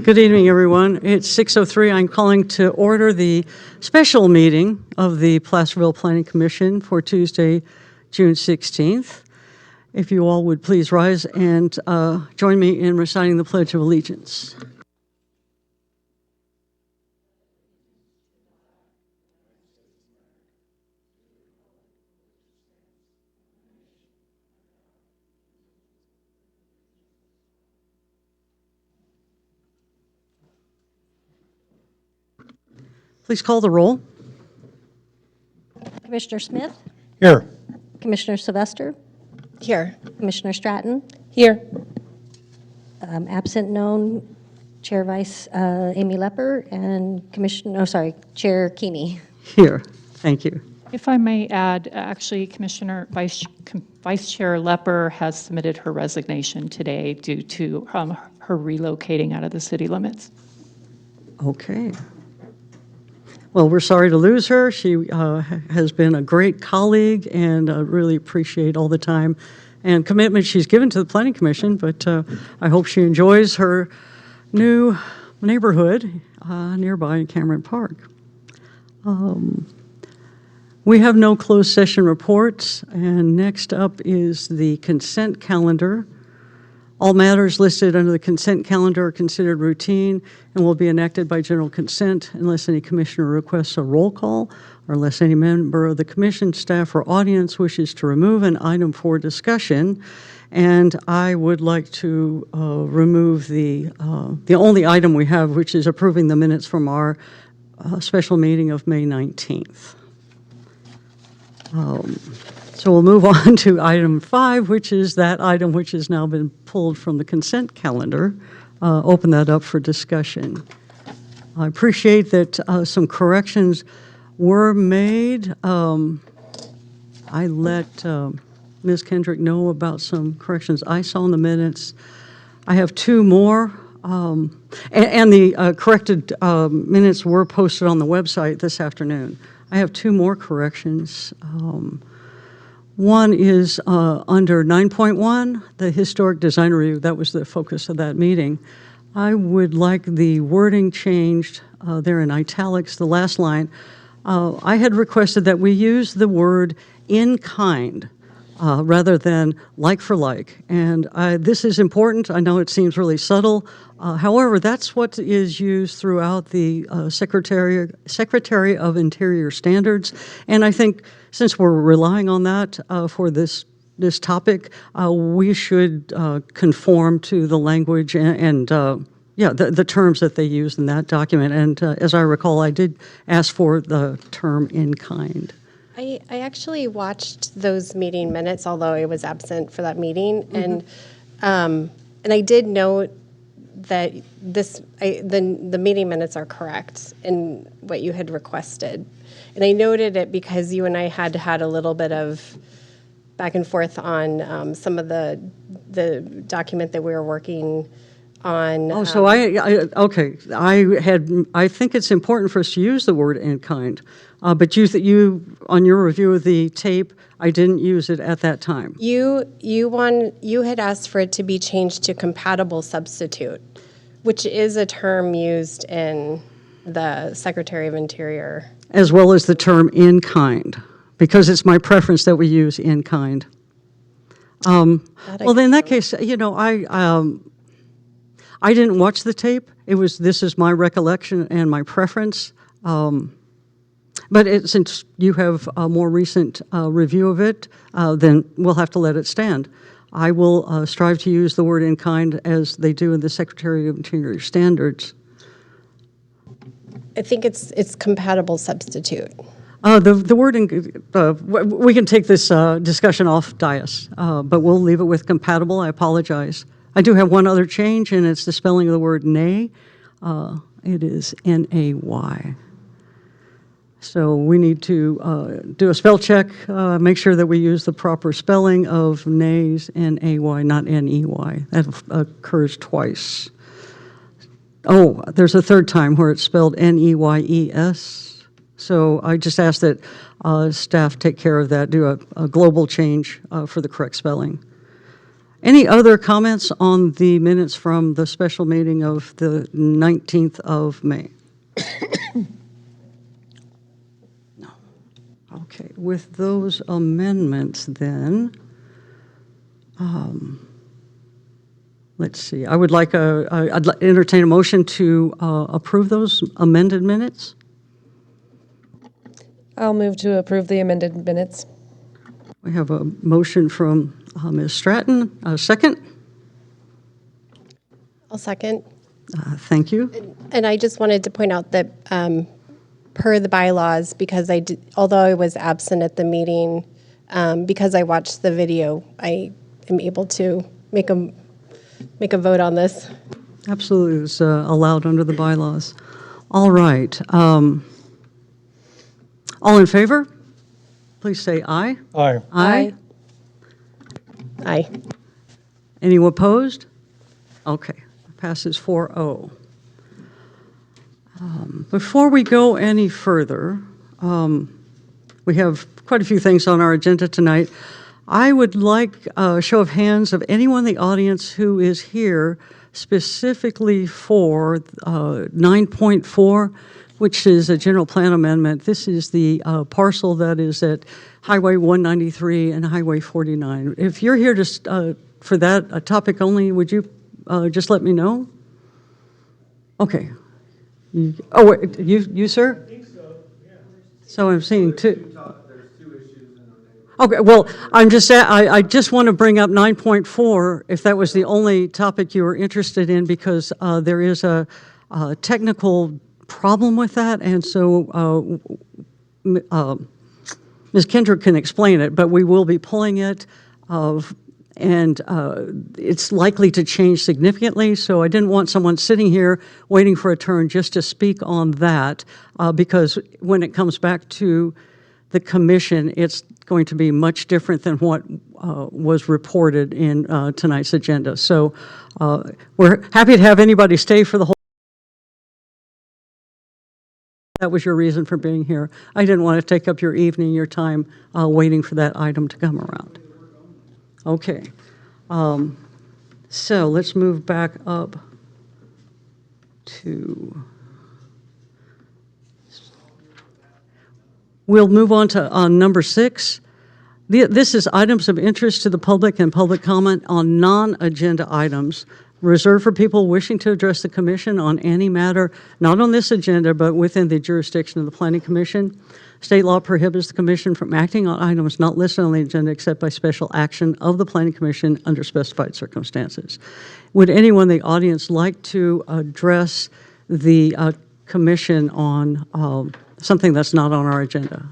Good evening, everyone. It's 6:03. I'm calling to order the special meeting of the Placerville Planning Commission for Tuesday, June 16th. If you all would please rise and join me in reciting the Pledge of Allegiance. Please call the roll. Commissioner Smith? Here. Commissioner Sylvester? Here. Commissioner Stratton? Here. Absent known Chair Vice Amy Lepper and Chair Keeney. Here. Thank you. If I may add, actually, Vice Chair Lepper has submitted her resignation today due to her relocating out of the city limits. Okay. Well, we're sorry to lose her. She has been a great colleague and really appreciate all the time and commitment she's given to the Planning Commission, but I hope she enjoys her new neighborhood nearby in Cameron Park. We have no closed session reports, and next up is the consent calendar. All matters listed under the consent calendar are considered routine and will be enacted by general consent unless any commissioner requests a roll call or unless any member of the commission, staff, or audience wishes to remove an item for discussion. And I would like to remove the only item we have, which is approving the minutes from our special meeting of May 19th. So we'll move on to item 5, which is that item which has now been pulled from the consent calendar. Open that up for discussion. I appreciate that some corrections were made. I let Ms. Kendrick know about some corrections I saw in the minutes. I have 2 more, and the corrected minutes were posted on the website this afternoon. I have 2 more corrections. One is under 9.1, the historic design review. That was the focus of that meeting. I would like the wording changed there in italics, the last line. I had requested that we use the word in kind rather than like for like. And this is important. I know it seems really subtle. However, that's what is used throughout the Secretary of Interior standards. And I think since we're relying on that for this topic, we should conform to the language and the terms that they use in that document. And as I recall, I did ask for the term in kind. I actually watched those meeting minutes, although I was absent for that meeting, and I did note that the meeting minutes are correct in what you had requested, and I noted it because you and I had a little bit of back and forth on some of the document that we were working on. Oh, so okay. I think it's important for us to use the word in kind, but you on your review of the tape, I didn't use it at that time. You had asked for it to be changed to compatible substitute, which is a term used in the Secretary of Interior. As well as the term in kind, because it's my preference that we use in kind. Well, in that case, I didn't watch the tape. This is my recollection and my preference. But since you have a more recent review of it, then we'll have to let it stand. I will strive to use the word in kind as they do in the Secretary of Interior standards. I think it's compatible substitute. The word, we can take this discussion off dais, but we'll leave it with compatible. I apologize. I do have one other change, and it's the spelling of the word nay. It is N-A-Y. So we need to do a spell check, make sure that we use the proper spelling of nays, N-A-Y, not N-E-Y. That occurs twice. Oh, there's a third time where it's spelled N-E-Y-E-S. So I just ask that staff take care of that, do a global change for the correct spelling. Any other comments on the minutes from the special meeting of the 19th of May? No. Okay, with those amendments then, let's see, I'd entertain a motion to approve those amended minutes. I'll move to approve the amended minutes. We have a motion from Ms. Stratton, a second. I'll second. Thank you. And I just wanted to point out that per the bylaws, because although I was absent at the meeting, because I watched the video, I am able to make a vote on this. Absolutely, it's allowed under the bylaws. All right. All in favor? Please say aye. Aye. Aye. Aye. Any opposed? Okay, passes 4-0. Before we go any further, we have quite a few things on our agenda tonight. I would like a show of hands of anyone in the audience who is here specifically for 9.4, which is a general plan amendment. This is the parcel that is at Highway 193 and Highway 49. If you're here to, for that topic only, would you just let me know? Okay. Oh, wait, you, sir? I think so, yeah. So I'm seeing two. There's two issues in Okay, well, I just want to bring up 9.4, if that was the only topic you were interested in, because there is a technical problem with that, and so Ms. Kendrick can explain it, but we will be pulling it, and it's likely to change significantly, so I didn't want someone sitting here waiting for a turn just to speak on that, because when it comes back to the commission, it's going to be much different than what was reported in tonight's agenda. So we're happy to have anybody stay for the whole. That was your reason for being here. I didn't want to take up your evening, your time, waiting for that item to come around. Okay. So let's move back up to. We'll move on to number 6. This is items of interest to the public and public comment on non-agenda items reserved for people wishing to address the commission on any matter not on this agenda but within the jurisdiction of the Planning Commission. State law prohibits the commission from acting on items not listed on the agenda except by special action of the Planning Commission under specified circumstances. Would anyone in the audience like to address the commission on something that's not on our agenda?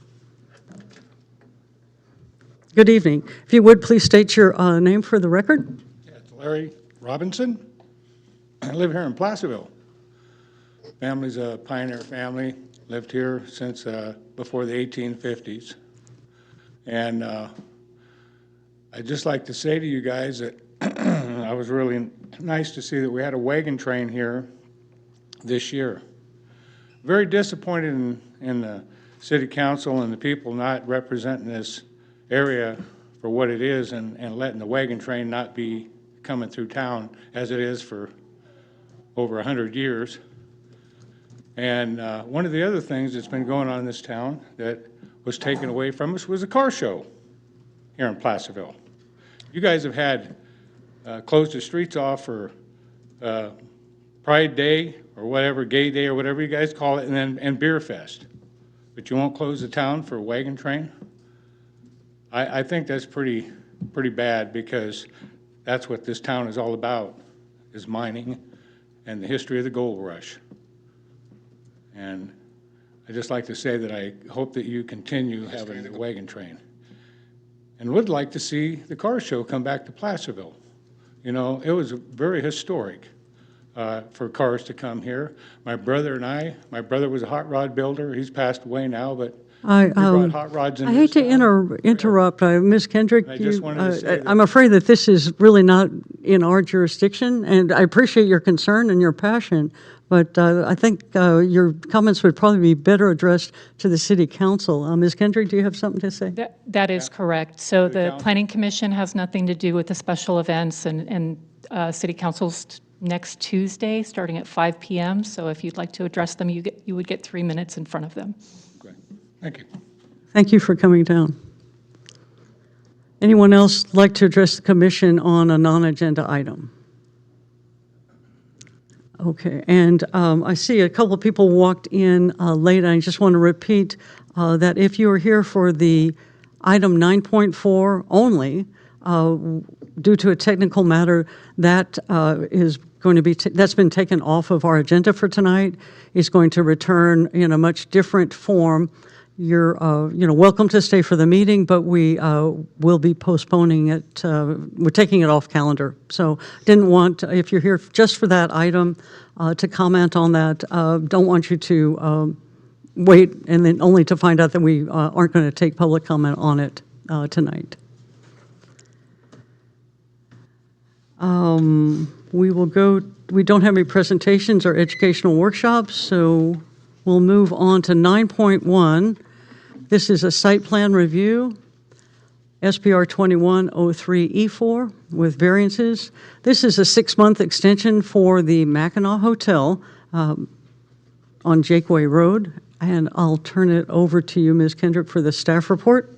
Good evening. If you would, please state your name for the record. Yeah, it's Larry Robinson. I live here in Placerville. Family's a pioneer family. Lived here since before the 1850s. And I'd just like to say to you guys that I was really nice to see that we had a wagon train here this year. Very disappointed in the city council and the people not representing this area for what it is and letting the wagon train not be coming through town as it is for over 100 years. And one of the other things that's been going on in this town that was taken away from us was a car show here in Placerville. You guys have had closed the streets off for Pride Day or whatever, Gay Day or whatever you guys call it, and Beer Fest. But you won't close the town for a wagon train? I think that's pretty bad, because that's what this town is all about, is mining and the history of the gold rush. And I'd just like to say that I hope that you continue having the wagon train. And would like to see the car show come back to Placerville. You know, it was very historic for cars to come here. My brother was a hot rod builder. He's passed away now, but I, You brought hot rods I into hate to town. interrupt, Ms. Kendrick. I just wanted to say that- I'm afraid that this is really not in our jurisdiction, and I appreciate your concern and your passion, but I think your comments would probably be better addressed to the city council. Ms. Kendrick, do you have something to say? That is correct. So the the council. Planning Commission has nothing to do with the special events, and City Council's next Tuesday, starting at 5 PM. So if you'd like to address them, you would get 3 minutes in front of them. Great. Thank you. Thank you for coming down. Anyone else like to address the commission on a non-agenda item? Okay, and I see a couple of people walked in late. I just want to repeat that if you are here for the item 9.4 only, due to a technical matter, that is going to be, that's been taken off of our agenda for tonight. It's going to return in a much different form. You're, welcome to stay for the meeting, but we will be postponing it. We're taking it off calendar. So didn't want, if you're here just for that item, to comment on that. Don't want you to wait and then only to find out that we aren't going to take public comment on it tonight. We don't have any presentations or educational workshops, so we'll move on to 9.1. This is a site plan review, SPR 2103E4 with variances. This is a 6-month extension for the Mackinac Hotel on Jakeway Road, and I'll turn it over to you, Ms. Kendrick, for the staff report.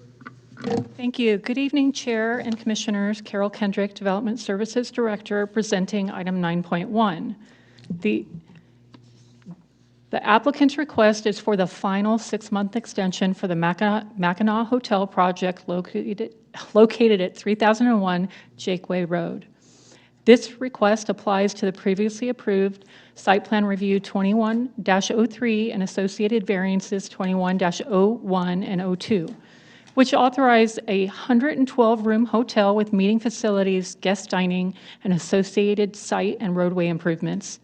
Thank you. Good evening, Chair and Commissioners. Carol Kendrick, Development Services Director, presenting item 9.1. The applicant's request is for the final 6-month extension for the Mackinac Hotel project located at 3001 Jakeway Road. This request applies to the previously approved Site Plan Review 21-03 and associated variances 21-01 and 02, which authorize a 112-room hotel with meeting facilities, guest dining, and associated site and roadway improvements.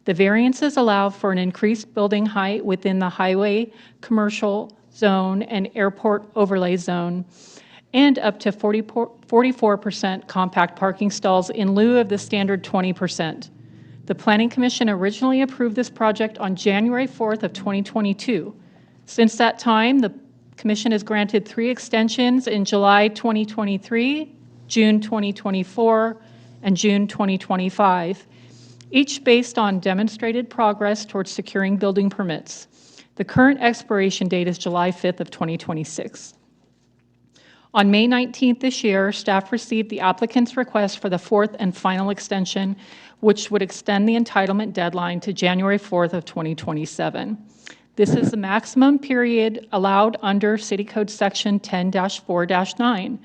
The variances allow for an increased building height within the highway, commercial zone, and airport overlay zone, and up to 44% compact parking stalls in lieu of the standard 20%. The Planning Commission originally approved this project on January 4th of 2022. Since that time, the Commission has granted 3 extensions in July 2023, June 2024, and June 2025, each based on demonstrated progress towards securing building permits. The current expiration date is July 5th of 2026. On May 19th this year, staff received the applicant's request for the 4th and final extension, which would extend the entitlement deadline to January 4th of 2027. This is the maximum period allowed under City Code Section 10-4-9,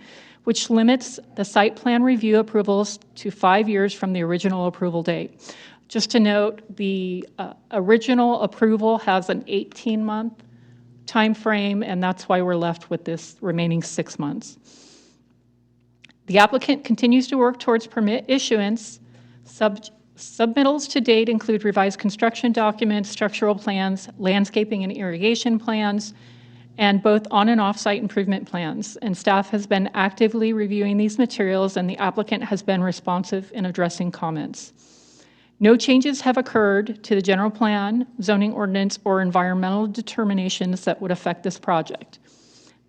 which limits the site plan review approvals to 5 years from the original approval date. Just to note, the original approval has an 18-month time frame, and that's why we're left with this remaining 6 months. The applicant continues to work towards permit issuance. Submittals to date include revised construction documents, structural plans, landscaping and irrigation plans, and both on and off-site improvement plans. And staff has been actively reviewing these materials, and the applicant has been responsive in addressing comments. No changes have occurred to the general plan, zoning ordinance, or environmental determinations that would affect this project.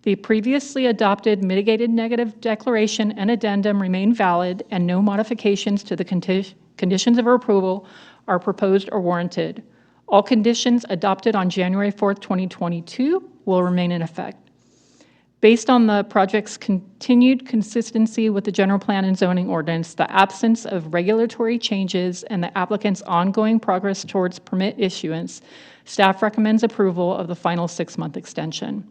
The previously adopted mitigated negative declaration and addendum remain valid, and no modifications to the conditions of approval are proposed or warranted. All conditions adopted on January 4th, 2022 will remain in effect. Based on the project's continued consistency with the general plan and zoning ordinance, the absence of regulatory changes, and the applicant's ongoing progress towards permit issuance, staff recommends approval of the final 6-month extension.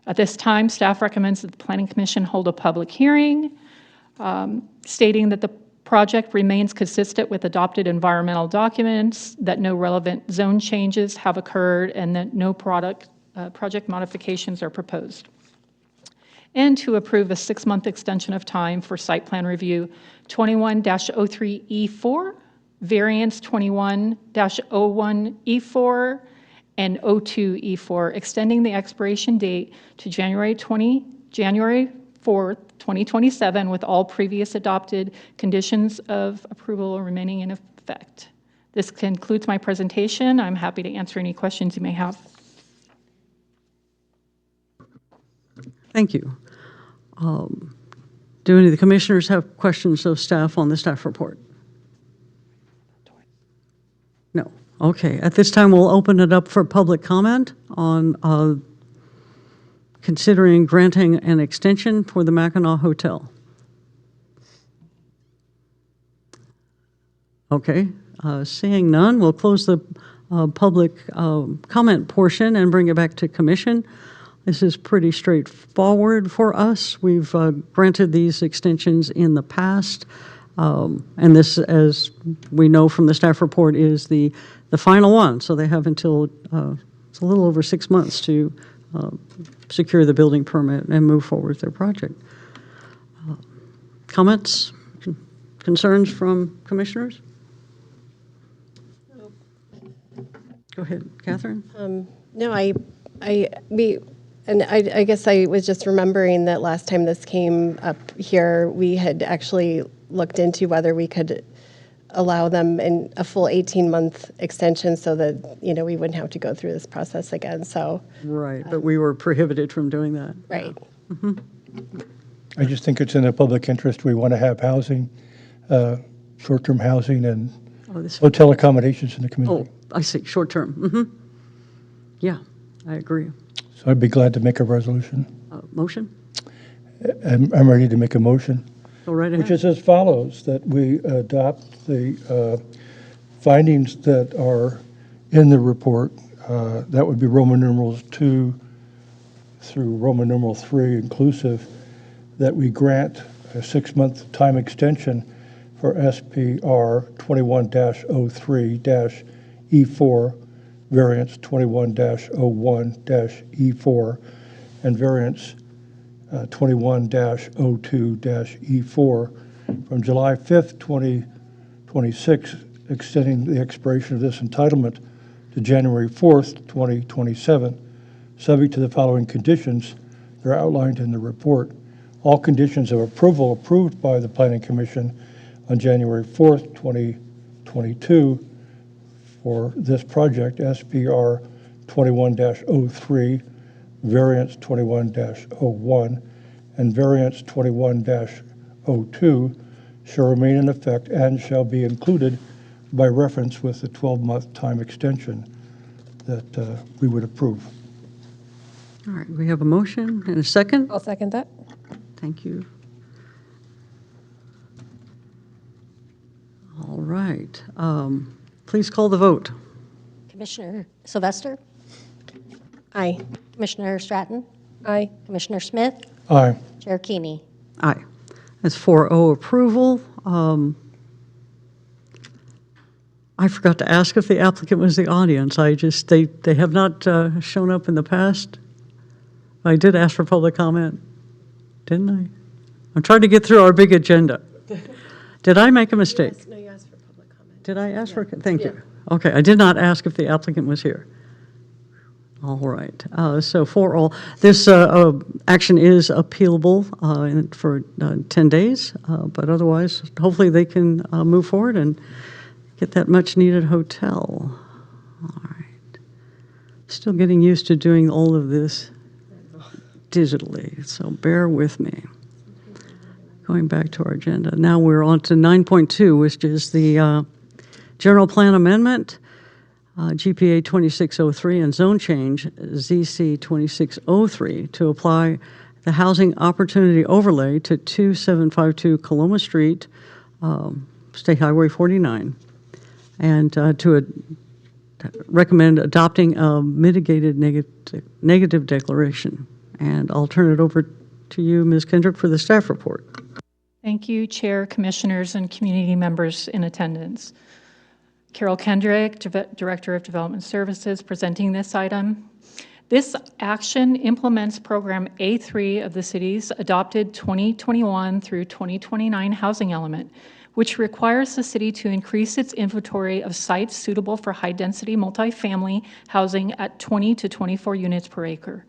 At this time, staff recommends that the Planning Commission hold a public hearing, stating that the project remains consistent with adopted environmental documents, that no relevant zone changes have occurred, and that no project modifications are proposed. And to approve a 6-month extension of time for site plan review 21-03E4, variance 21-01E4, and O2E4, extending the expiration date to January 4th, 2027, with all previous adopted conditions of approval remaining in effect. This concludes my presentation. I'm happy to answer any questions you may have. Thank you. Do any of the commissioners have questions of staff on the staff report? No. Okay. At this time, we'll open it up for public comment on considering granting an extension for the Mackinac Hotel. Okay. Seeing none, we'll close the public comment portion and bring it back to commission. This is pretty straightforward for us. We've granted these extensions in the past, and this, as we know from the staff report, is the final one. So they have until it's a little over 6 months to secure the building permit and move forward with their project. Comments, concerns from commissioners? Go ahead, Catherine. No, I guess I was just remembering that last time this came up here, we had actually looked into whether we could allow them in a full 18-month extension so that, we wouldn't have to go through this process again, so. Right, but we were prohibited from doing that. Right. I just think it's in the public interest. We want to have housing, short-term housing and hotel accommodations in the community. Oh, I see, short term. Yeah, I agree. So I'd be glad to make a resolution. Motion? I'm ready to make a motion, Go right ahead. which is as follows, that we adopt the findings that are in the report. That would be Roman numerals 2 through Roman numeral 3 inclusive, that we grant a 6-month time extension for SPR 21-03-E4, variance 21-01-E4, and variance 21-02-E4 from July 5th, 2026, extending the expiration of this entitlement to January 4th, 2027, subject to the following conditions that are outlined in the report. All conditions of approval approved by the Planning Commission on January 4th, 2022 for this project, SPR 21-03, variance 21-01, and variance 21-02 shall remain in effect and shall be included by reference with the 12-month time extension that we would approve. All right, we have a motion and a second. I'll second that. Thank you. All right. Please call the vote. Commissioner Sylvester? Aye. Commissioner Stratton? Aye. Commissioner Smith? Aye. Chair Keeney? Aye. That's 4-0 approval. I forgot to ask if the applicant was the audience. They have not shown up in the past. I did ask for public comment, didn't I? I'm trying to get through our big agenda. Did I make a mistake? No, you asked for public comment. Did I ask for, thank you. Okay, I did not ask if the applicant was here. All right, so 4-0. This action is appealable for 10 days, but otherwise, hopefully they can move forward and get that much-needed hotel. All right. Still getting used to doing all of this digitally, so bear with me. Going back to our agenda. Now we're on to 9.2, which is the general plan amendment, GPA 2603, and zone change, ZC 2603, to apply the housing opportunity overlay to 2752 Coloma Street, State Highway 49, and to recommend adopting a mitigated negative declaration. And I'll turn it over to you, Ms. Kendrick, for the staff report. Thank you, Chair, Commissioners, and community members in attendance. Carol Kendrick, Director of Development Services, presenting this item. This action implements Program A3 of the city's adopted 2021 through 2029 housing element, which requires the city to increase its inventory of sites suitable for high-density multifamily housing at 20 to 24 units per acre.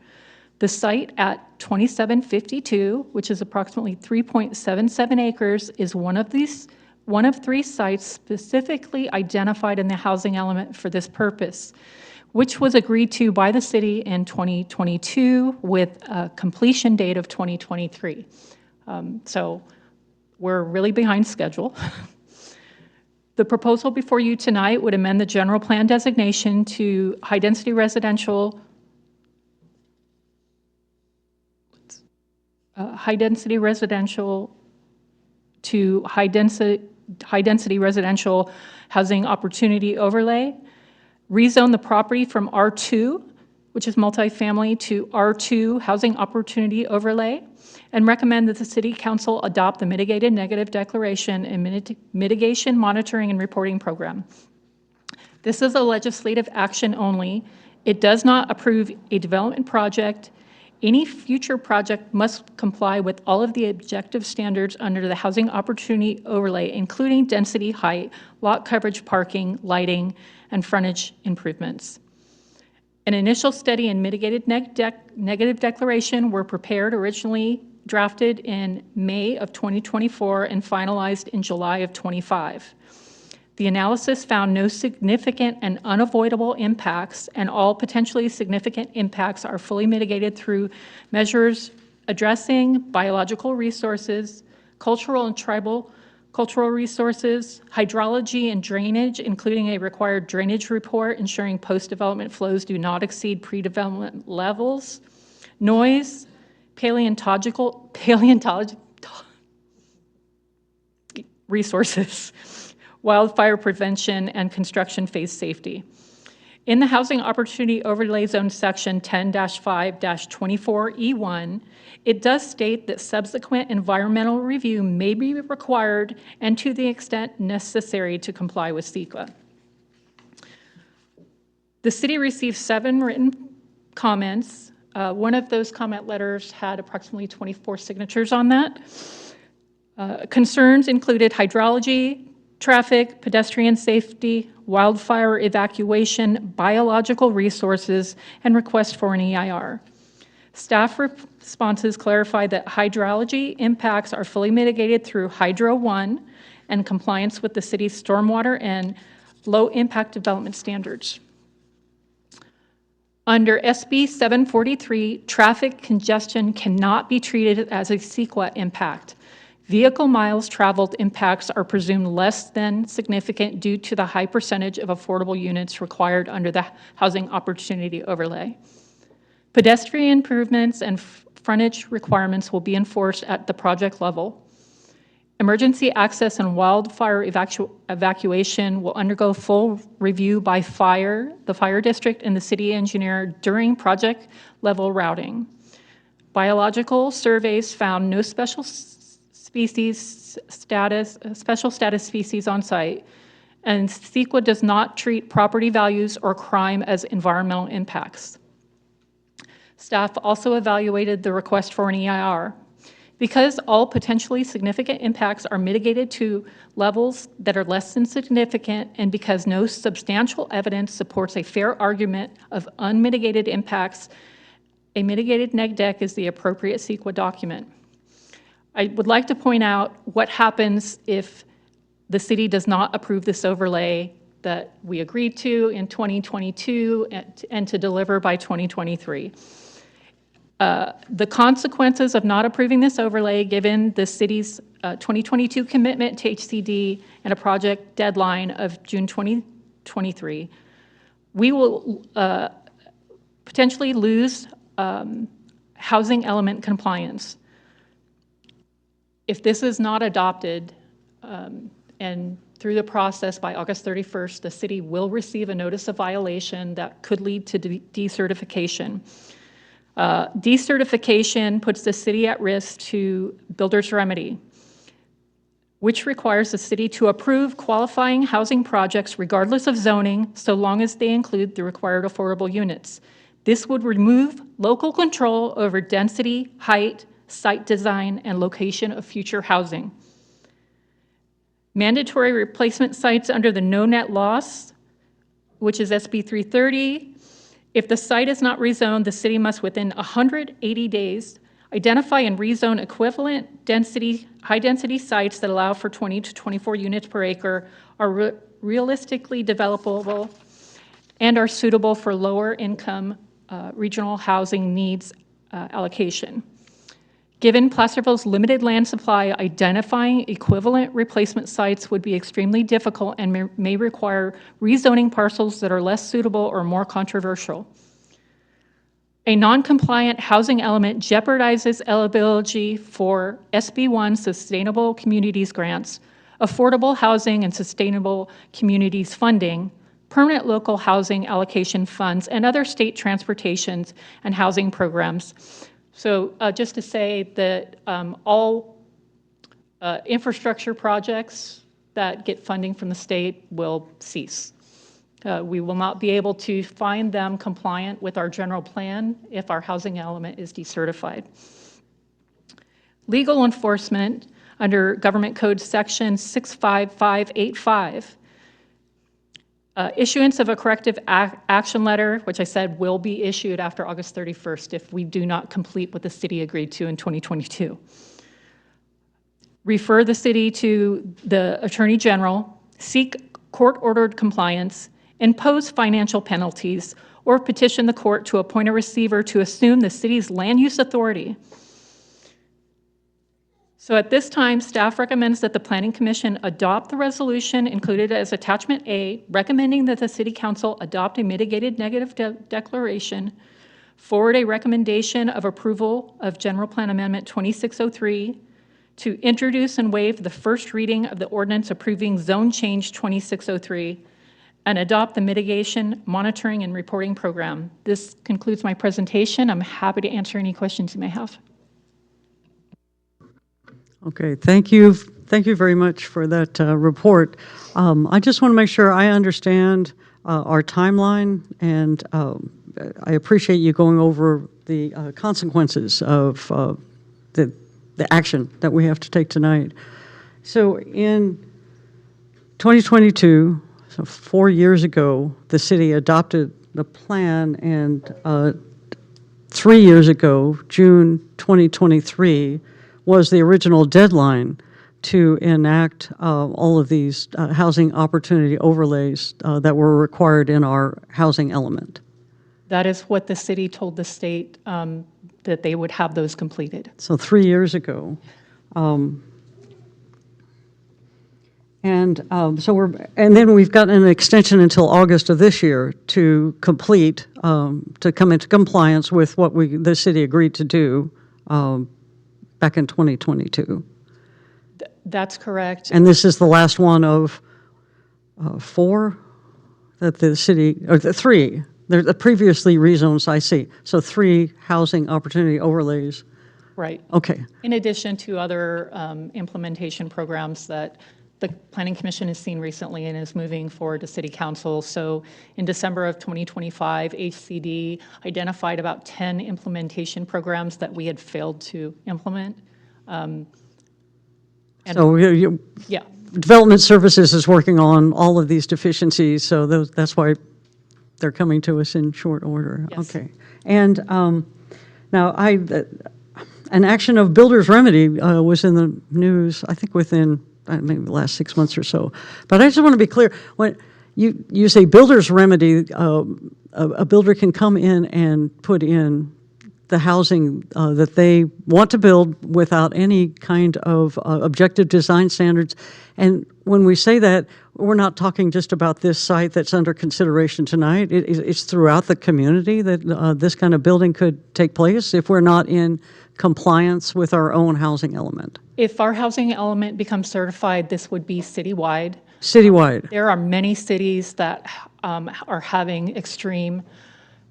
The site at 2752, which is approximately 3.77 acres, is one of 3 sites specifically identified in the housing element for this purpose, which was agreed to by the city in 2022 with a completion date of 2023. So we're really behind schedule. The proposal before you tonight would amend the general plan designation to high-density residential to high-density residential housing opportunity overlay, rezone the property from R2, which is multifamily, to R2 housing opportunity overlay, and recommend that the City Council adopt the mitigated negative declaration and mitigation monitoring and reporting program. This is a legislative action only. It does not approve a development project. Any future project must comply with all of the objective standards under the housing opportunity overlay, including density, height, lot coverage, parking, lighting, and frontage improvements. An initial study and mitigated negative declaration were prepared, originally drafted in May of 2024 and finalized in July of 25. The analysis found no significant and unavoidable impacts, and all potentially significant impacts are fully mitigated through measures addressing biological resources, cultural and tribal cultural resources, hydrology and drainage, including a required drainage report ensuring post-development flows do not exceed pre-development levels, noise, paleontological resources, wildfire prevention, and construction phase safety. In the Housing Opportunity Overlay Zone Section 10-5-24E1, it does state that subsequent environmental review may be required and to the extent necessary to comply with CEQA. The city received 7 written comments. One of those comment letters had approximately 24 signatures on that. Concerns included hydrology, traffic, pedestrian safety, wildfire evacuation, biological resources, and request for an EIR. Staff responses clarified that hydrology impacts are fully mitigated through Hydro 1 and compliance with the city's stormwater and low-impact development standards. Under SB 743, traffic congestion cannot be treated as a CEQA impact. Vehicle miles traveled impacts are presumed less than significant due to the high percentage of affordable units required under the Housing Opportunity Overlay. Pedestrian improvements and frontage requirements will be enforced at the project level. Emergency access and wildfire evacuation will undergo full review by the fire district, and the city engineer during project level routing. Biological surveys found no special status species on site, and CEQA does not treat property values or crime as environmental impacts. Staff also evaluated the request for an EIR. Because all potentially significant impacts are mitigated to levels that are less than significant, and because no substantial evidence supports a fair argument of unmitigated impacts, a mitigated neg deck is the appropriate CEQA document. I would like to point out what happens if the city does not approve this overlay that we agreed to in 2022 and to deliver by 2023. The consequences of not approving this overlay, given the city's 2022 commitment to HCD and a project deadline of June 2023, we will potentially lose housing element compliance. If this is not adopted and through the process by August 31st, the city will receive a notice of violation that could lead to decertification. Decertification puts the city at risk to builder's remedy, which requires the city to approve qualifying housing projects regardless of zoning, so long as they include the required affordable units. This would remove local control over density, height, site design, and location of future housing. Mandatory replacement sites under the no net loss, which is SB 330. If the site is not rezoned, the city must, within 180 days, identify and rezone equivalent density, high-density sites that allow for 20 to 24 units per acre, are realistically developable, and are suitable for lower-income regional housing needs allocation. Given Placerville's limited land supply, identifying equivalent replacement sites would be extremely difficult and may require rezoning parcels that are less suitable or more controversial. A non-compliant housing element jeopardizes eligibility for SB1 Sustainable Communities grants, affordable housing and sustainable communities funding, permanent local housing allocation funds, and other state transportations and housing programs. So just to say that all infrastructure projects that get funding from the state will cease. We will not be able to find them compliant with our general plan if our housing element is decertified. Legal enforcement under Government Code Section 65585. Issuance of a corrective action letter, which I said will be issued after August 31st if we do not complete what the city agreed to in 2022. Refer the city to the Attorney General, seek court-ordered compliance, impose financial penalties, or petition the court to appoint a receiver to assume the city's land use authority. So at this time, staff recommends that the Planning Commission adopt the resolution included as Attachment A, recommending that the City Council adopt a mitigated negative declaration, forward a recommendation of approval of General Plan Amendment 2603, to introduce and waive the first reading of the ordinance approving Zone Change 2603, and adopt the mitigation, monitoring, and reporting program. This concludes my presentation. I'm happy to answer any questions you may have. Okay, thank you. Thank you very much for that report. I just want to make sure I understand our timeline, and I appreciate you going over the consequences of the action that we have to take tonight. So in 2022, so 4 years ago, the city adopted the plan, and 3 years ago, June 2023, was the original deadline to enact all of these housing opportunity overlays that were required in our housing element. That is what the city told the state that they would have those completed. So 3 years ago. And then we've gotten an extension until August of this year to complete, to come into compliance with what the city agreed to do back in 2022. That's correct. And this is the last one of 4 that the city, or the 3, there's previously rezones I see. So 3 housing opportunity overlays. Right. Okay. In addition to other implementation programs that the Planning Commission has seen recently and is moving forward to City Council. So in December of 2025, HCD identified about 10 implementation programs that we had failed to implement. So Yeah, Development Services is working on all of these deficiencies, so that's why they're coming to us in short order. Yes. Okay. And now an action of builder's remedy was in the news, I think within maybe the last 6 months or so. But I just want to be clear, when you say builder's remedy, a builder can come in and put in the housing that they want to build without any kind of objective design standards. And when we say that, we're not talking just about this site that's under consideration tonight. It's throughout the community that this kind of building could take place if we're not in compliance with our own housing element. if our housing element becomes certified, this would be citywide. Citywide. There are many cities that are having extreme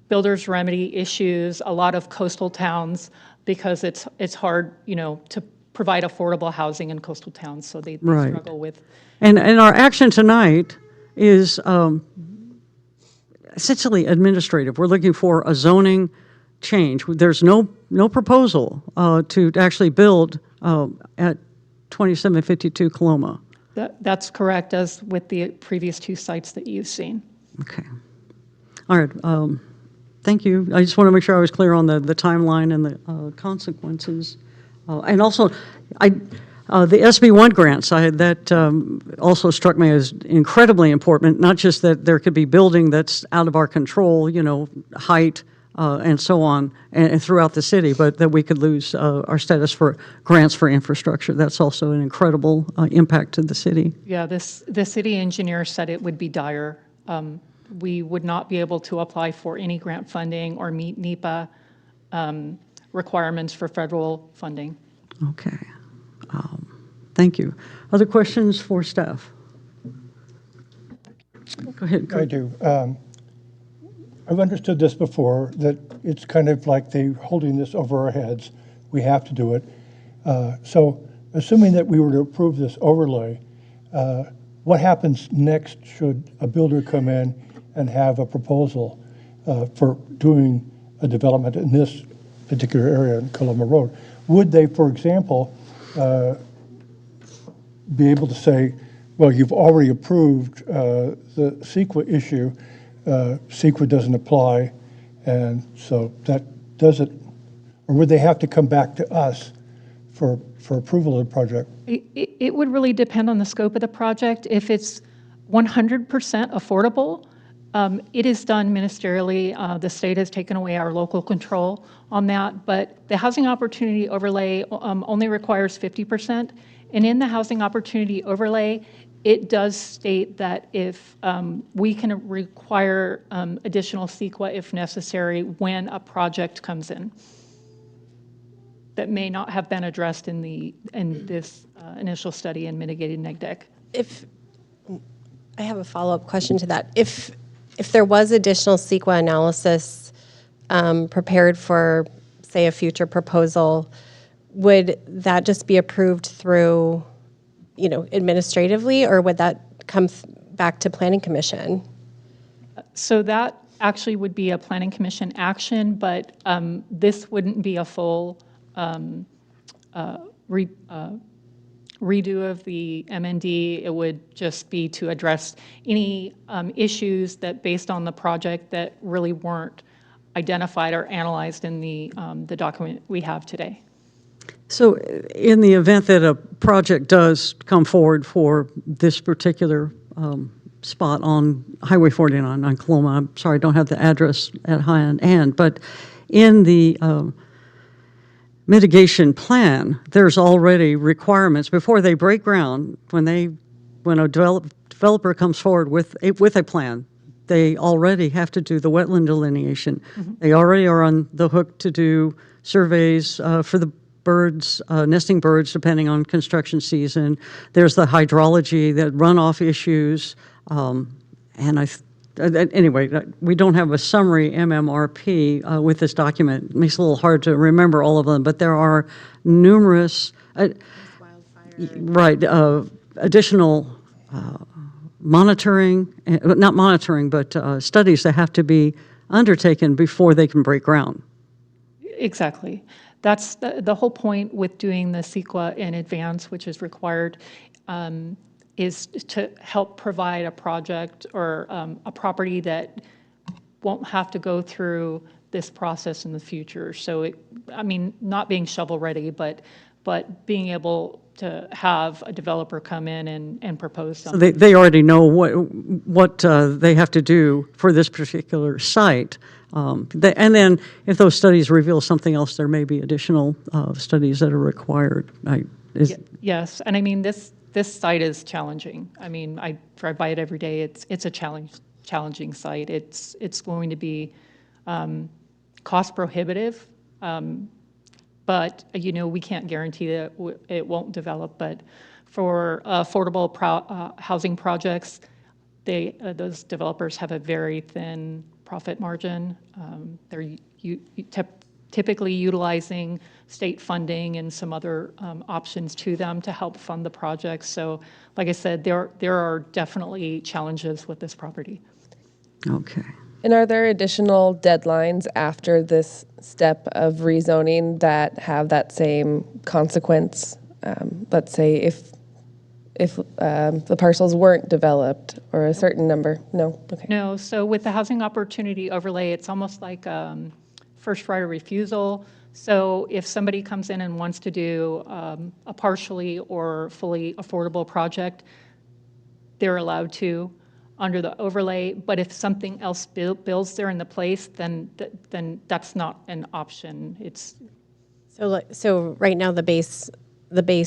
builder's remedy issues, a lot of coastal towns, because it's hard, to provide affordable housing in coastal towns, so they Right. struggle with. And our action tonight is essentially administrative. We're looking for a zoning change. There's no proposal to actually build at 2752 Coloma. That's correct, as with the previous two sites that you've seen. Okay. All right. Thank you. I just want to make sure I was clear on the timeline and the consequences. And also, the SB1 grants, that also struck me as incredibly important, not just that there could be building that's out of our control, height and so on, and throughout the city, but that we could lose our status for grants for infrastructure. That's also an incredible impact to the city. Yeah, the city engineer said it would be dire. We would not be able to apply for any grant funding or meet NEPA requirements for federal funding. Okay. Thank you. Other questions for staff? Go ahead. I do. I've understood this before, that it's kind of like they're holding this over our heads. We have to do it. So assuming that we were to approve this overlay, what happens next should a builder come in and have a proposal for doing a development in this particular area in Coloma Road? Would they, for example, be able to say, well, you've already approved the CEQA issue, CEQA doesn't apply, and so that doesn't, or would they have to come back to us for approval of the project? It would really depend on the scope of the project. If it's 100% affordable, it is done ministerially. The state has taken away our local control on that, but the housing opportunity overlay only requires 50%. And in the housing opportunity overlay, it does state that if we can require additional CEQA if necessary when a project comes in that may not have been addressed in this initial study in mitigated neg deck. I have a follow-up question to that. If there was additional CEQA analysis prepared for, say, a future proposal, would that just be approved through, administratively, or would that come back to Planning Commission? So that actually would be a Planning Commission action, but this wouldn't be a full redo of the MND. It would just be to address any issues that, based on the project, that really weren't identified or analyzed in the document we have today. So in the event that a project does come forward for this particular spot on Highway 49 on Coloma, I'm sorry, I don't have the address at hand, but in the mitigation plan, there's already requirements before they break ground. When a developer comes forward with a plan, they already have to do the wetland delineation. Mm-hmm. They already are on the hook to do surveys for the birds, nesting birds, depending on construction season. There's the hydrology, the runoff issues, anyway, we don't have a summary MMRP with this document. It makes it a little hard to remember all of them, but there are numerous additional monitoring, not monitoring, but studies that have to be undertaken before they can break ground. Exactly. That's the whole point with doing the CEQA in advance, which is required, is to help provide a project or a property that won't have to go through this process in the future. So, not being shovel ready, but being able to have a developer come in and propose something. So they already know what they have to do for this particular site. And then if those studies reveal something else, there may be additional studies that are required. Yes, and this site is challenging. I drive by it every day. It's a challenging site. It's going to be cost prohibitive, but we can't guarantee that it won't develop. But for affordable housing projects, those developers have a very thin profit margin. They're typically utilizing state funding and some other options to them to help fund the project. So, like I said, there are definitely challenges with this property. Okay. And are there additional deadlines after this step of rezoning that have that same consequence? Let's say if if the parcels weren't developed or a certain number? No? Okay. No, so with the housing opportunity overlay, it's almost like first right of refusal. So if somebody comes in and wants to do a partially or fully affordable project, they're allowed to under the overlay. But if something else builds there in the place, then that's not an option. It's So right now, the base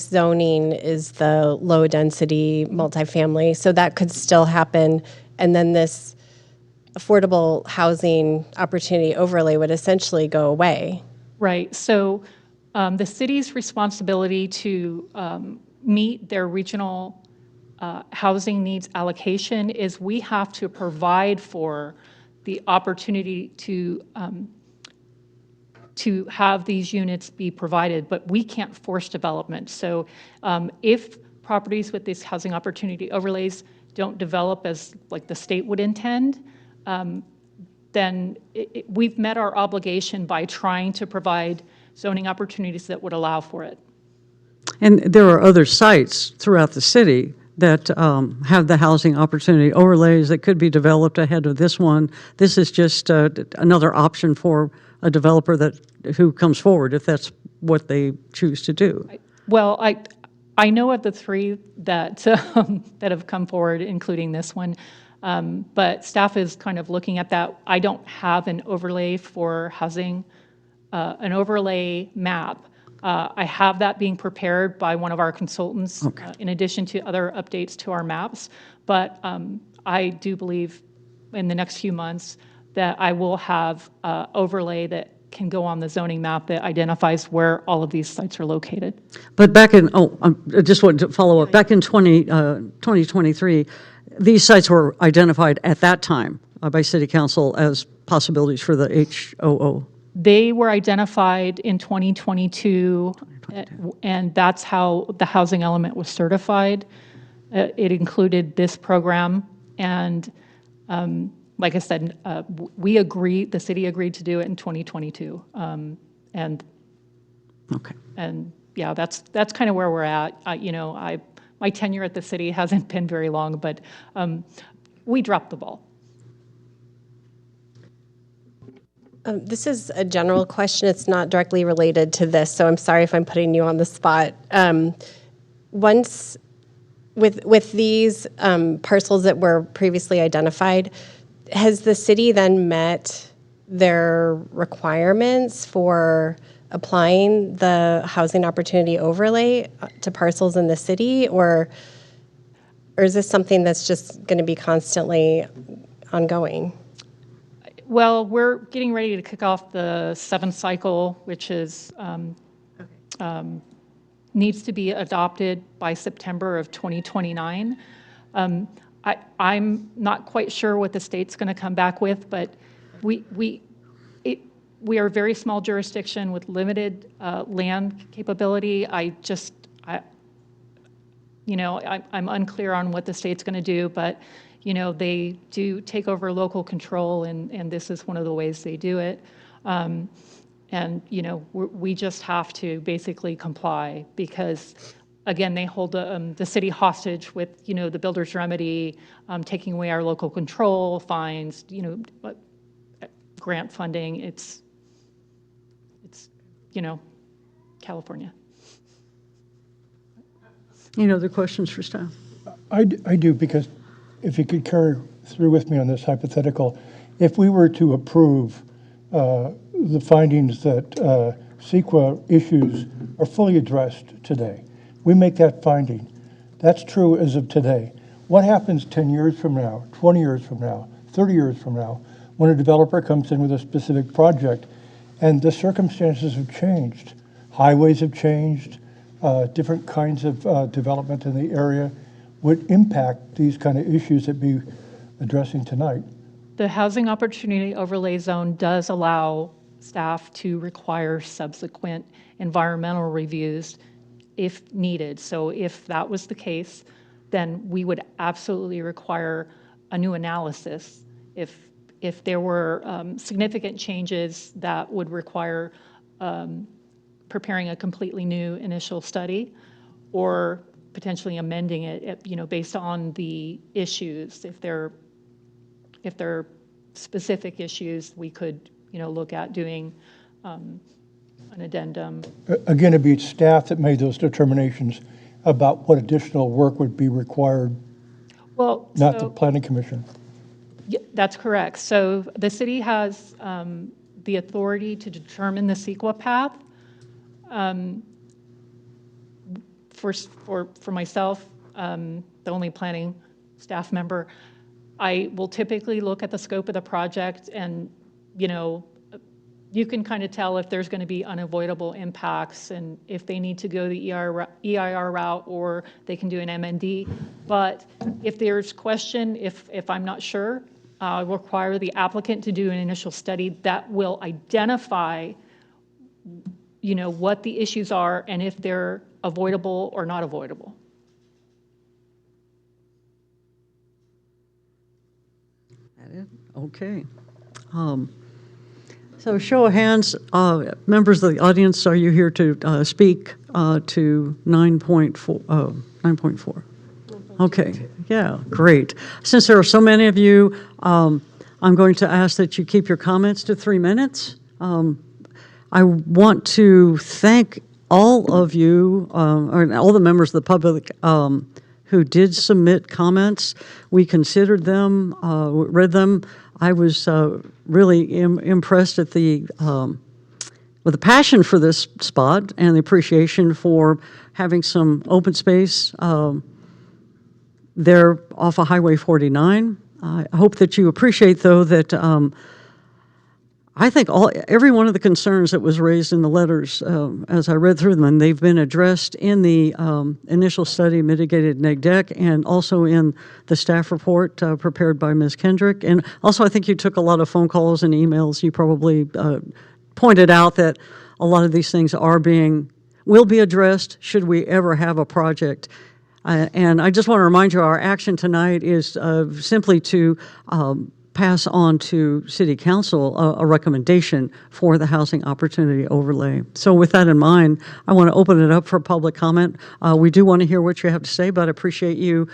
zoning is the low-density multifamily, so that could still happen, and then this affordable housing opportunity overlay would essentially go away. right. So the city's responsibility to meet their regional housing needs allocation is we have to provide for the opportunity to have these units be provided, but we can't force development. So if properties with these housing opportunity overlays don't develop as like the state would intend, then we've met our obligation by trying to provide zoning opportunities that would allow for it. And there are other sites throughout the city that have the housing opportunity overlays that could be developed ahead of this one. This is just another option for a developer who comes forward if that's what they choose to do. Well, I know of the three that that have come forward, including this one, but staff is kind of looking at that. I don't have an overlay for housing, an overlay map. I have that being prepared by one of our consultants, in addition to other updates to our maps. But I do believe in the next few months that I will have overlay that can go on the zoning map that identifies where all of these sites are located. But back in, I just wanted to follow up. Back in 2023, these sites were identified at that time by City Council as possibilities for the HOO. They were identified in 2022, and that's how the housing element was certified. It included this program, and like I said, we agreed, the city agreed to do it in 2022. And yeah, that's kind of where we're at. My tenure at the city hasn't been very long, but we dropped the ball. This is a general question. It's not directly related to this, so I'm sorry if I'm putting you on the spot. Once, with these parcels that were previously identified, has the city then met their requirements for applying the housing opportunity overlay to parcels in the city, or is this something that's just going to be constantly ongoing? Well, we're getting ready to kick off the 7th cycle, which is needs to be adopted by September of 2029. I'm not quite sure what the state's going to come back with, but we are a very small jurisdiction with limited land capability. I'm unclear on what the state's going to do, but they do take over local control, and this is one of the ways they do it. We just have to basically comply because, again, they hold the city hostage with, the builder's remedy, taking away our local control, fines, grant funding. It's California. Any other questions for staff? I do, because if you could carry through with me on this hypothetical, if we were to approve the findings that CEQA issues are fully addressed today, we make that finding. That's true as of today. What happens 10 years from now, 20 years from now, 30 years from now, when a developer comes in with a specific project and the circumstances have changed? Highways have changed, different kinds of development in the area would impact these kind of issues that we're addressing tonight. The housing opportunity overlay zone does allow staff to require subsequent environmental reviews if needed. So if that was the case, then we would absolutely require a new analysis. If there were significant changes that would require preparing a completely new initial study, or potentially amending it, based on the issues. If they're specific issues, we could, look at doing an addendum. Again, it'd be staff that made those determinations about what additional work would be required, Well, not the so, planning commission. that's correct. So the city has the authority to determine the CEQA path. For myself, the only planning staff member, I will typically look at the scope of the project and, you can kind of tell if there's going to be unavoidable impacts and if they need to go the EIR route or they can do an MND. But if there's question, if I'm not sure, I'll require the applicant to do an initial study that will identify, what the issues are and if they're avoidable or not avoidable. That it? Okay. So show of hands, members of the audience, are you here to speak to 9.4? 9.4. Okay, yeah, great. Since there are so many of you, I'm going to ask that you keep your comments to 3 minutes. I want to thank all of you, or all the members of the public who did submit comments. We considered them, read them. I was really impressed at with the passion for this spot and the appreciation for having some open space there off of Highway 49. I hope that you appreciate, though, that I think every one of the concerns that was raised in the letters, as I read through them, and they've been addressed in the initial study, Mitigated Neg Deck, and also in the staff report prepared by Ms. Kendrick. And also, I think you took a lot of phone calls and emails. You probably pointed out that a lot of these things will be addressed should we ever have a project. And I just want to remind you, our action tonight is simply to pass on to City Council a recommendation for the housing opportunity overlay. So with that in mind, I want to open it up for public comment. We do want to hear what you have to say, but I appreciate you,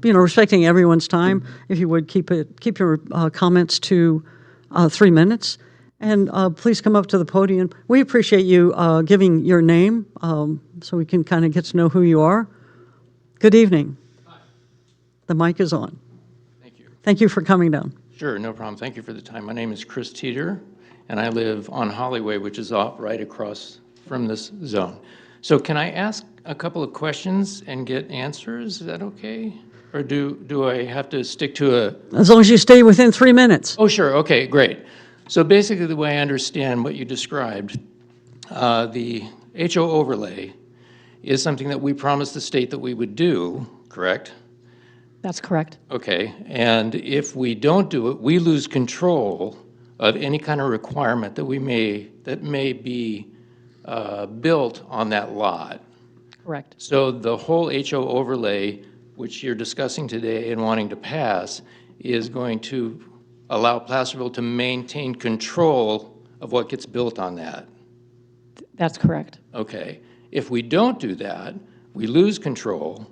respecting everyone's time. If you would keep your comments to 3 minutes. And please come up to the podium. We appreciate you giving your name so we can kind of get to know who you are. Good evening. Hi. The mic is on. Thank you. Thank you for coming down. Sure, no problem. Thank you for the time. My name is Chris Teeter, and I live on Hollyway, which is right across from this zone. So can I ask a couple of questions and get answers? Is that okay? Or do I have to stick to a... As long as you stay within 3 minutes. Oh, sure. Okay, great. So basically, the way I understand what you described, the HO overlay is something that we promised the state that we would do, correct? That's correct. Okay, and if we don't do it, we lose control of any kind of requirement that may be built on that lot. Correct. So the whole HO overlay, which you're discussing today and wanting to pass, is going to allow Placerville to maintain control of what gets built on that. That's correct. Okay. If we don't do that, we lose control,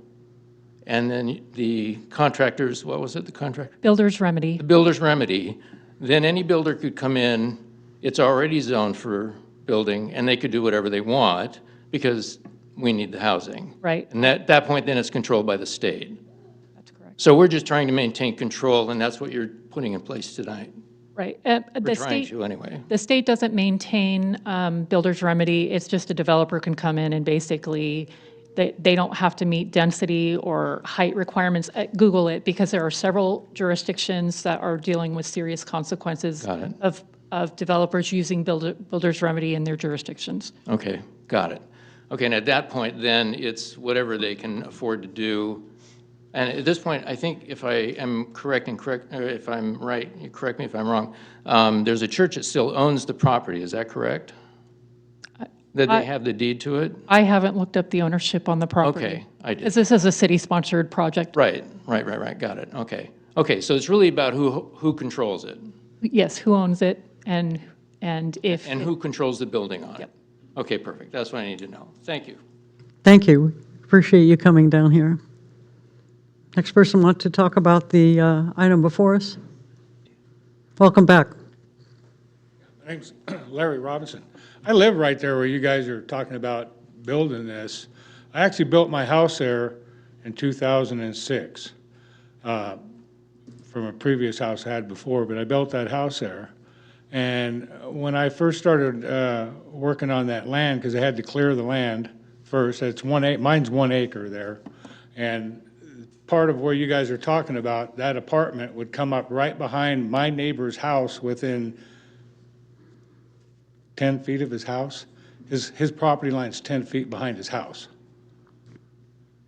and then the contractors, what was it, the contractor? Builder's remedy. The builder's remedy, then any builder could come in, it's already zoned for building, and they could do whatever they want because we need the housing. Right. And at that point, then it's controlled by the state. That's correct. So we're just trying to maintain control, and that's what you're putting in place tonight. Right. We're The trying state, to anyway. the state doesn't maintain builder's remedy. It's just a developer can come in and basically, they don't have to meet density or height requirements. Google it, because there are several jurisdictions that are dealing with serious consequences Got it. of developers using builder's remedy in their jurisdictions. Okay, got it. Okay, and at that point, then it's whatever they can afford to do. And at this point, I think if I am correct, or if I'm right, you correct me if I'm wrong, there's a church that still owns the property, is that correct? That they have the deed to it? I haven't looked up the ownership on the property. Okay, I did. Because this is a city-sponsored project. Right, got it, okay. Okay, so it's really about who controls it, Yes, who owns it and if. and who controls the building on it. Yep. Okay, perfect, that's what I need to know. Thank you. Thank you. Appreciate you coming down here. Next person want to talk about the item before us? Welcome back. My name's Larry Robinson. I live right there where you guys are talking about building this. I actually built my house there in 2006 from a previous house I had before, but I built that house there. And when I first started working on that land, because I had to clear the land first, it's mine's 1 acre there, and part of where you guys are talking about, that apartment would come up right behind my neighbor's house within 10 feet of his house. His property line's 10 feet behind his house.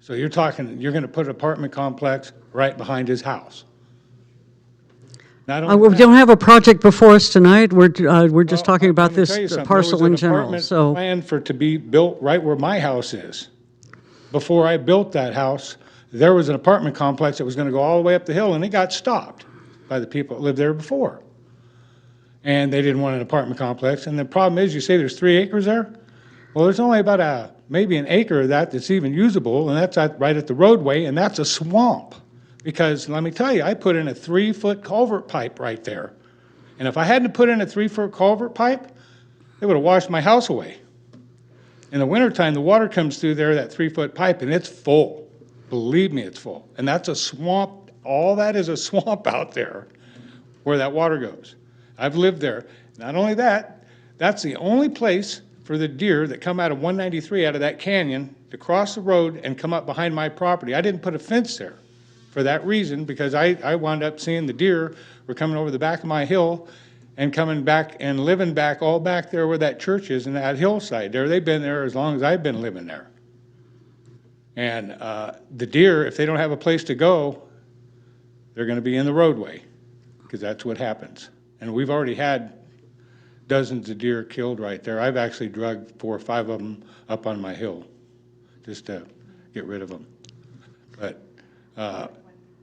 So you're talking, you're going to put an apartment complex right behind his house. Not only We that- don't have a project before us tonight. We're just Well, talking about let me this tell you something. parcel There in was an general, apartment so. planned for it to be built right where my house is. Before I built that house, there was an apartment complex that was going to go all the way up the hill, and it got stopped by the people that lived there before. And they didn't want an apartment complex. And the problem is, you say there's 3 acres there? Well, there's only about maybe an acre of that that's even usable, and that's right at the roadway, and that's a swamp. Because let me tell you, I put in a 3-foot culvert pipe right there. And if I hadn't put in a 3-foot culvert pipe, it would have washed my house away. In the wintertime, the water comes through there, that 3-foot pipe, and it's full. Believe me, it's full. And that's a swamp. All that is a swamp out there where that water goes. I've lived there. Not only that, that's the only place for the deer that come out of 193 out of that canyon to cross the road and come up behind my property. I didn't put a fence there for that reason, because I wound up seeing the deer were coming over the back of my hill and coming back and living back all back there where that church is in that hillside there. They've been there as long as I've been living there. And the deer, if they don't have a place to go, they're going to be in the roadway, because that's what happens. And we've already had dozens of deer killed right there. I've actually drugged 4 or 5 of them up on my hill just to get rid of them. But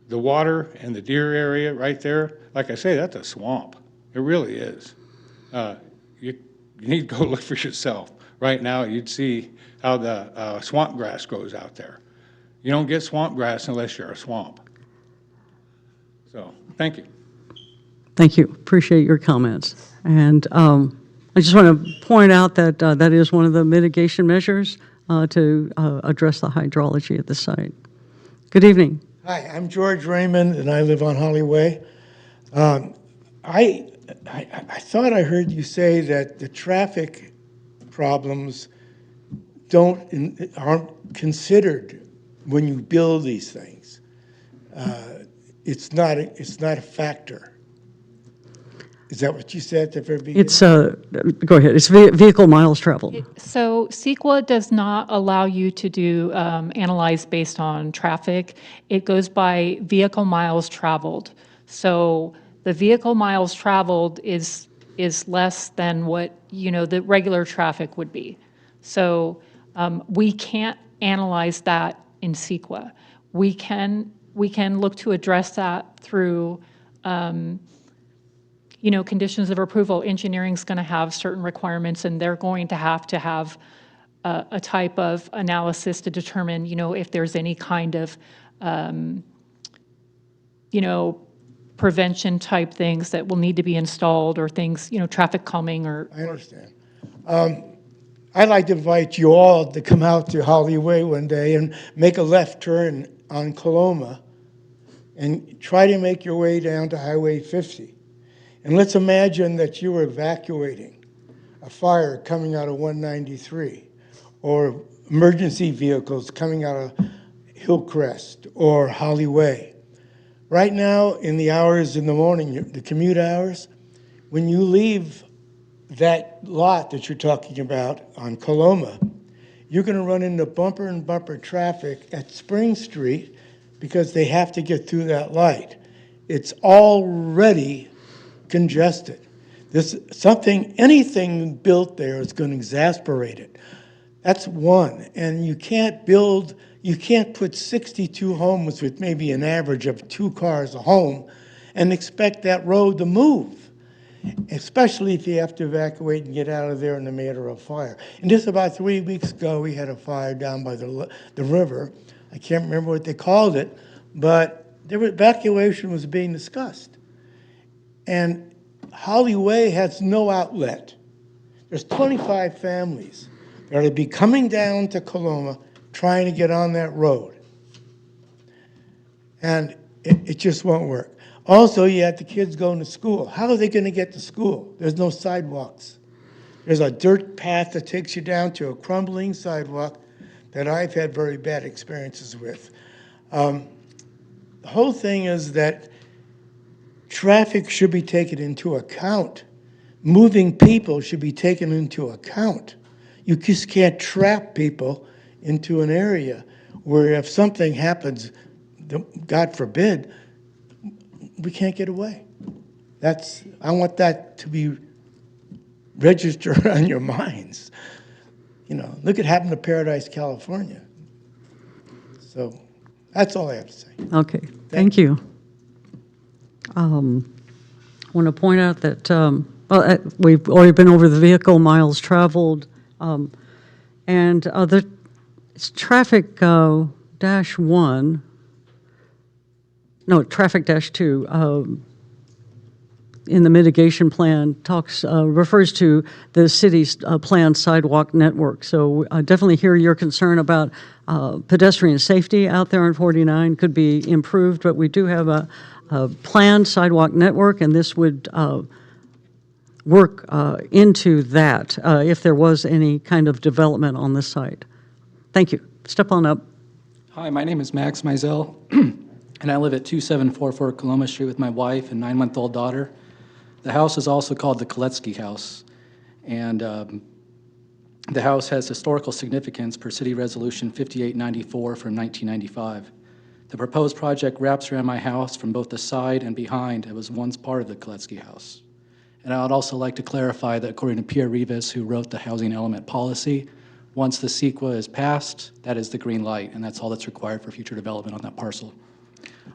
the water and the deer area right there, like I say, that's a swamp. It really is. You need to go look for yourself. Right now, you'd see how the swamp grass grows out there. You don't get swamp grass unless you're a swamp. So, thank you. Thank you. Appreciate your comments. And I just want to point out that that is one of the mitigation measures to address the hydrology at the site. Good evening. Hi, I'm George Raymond, and I live on Holly Way. I thought I heard you say that the traffic problems aren't considered when you build these things. It's not a factor. Is that what you said at the very beginning? It's, go ahead, it's vehicle miles traveled. So CEQA does not allow you to do analyze based on traffic. It goes by vehicle miles traveled. So the vehicle miles traveled is less than what, the regular traffic would be. So we can't analyze that in CEQA. We can look to address that through conditions of approval. Engineering's going to have certain requirements, and they're going to have a type of analysis to determine, if there's any kind of, prevention type things that will need to be installed, or things, traffic calming or. I understand. I'd like to invite you all to come out to Holly Way one day and make a left turn on Coloma and try to make your way down to Highway 50. And let's imagine that you were evacuating a fire coming out of 193, or emergency vehicles coming out of Hillcrest or Holly Way. Right now, in the hours in the morning, the commute hours, when you leave that lot that you're talking about on Coloma, you're going to run into bumper and bumper traffic at Spring Street because they have to get through that light. It's already congested. Anything built there is going to exasperate it. That's one. And you can't put 62 homes with maybe an average of 2 cars a home and expect that road to move. especially if you have to evacuate and get out of there in the matter of fire. And just about 3 weeks ago, we had a fire down by the river. I can't remember what they called it, but the evacuation was being discussed. And Holly Way has no outlet. There's 25 families that are to be coming down to Coloma trying to get on that road. And it just won't work. Also, you have the kids going to school. How are they going to get to school? There's no sidewalks. There's a dirt path that takes you down to a crumbling sidewalk that I've had very bad experiences with. The whole thing is that traffic should be taken into account. Moving people should be taken into account. You just can't trap people into an area where if something happens, God forbid, we can't get away. I want that to be registered on your minds. You know, look at what happened to Paradise, California. So that's all I have to say. Okay, thank you. I want to point out that we've already been over the vehicle miles traveled, and it's traffic dash 1. No, traffic dash 2 in the mitigation plan refers to the city's planned sidewalk network. So I definitely hear your concern about pedestrian safety out there on 49 could be improved, but we do have a planned sidewalk network, and this would work into that if there was any kind of development on the site. Thank you. Step on up. Hi, my name is Max Mizell, and I live at 2744 Coloma Street with my wife and 9-month-old daughter. The house is also called the Koletsky House, and the house has historical significance per City Resolution 5894 from 1995. The proposed project wraps around my house from both the side and behind. It was once part of the Koletsky House. And I would also like to clarify that according to Pierre Rivas, who wrote the housing element policy, once the CEQA is passed, that is the green light, and that's all that's required for future development on that parcel.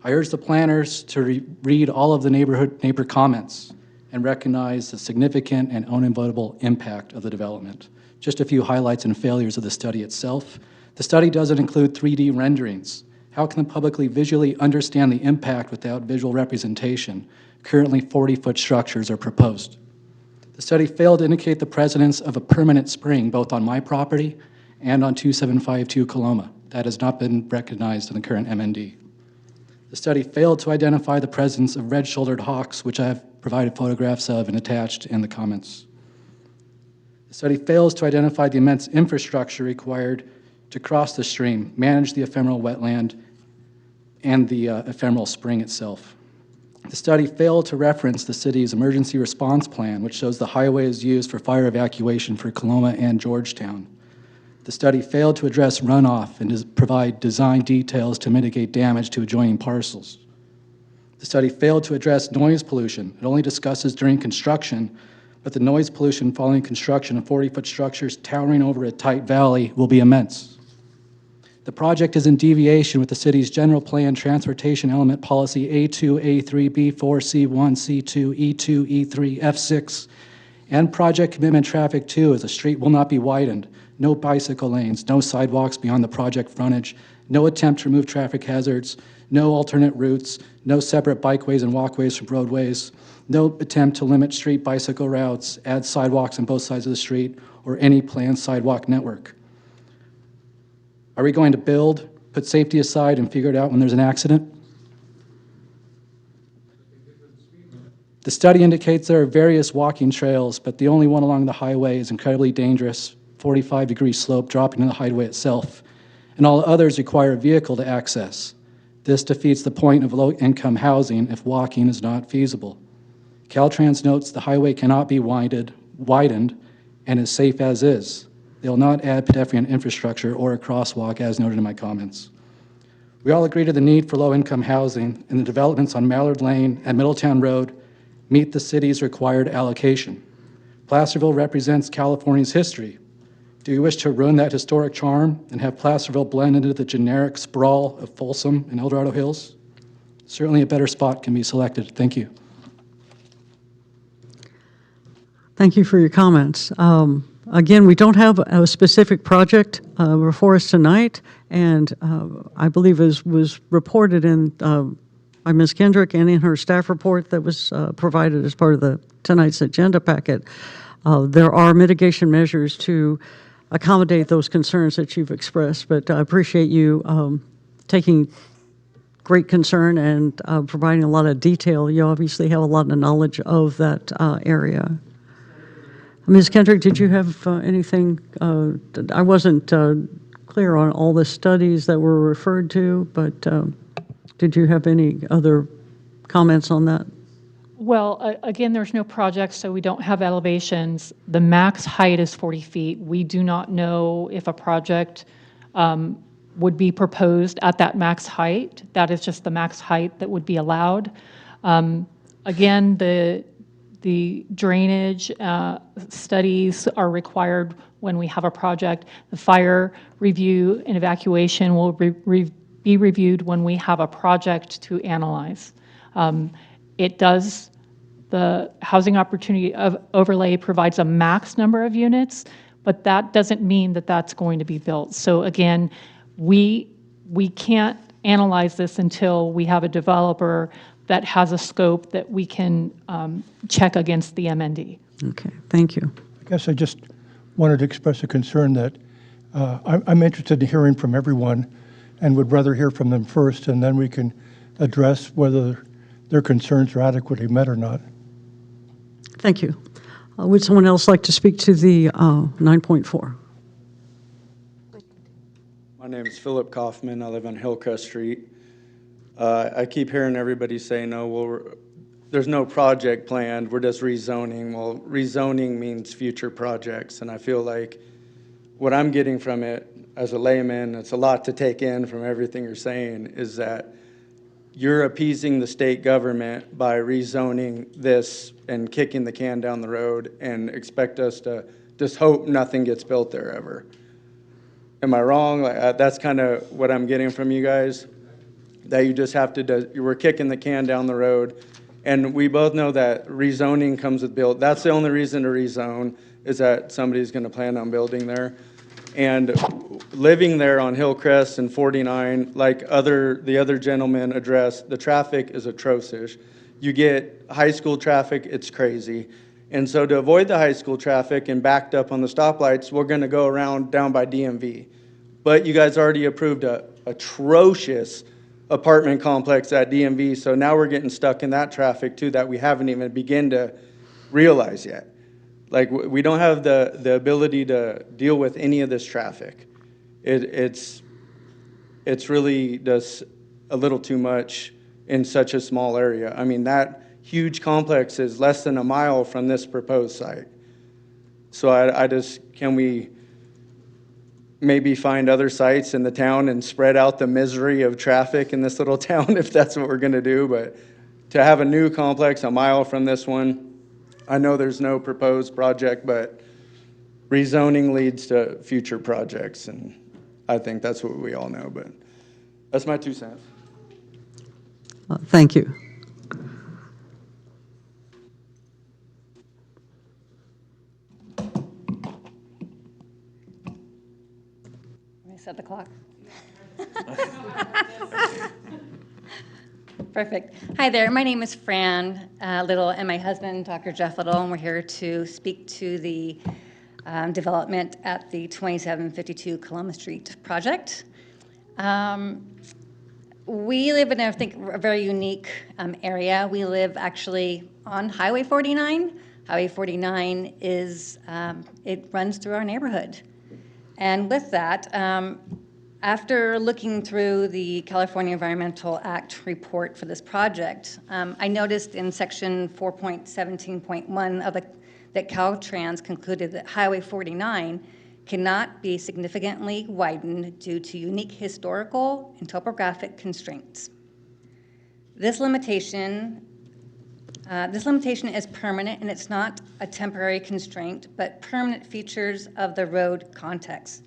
I urge the planners to read all of the neighbor comments and recognize the significant and unavoidable impact of the development. Just a few highlights and failures of the study itself. The study doesn't include 3D renderings. How can the publicly visually understand the impact without visual representation? Currently, 40-foot structures are proposed. The study failed to indicate the presence of a permanent spring both on my property and on 2752 Coloma. That has not been recognized in the current MND. The study failed to identify the presence of red-shouldered hawks, which I have provided photographs of and attached in the comments. The study fails to identify the immense infrastructure required to cross the stream, manage the ephemeral wetland, and the ephemeral spring itself. The study failed to reference the city's emergency response plan, which shows the highway is used for fire evacuation for Coloma and Georgetown. The study failed to address runoff and provide design details to mitigate damage to adjoining parcels. The study failed to address noise pollution. It only discusses during construction, but the noise pollution following construction of 40-foot structures towering over a tight valley will be immense. The project is in deviation with the city's general plan transportation element policy A2, A3, B4, C1, C2, E2, E3, F6, and project commitment traffic 2 as the street will not be widened, no bicycle lanes, no sidewalks beyond the project frontage, no attempt to remove traffic hazards, no alternate routes, no separate bikeways and walkways from roadways, no attempt to limit street bicycle routes, add sidewalks on both sides of the street, or any planned sidewalk network. Are we going to build, put safety aside, and figure it out when there's an accident? The study indicates there are various walking trails, but the only one along the highway is incredibly dangerous, 45-degree slope dropping to the highway itself, and all others require a vehicle to access. This defeats the point of low-income housing if walking is not feasible. Caltrans notes the highway cannot be widened and is safe as is. They will not add pedestrian infrastructure or a crosswalk as noted in my comments. We all agree to the need for low-income housing, and the developments on Mallard Lane and Middletown Road meet the city's required allocation. Placerville represents California's history. Do you wish to ruin that historic charm and have Placerville blend into the generic sprawl of Folsom and El Dorado Hills? Certainly a better spot can be selected. Thank you. Thank you for your comments. Again, we don't have a specific project before us tonight, and I believe as was reported in by Ms. Kendrick and in her staff report that was provided as part of tonight's agenda packet, there are mitigation measures to accommodate those concerns that you've expressed, but I appreciate you taking great concern and providing a lot of detail. You obviously have a lot of knowledge of that area. Ms. Kendrick, did you have anything? I wasn't clear on all the studies that were referred to, but did you have any other comments on that? Well, again, there's no project, so we don't have elevations. The max height is 40 feet. We do not know if a project would be proposed at that max height. That is just the max height that would be allowed. Again, the drainage studies are required when we have a project. The fire review and evacuation will be reviewed when we have a project to analyze. The housing opportunity overlay provides a max number of units, but that doesn't mean that that's going to be built. So again, we can't analyze this until we have a developer that has a scope that we can check against the MND. Okay, thank you. I guess I just wanted to express a concern that I'm interested in hearing from everyone and would rather hear from them first, and then we can address whether their concerns are adequately met or not. Thank you. Would someone else like to speak to the 9.4? My name is Philip Kaufman. I live on Hillcrest Street. I keep hearing everybody say, no, well, there's no project planned. We're just rezoning. Well, rezoning means future projects. And I feel like what I'm getting from it as a layman, it's a lot to take in from everything you're saying, is that you're appeasing the state government by rezoning this and kicking the can down the road and expect us to just hope nothing gets built there ever. Am I wrong? That's kind of what I'm getting from you guys, that you just have to, we're kicking the can down the road. And we both know that rezoning comes with build. That's the only reason to rezone, is that somebody's going to plan on building there. And living there on Hillcrest and 49, like the other gentleman addressed, the traffic is atrocious. You get high school traffic, it's crazy. And so to avoid the high school traffic and backed up on the stoplights, we're going to go around down by DMV. But you guys already approved a atrocious apartment complex at DMV, so now we're getting stuck in that traffic too that we haven't even begun to realize yet. Like, we don't have the ability to deal with any of this traffic. It's really just a little too much in such a small area. I mean, that huge complex is less than a mile from this proposed site. So can we maybe find other sites in the town and spread out the misery of traffic in this little town if that's what we're gonna do? But to have a new complex a mile from this one, I know there's no proposed project, but rezoning leads to future projects, and I think that's what we all know, but that's my 2 cents. Thank you. Let me set the clock. Perfect. Hi there. My name is Fran Little, and my husband, Dr. Jeff Little, and we're here to speak to the development at the 2752 Columbus Street project. We live in, I think, a very unique area. We live actually on Highway 49. Highway 49 is, it runs through our neighborhood. And with that, after looking through the California Environmental Act report for this project, I noticed in section 4.17.1 of that Caltrans concluded that Highway 49 cannot be significantly widened due to unique historical and topographic constraints. This limitation is permanent, and it's not a temporary constraint, but permanent features of the road context.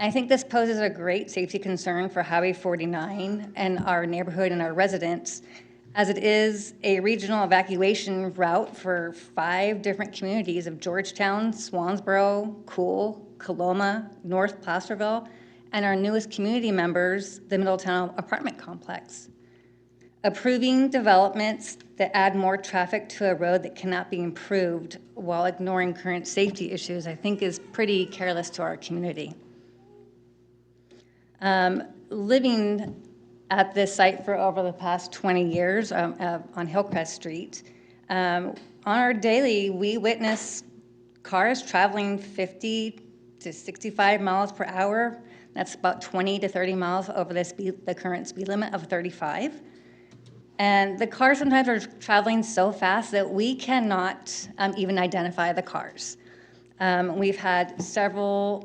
I think this poses a great safety concern for Highway 49 and our neighborhood and our residents, as it is a regional evacuation route for 5 different communities of Georgetown, Swansboro, Cool, Coloma, North Placerville, and our newest community members, the Middletown Apartment Complex. Approving developments that add more traffic to a road that cannot be improved while ignoring current safety issues, I think is pretty careless to our community. Living at this site for over the past 20 years on Hillcrest Street, on our daily, we witness cars traveling 50 to 65 miles per hour. That's about 20 to 30 miles over the current speed limit of 35. And the cars sometimes are traveling so fast that we cannot even identify the cars. We've had several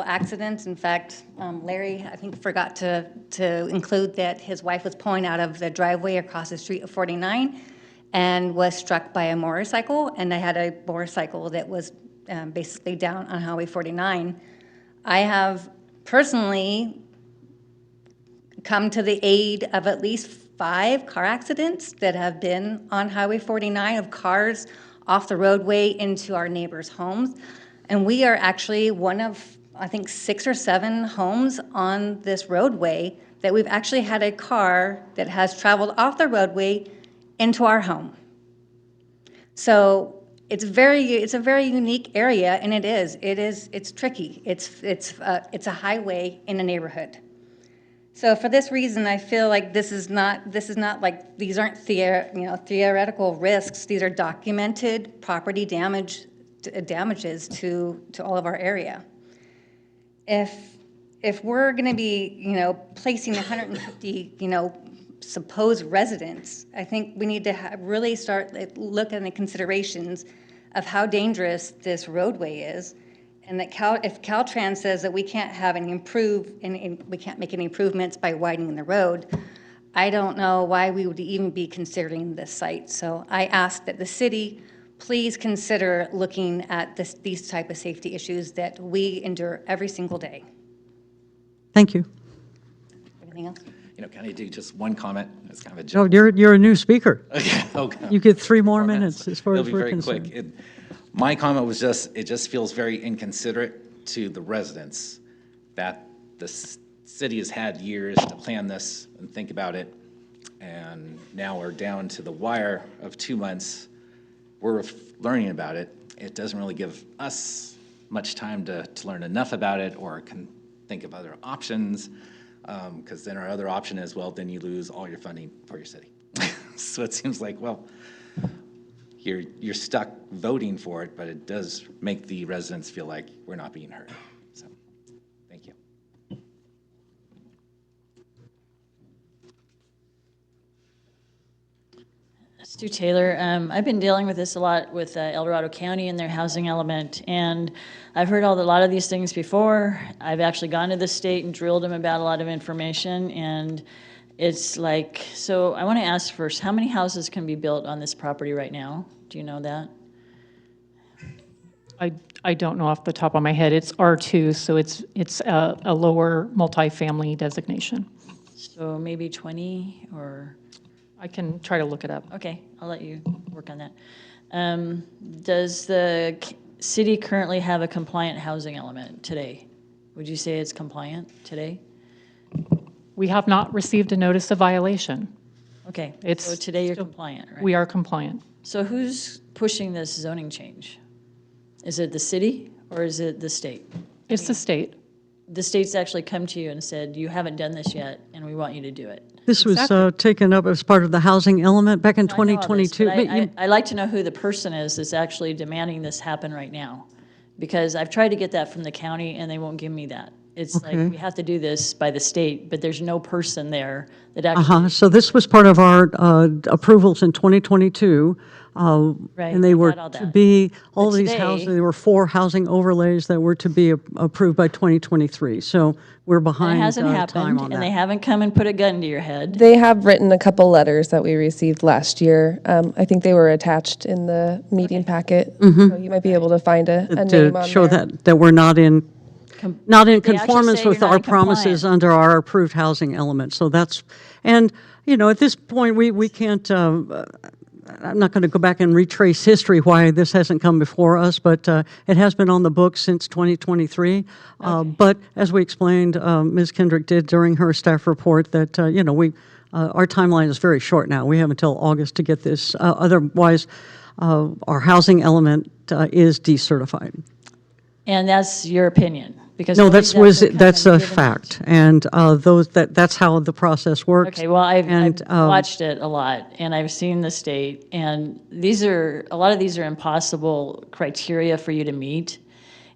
accidents. In fact, Larry, I think, forgot to include that his wife was pulling out of the driveway across the street of 49 and was struck by a motorcycle, and I had a motorcycle that was basically down on Highway 49. I have personally come to the aid of at least 5 car accidents that have been on Highway 49 of cars off the roadway into our neighbors' homes. And we are actually one of, I think, 6 or 7 homes on this roadway that we've actually had a car that has traveled off the roadway into our home. So it's a very unique area, and it's tricky. It's a highway in a neighborhood. So for this reason, I feel like this is not like, these aren't theoretical risks. These are documented property damages to all of our area. If we're going to be, placing 150, supposed residents, I think we need to really start looking at the considerations of how dangerous this roadway is. And that if Caltrans says that we can't have any we can't make any improvements by widening the road, I don't know why we would even be considering this site. So I ask that the city please consider looking at these type of safety issues that we endure every single day. Thank you. Anything else? Can I do just one comment? It's kind of a Oh, joke. you're a new speaker. Okay. You get 3 more minutes as far It'll as be we're very concerned. quick. My comment was it just feels very inconsiderate to the residents that the city has had years to plan this and think about it, and now we're down to the wire of 2 months. We're learning about it. It doesn't really give us much time to learn enough about it or can think of other options, because then our other option is, well, then you lose all your funding for your city. So it seems like, well, you're stuck voting for it, but it does make the residents feel like we're not being heard. So, thank you. Stu Taylor. I've been dealing with this a lot with El Dorado County and their housing element, and I've heard a lot of these things before. I've actually gone to the state and drilled them about a lot of information, and it's like, so I want to ask first, how many houses can be built on this property right now? Do you know that? I don't know off the top of my head. It's R2, so it's a lower multifamily designation. So maybe 20 or? I can try to look it up. Okay, I'll let you work on that. Does the city currently have a compliant housing element today? Would you say it's compliant today? We have not received a notice of violation. Okay, It's so today you're still- compliant, right? We are compliant. So who's pushing this zoning change? Is it the city or is it the state? It's the state. The state's actually come to you and said, you haven't done this yet, and we want you to do it. This was Exactly. taken up as part of the housing element back in I know all this, 2022. but But you- I'd like to know who the person is that's actually demanding this happen right now. Because I've tried to get that from the county, and they won't give me that. It's like, Okay. we have to do this by the state, but there's no person there that actually. So this was part of our approvals in 2022. Right, And they I were got all to that. be, all But these today- houses, there were 4 housing overlays that were to be approved by 2023. So we're And behind it hasn't time happened, on and they that. haven't come and put a gun to your head. They have written a couple letters that we received last year. I think they were attached in the meeting packet. So you might be able to find a name To on show there. that we're not in They actually conformance say with you're not our in promises compliance. under our approved housing element. So that's, and you know, at this point, we can't, I'm not going to go back and retrace history why this hasn't come before us, but it has been on the books since 2023. But as we explained, Ms. Kendrick did during her staff report that, you know, our timeline is very short now. We have until August to get this. Otherwise, our housing element is decertified. And that's your opinion? Because No, nobody's that's actually come that's and a given it. fact, and that's how the process works. Okay, well, I've And, watched it a lot, and I've seen the state, and a lot of these are impossible criteria for you to meet.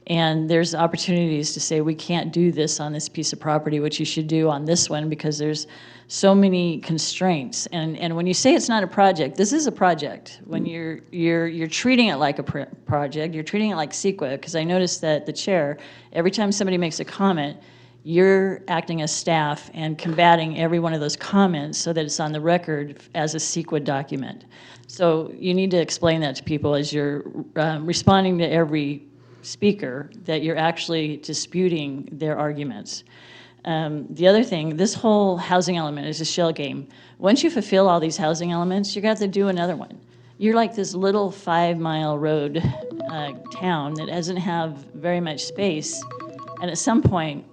And there's opportunities to say, we can't do this on this piece of property, which you should do on this one, because there's so many constraints. And when you say it's not a project, this is a project. When you're treating it like a project, you're treating it like CEQA, because I noticed that the chair, every time somebody makes a comment, you're acting as staff and combating every one of those comments so that it's on the record as a CEQA document. So you need to explain that to people as you're responding to every speaker, that you're actually disputing their arguments. The other thing, this whole housing element is a shell game. Once you fulfill all these housing elements, you're going to have to do another one. You're like this little 5-mile road town that doesn't have very much space. And at some point,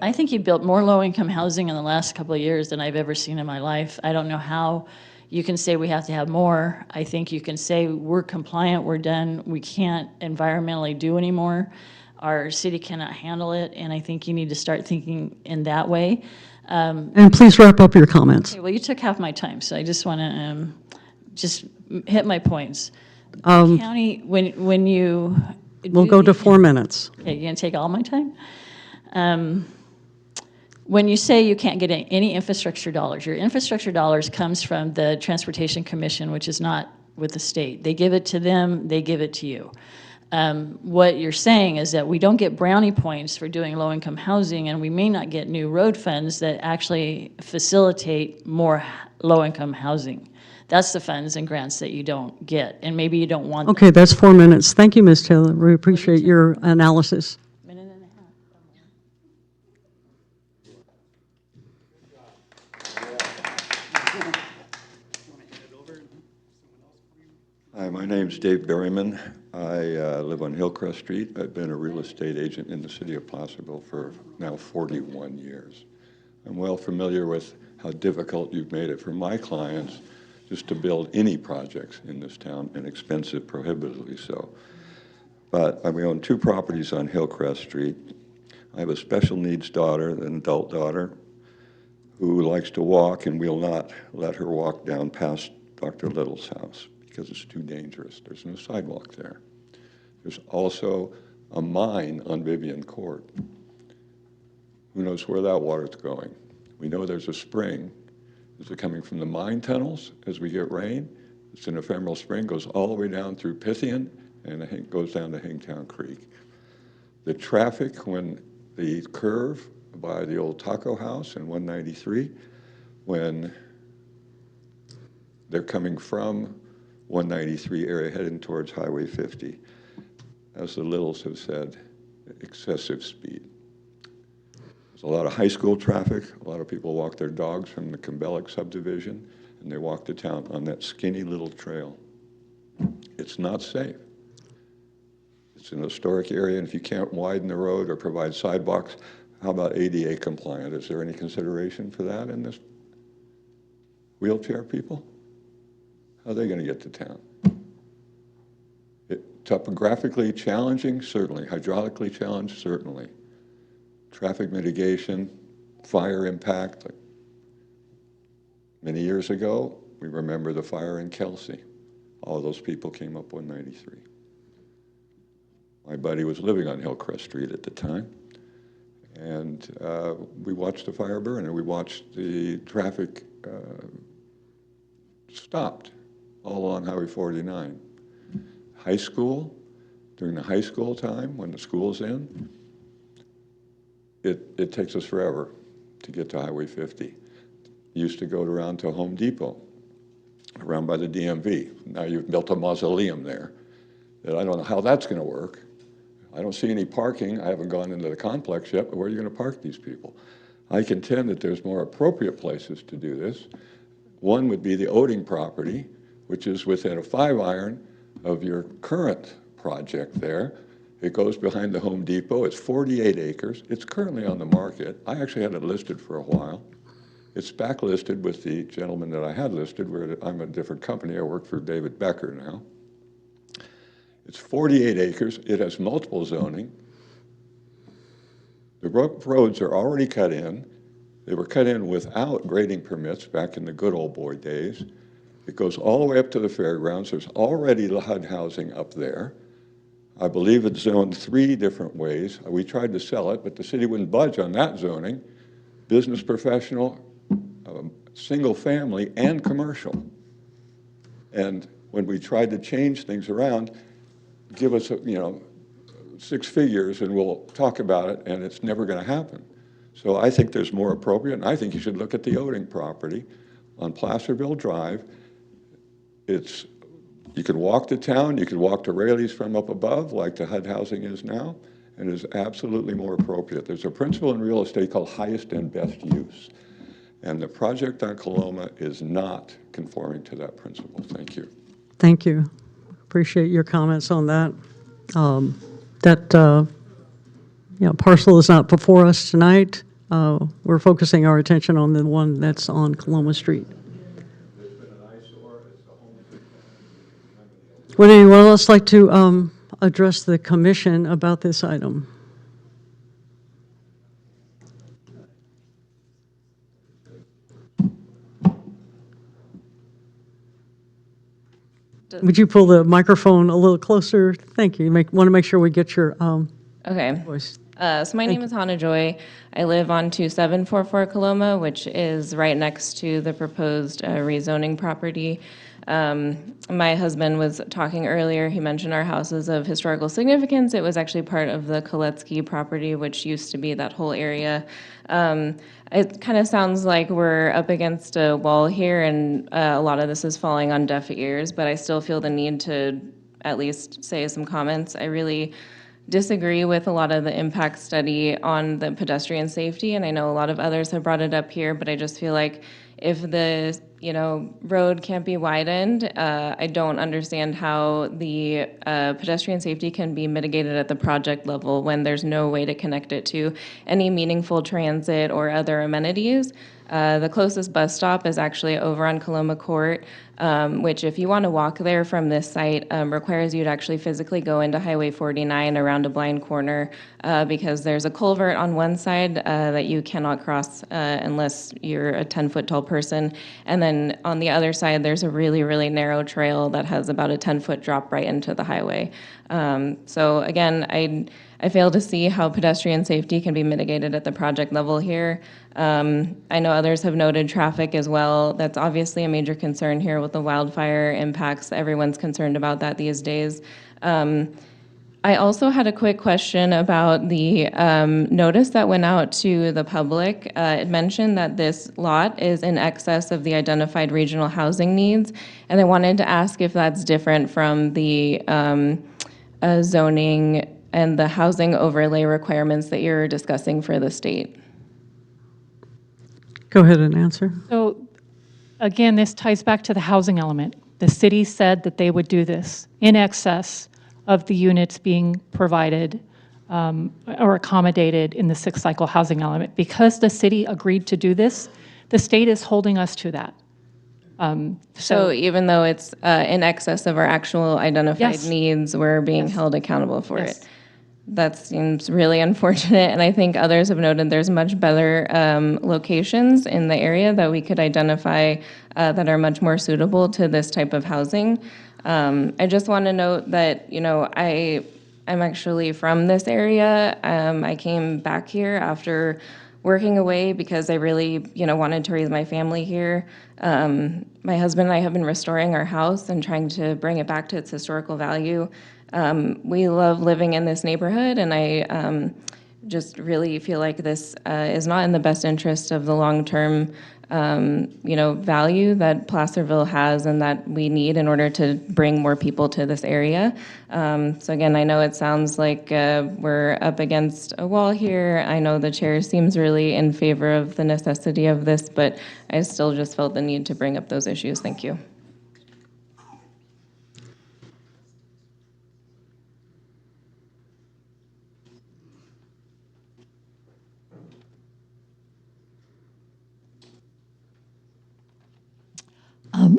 I think you built more low-income housing in the last couple of years than I've ever seen in my life. I don't know how you can say we have to have more. I think you can say we're compliant, we're done, we can't environmentally do anymore. Our city cannot handle it, and I think you need to start thinking in that way. and please wrap up your comments. Okay, well, you took half my time, so I just want to just hit my points. County, when you We'll go to 4 minutes. Okay, you're going to take all my time? When you say you can't get any infrastructure dollars, your infrastructure dollars comes from the Transportation Commission, which is not with the state. They give it to them, they give it to you. What you're saying is that we don't get brownie points for doing low-income housing, and we may not get new road funds that actually facilitate more low-income housing. That's the funds and grants that you don't get, and maybe you don't want them. Okay, that's 4 minutes. Thank you, Ms. Taylor. We appreciate your analysis. Minute and a half. Hi, my name's Dave Berryman. I live on Hillcrest Street. I've been a real estate agent in the city of Placerville for now 41 years. I'm well familiar with how difficult you've made it for my clients just to build any projects in this town, and expensive, prohibitively so. But we own 2 properties on Hillcrest Street. I have a special needs daughter, an adult daughter, who likes to walk, and we'll not let her walk down past Dr. Little's house because it's too dangerous. There's no sidewalk there. There's also a mine on Vivian Court. Who knows where that water's going? We know there's a spring. Is it coming from the mine tunnels as we get rain? It's an ephemeral spring, goes all the way down through Pythian, and I think goes down to Hangtown Creek. The traffic, when the curve by the old taco house in 193, when they're coming from 193 area heading towards Highway 50. As the Littles have said, excessive speed. There's a lot of high school traffic. A lot of people walk their dogs from the Kembellic subdivision, and they walk to town on that skinny little trail. It's not safe. It's an historic area, and if you can't widen the road or provide sidewalks, how about ADA compliant? Is there any consideration for that in this? Wheelchair people? How are they going to get to town? Topographically challenging? Certainly. Hydraulically challenged? Certainly. Traffic mitigation, fire impact. Many years ago, we remember the fire in Kelsey. All of those people came up 193. My buddy was living on Hillcrest Street at the time, and we watched the fire burn, and we watched the traffic stopped all along Highway 49. High school, during the high school time, when the school's in, it takes us forever to get to Highway 50. Used to go around to Home Depot, around by the DMV. Now you've built a mausoleum there that I don't know how that's going to work. I don't see any parking. I haven't gone into the complex yet, but where are you going to park these people? I contend that there's more appropriate places to do this. One would be the Oding property, which is within a 5-iron of your current project there. It goes behind the Home Depot. It's 48 acres. It's currently on the market. I actually had it listed for a while. It's backlisted with the gentleman that I had listed, where I'm a different company. I work for David Becker now. It's 48 acres. It has multiple zoning. The roads are already cut in. They were cut in without grading permits back in the good old boy days. It goes all the way up to the fairgrounds. There's already HUD housing up there. I believe it's zoned 3 different ways. We tried to sell it, but the city wouldn't budge on that zoning. Business professional, single family, and commercial. And when we tried to change things around, give us, 6 figures and we'll talk about it, and it's never going to happen. So I think there's more appropriate, and I think you should look at the Oding property on Placerville Drive. You could walk to town, you could walk to Raley's from up above, like the HUD housing is now, and it is absolutely more appropriate. There's a principle in real estate called highest and best use, and the project on Coloma is not conforming to that principle. Thank you. Thank you. Appreciate your comments on that. Parcel is not before us tonight. We're focusing our attention on the one that's on Coloma Street. Would anyone else like to address the commission about this item? Would you pull the microphone a little closer? Thank you. Want to make sure we get your voice. So my name is Hannah Joy. I live on 2744 Coloma, which is right next to the proposed rezoning property. My husband was talking earlier. He mentioned our house is of historical significance. It was actually part of the Koletsky property, which used to be that whole area. It kind of sounds like we're up against a wall here, and a lot of this is falling on deaf ears, but I still feel the need to at least say some comments. I really disagree with a lot of the impact study on the pedestrian safety, and I know a lot of others have brought it up here, but I just feel like if the road can't be widened, I don't understand how the pedestrian safety can be mitigated at the project level when there's no way to connect it to any meaningful transit or other amenities. The closest bus stop is actually over on Coloma Court, which if you want to walk there from this site, requires you to actually physically go into Highway 49 around a blind corner because there's a culvert on one side that you cannot cross unless you're a 10-foot tall person. And then on the other side, there's a really, really narrow trail that has about a 10-foot drop right into the highway. So again, I fail to see how pedestrian safety can be mitigated at the project level here. I know others have noted traffic as well. That's obviously a major concern here with the wildfire impacts. Everyone's concerned about that these days. I also had a quick question about the notice that went out to the public. It mentioned that this lot is in excess of the identified regional housing needs, and I wanted to ask if that's different from the zoning and the housing overlay requirements that you're discussing for the state. Go ahead and answer. So again, this ties back to the housing element. The city said that they would do this in excess of the units being provided or accommodated in the 6th cycle housing element. Because the city agreed to do this, the state is holding us to that. So even though it's in excess of our actual identified Yes. needs, we're being held accountable for it. That seems really unfortunate, and I think others have noted there's much better locations in the area that we could identify that are much more suitable to this type of housing. I just want to note that, I'm actually from this area. I came back here after working away because I really, wanted to raise my family here. My husband and I have been restoring our house and trying to bring it back to its historical value. We love living in this neighborhood, and I just really feel like this is not in the best interest of the long-term, value that Placerville has and that we need in order to bring more people to this area. So again, I know it sounds like we're up against a wall here. I know the chair seems really in favor of the necessity of this, but I still just felt the need to bring up those issues. Thank you.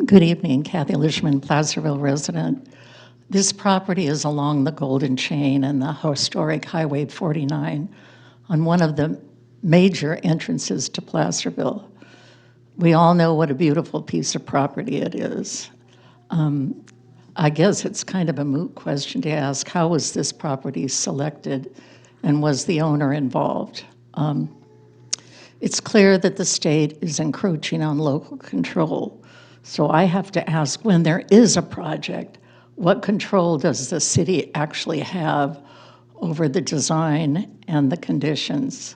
Good evening, Kathy Lishman, Placerville resident. This property is along the Golden Chain and the historic Highway 49 on one of the major entrances to Placerville. We all know what a beautiful piece of property it is. I guess it's kind of a moot question to ask, how was this property selected and was the owner involved? It's clear that the state is encroaching on local control. So I have to ask, when there is a project, what control does the city actually have over the design and the conditions?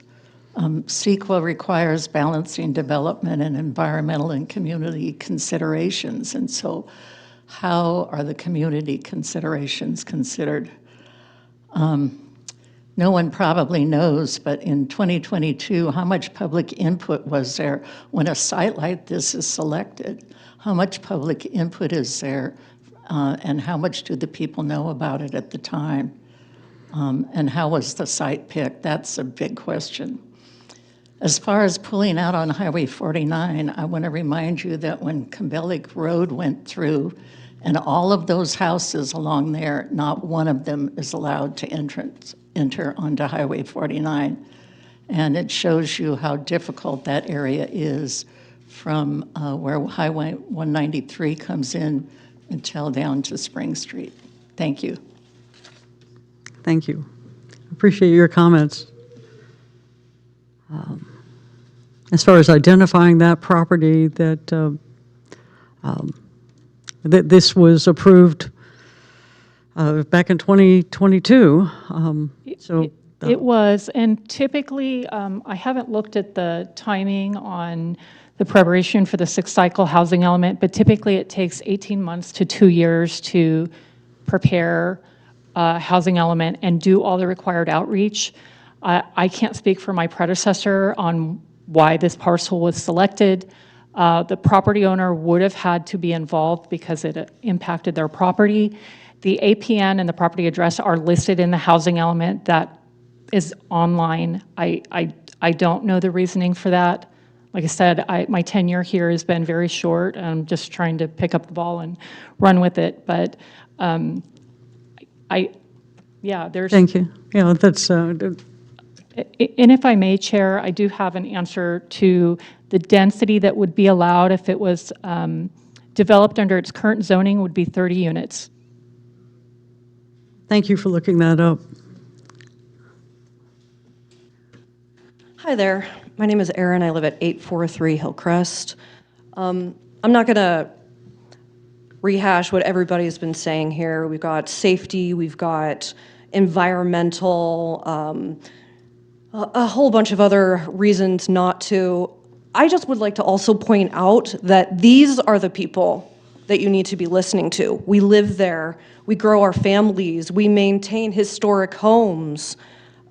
CEQA requires balancing development and environmental and community considerations. And so how are the community considerations considered? No one probably knows, but in 2022, how much public input was there when a site like this is selected? How much public input is there, and how much do the people know about it at the time? And how was the site picked? That's a big question. As far as pulling out on Highway 49, I want to remind you that when Kembellik Road went through, and all of those houses along there, not one of them is allowed to enter onto Highway 49. And it shows you how difficult that area is from where Highway 193 comes in until down to Spring Street. Thank you. Thank you. Appreciate your comments. As far as identifying that property, that this was approved back in 2022. It was, and typically, I haven't looked at the timing on the preparation for the sixth cycle housing element, but typically it takes 18 months to 2 years to prepare a housing element and do all the required outreach. I can't speak for my predecessor on why this parcel was selected. The property owner would have had to be involved because it impacted their property. The APN and the property address are listed in the housing element that is online. I don't know the reasoning for that. Like I said, my tenure here has been very short. I'm just trying to pick up the ball and run with it. But yeah, there's. Thank you. Yeah, that's. And if I may, Chair, I do have an answer to the density that would be allowed if it was developed under its current zoning would be 30 units. Thank you for looking that up. Hi there. My name is Erin. I live at 843 Hillcrest. I'm not going to rehash what everybody's been saying here. We've got safety, we've got environmental, a whole bunch of other reasons not to. I just would like to also point out that these are the people that you need to be listening to. We live there. We grow our families. We maintain historic homes.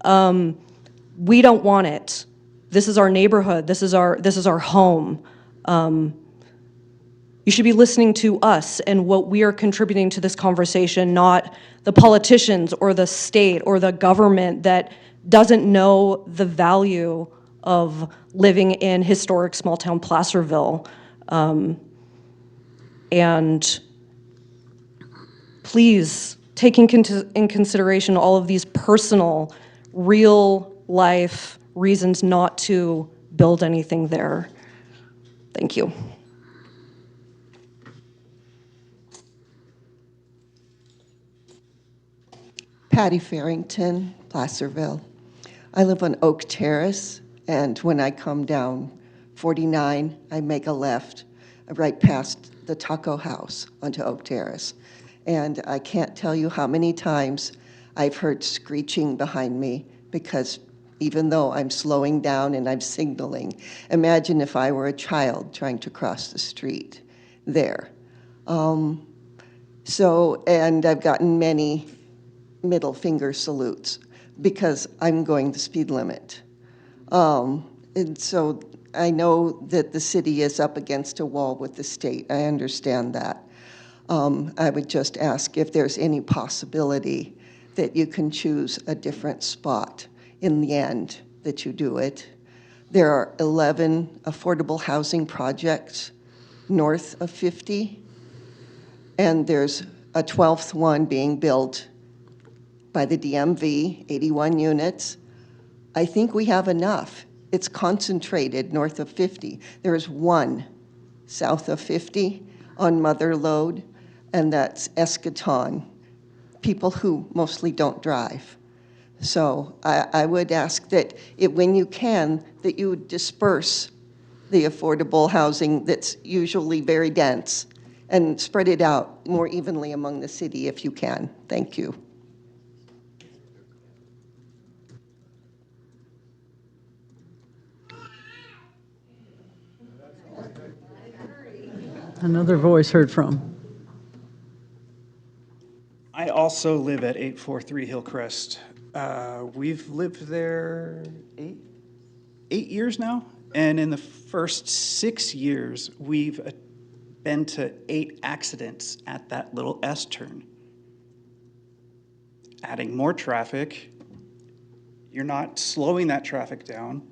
We don't want it. This is our neighborhood. This is our home. You should be listening to us and what we are contributing to this conversation, not the politicians or the state or the government that doesn't know the value of living in historic small-town Placerville. And please take in consideration all of these personal, real-life reasons not to build anything there. Thank you. Patty Farrington, Placerville. I live on Oak Terrace, and when I come down 49, I make a left right past the Taco House onto Oak Terrace. And I can't tell you how many times I've heard screeching behind me because even though I'm slowing down and I'm signaling. Imagine if I were a child trying to cross the street there. And I've gotten many middle finger salutes because I'm going the speed limit. And so I know that the city is up against a wall with the state. I understand that. I would just ask if there's any possibility that you can choose a different spot in the end that you do it. There are 11 affordable housing projects north of 50, and there's a 12th one being built by the DMV, 81 units. I think we have enough. It's concentrated north of 50. There is one south of 50 on Mother Lode, and that's Eschaton, people who mostly don't drive. So I would ask that when you can, that you would disperse the affordable housing that's usually very dense and spread it out more evenly among the city if you can. Thank you. Another voice heard from. I also live at 843 Hillcrest. We've lived there eight years now, and in the first 6 years, we've been to 8 accidents at that little S-turn. Adding more traffic, you're not slowing that traffic down.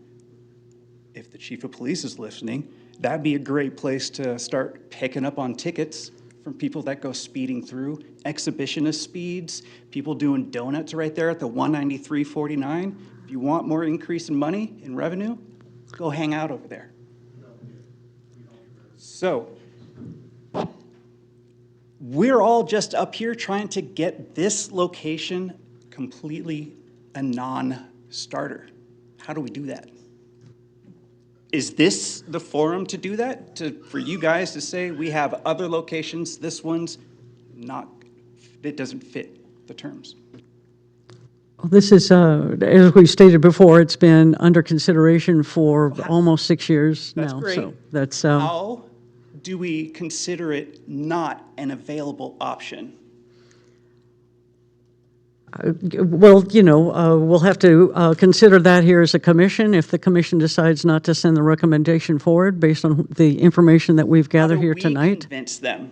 If the chief of police is listening, that'd be a great place to start picking up on tickets from people that go speeding through, exhibitionist speeds, people doing donuts right there at the 193.49. If you want more increase in money, in revenue, go hang out over there. So, we're all just up here trying to get this location completely a non-starter. How do we do that? Is this the forum to do that? For you guys to say, we have other locations, this one's not, it doesn't fit the terms? This is, as we stated before, it's been under consideration for almost 6 years now. That's great. So that's, How do we consider it not an available option? well, we'll have to consider that here as a commission. If the commission decides not to send the recommendation forward based on the information that we've gathered here tonight. Convince them,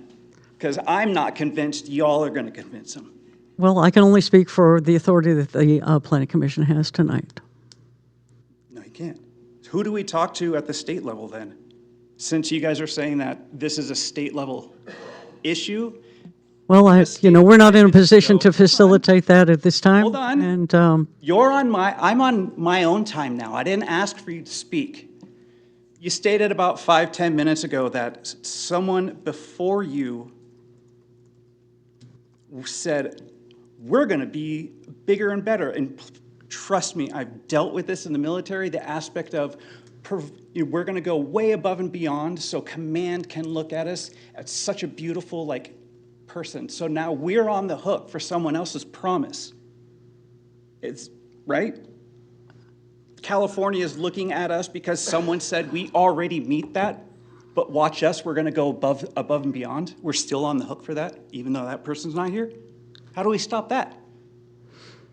because I'm not convinced y'all are going to convince them. Well, I can only speak for the authority that the planning commission has tonight. No, you can't. Who do we talk to at the state level then? Since you guys are saying that this is a state level issue. Well, we're not in a position to facilitate that at this time. Hold on. And I'm on my own time now. I didn't ask for you to speak. You stated about 5-10 minutes ago that someone before you said, we're going to be bigger and better. And trust me, I've dealt with this in the military, the aspect of we're going to go way above and beyond so command can look at us as such a beautiful, person. So now we're on the hook for someone else's promise. It's right? California is looking at us because someone said we already meet that, but watch us, we're going to go above and beyond. We're still on the hook for that, even though that person's not here. How do we stop that?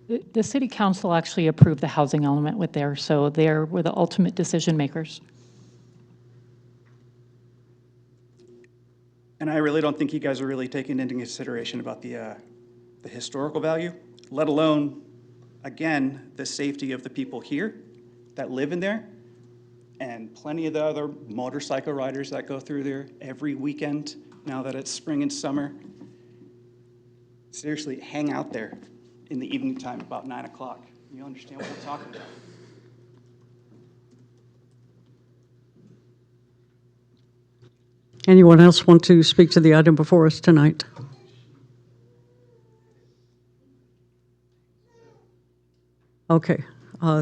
The city council actually approved the housing element with there, so they were the ultimate decision makers. And I really don't think you guys are really taking into consideration about the historical value, let alone, again, the safety of the people here that live in there, and plenty of the other motorcycle riders that go through there every weekend now that it's spring and summer. Seriously, hang out there in the evening time about 9 o'clock. You understand what I'm talking about? anyone else want to speak to the item before us tonight? Okay.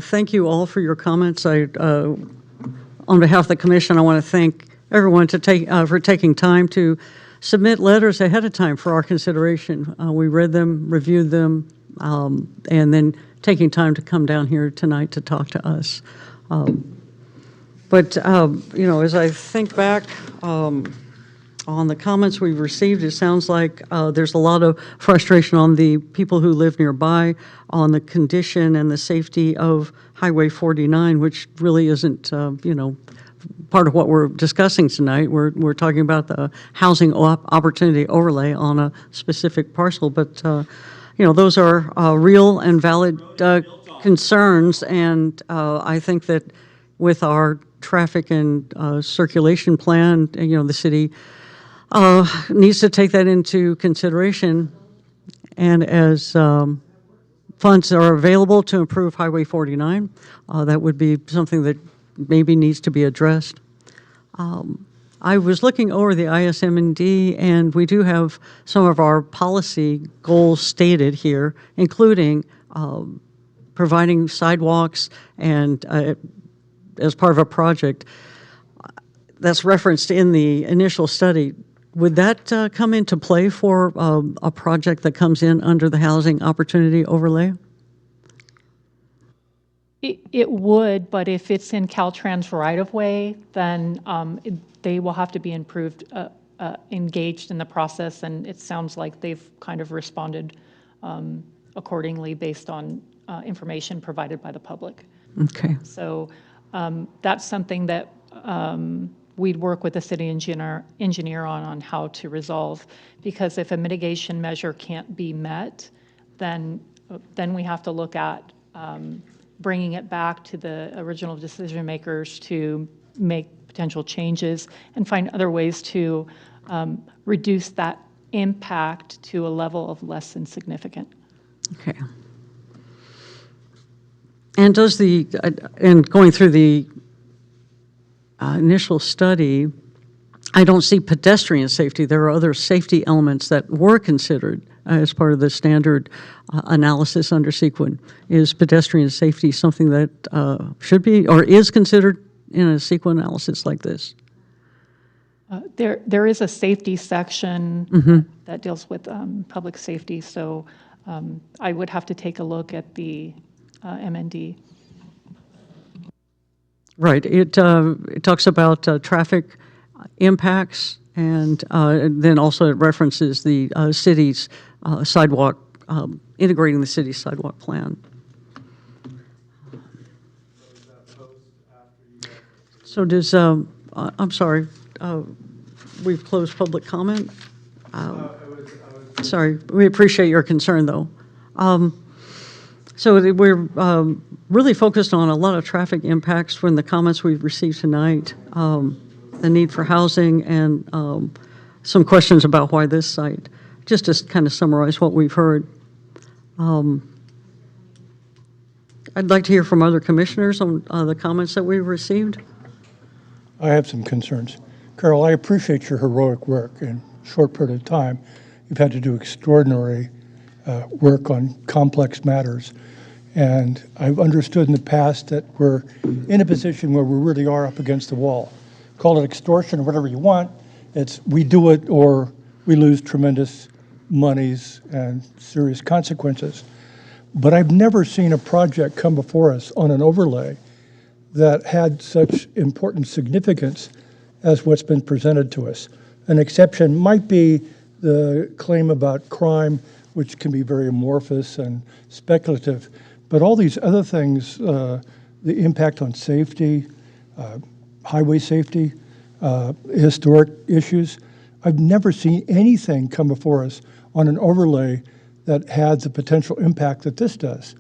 Thank you all for your comments. On behalf of the commission, I want to thank everyone for taking time to submit letters ahead of time for our consideration. We read them, reviewed them, and then taking time to come down here tonight to talk to us. But as I think back on the comments we've received, it sounds like there's a lot of frustration on the people who live nearby, on the condition and the safety of Highway 49, which really isn't, part of what we're discussing tonight. We're talking about the housing opportunity overlay on a specific parcel, but those are real and valid concerns, and I think that with our traffic and circulation plan, the city needs to take that into consideration, and as funds are available to improve Highway 49, that would be something that maybe needs to be addressed. I was looking over the ISM&D, and we do have some of our policy goals stated here, including providing sidewalks and as part of a project that's referenced in the initial study. Would that come into play for a project that comes in under the housing opportunity overlay? It would, but if it's in Caltrans right-of-way, then they will have to be engaged in the process, and it sounds like they've kind of responded accordingly based on information provided by the public. Okay. So that's something that we'd work with the city engineer on how to resolve, because if a mitigation measure can't be met, then we have to look at bringing it back to the original decision makers to make potential changes and find other ways to reduce that impact to a level of less than significant. Okay. And does and going through the initial study, I don't see pedestrian safety. There are other safety elements that were considered as part of the standard analysis under CEQA. Is pedestrian safety something that should be or is considered in a CEQA analysis like this? There is a safety section that deals with public safety, so I would have to take a look at the MND. Right. It talks about traffic impacts, and then also it references the city's sidewalk, integrating the city's sidewalk plan. So does, I'm sorry, we've closed public comment? Sorry, we appreciate your concern, though. So we're really focused on a lot of traffic impacts from the comments we've received tonight, the need for housing, and some questions about why this site. Just to kind of summarize what we've heard. I'd like to hear from other commissioners on the comments that we've received. I have some concerns. Carol, I appreciate your heroic work in a short period of time. You've had to do extraordinary work on complex matters. And I've understood in the past that we're in a position where we really are up against the wall. Call it extortion or whatever you want. It's we do it or we lose tremendous monies and serious consequences. But I've never seen a project come before us on an overlay that had such important significance as what's been presented to us. An exception might be the claim about crime, which can be very amorphous and speculative. But all these other things, the impact on safety, highway safety, historic issues, I've never seen anything come before us on an overlay that had the potential impact that this does.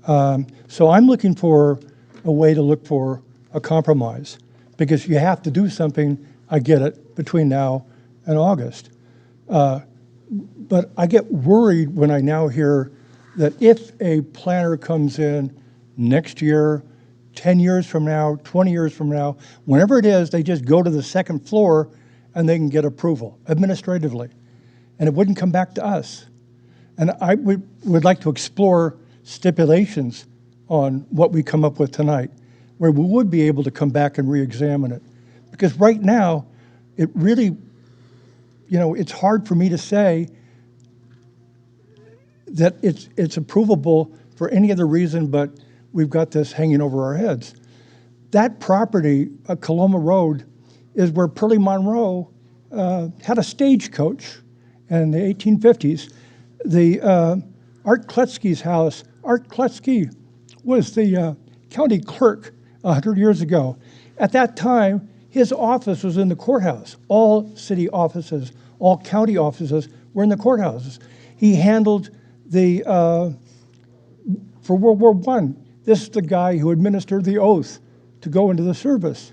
So I'm looking for a way to look for a compromise, because you have to do something, I get it, between now and August. But I get worried when I now hear that if a planner comes in next year, 10 years from now, 20 years from now, whenever it is, they just go to the second floor and they can get approval administratively. And it wouldn't come back to us. And I would like to explore stipulations on what we come up with tonight, where we would be able to come back and re-examine it. Because right now, it really, it's hard for me to say that it's approvable for any other reason, but we've got this hanging over our heads. That property, Coloma Road, is where Pearlie Monroe had a stagecoach in the 1850s. The Art Kletzky's house, Art Kletzky was the county clerk 100 years ago. At that time, his office was in the courthouse. All city offices, all county offices were in the courthouses. He handled for World War I, this is the guy who administered the oath to go into the service.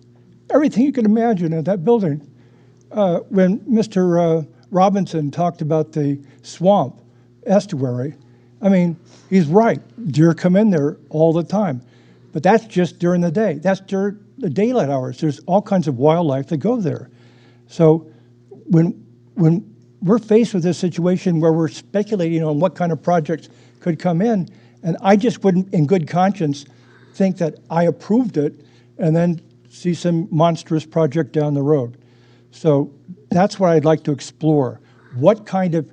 Everything you can imagine in that building. When Mr. Robinson talked about the swamp estuary, I mean, he's right. Deer come in there all the time. But that's just during the day. That's during the daylight hours. There's all kinds of wildlife that go there. So when we're faced with this situation where we're speculating on what kind of projects could come in, and I just wouldn't, in good conscience, think that I approved it and then see some monstrous project down the road. So that's what I'd like to explore. What kind of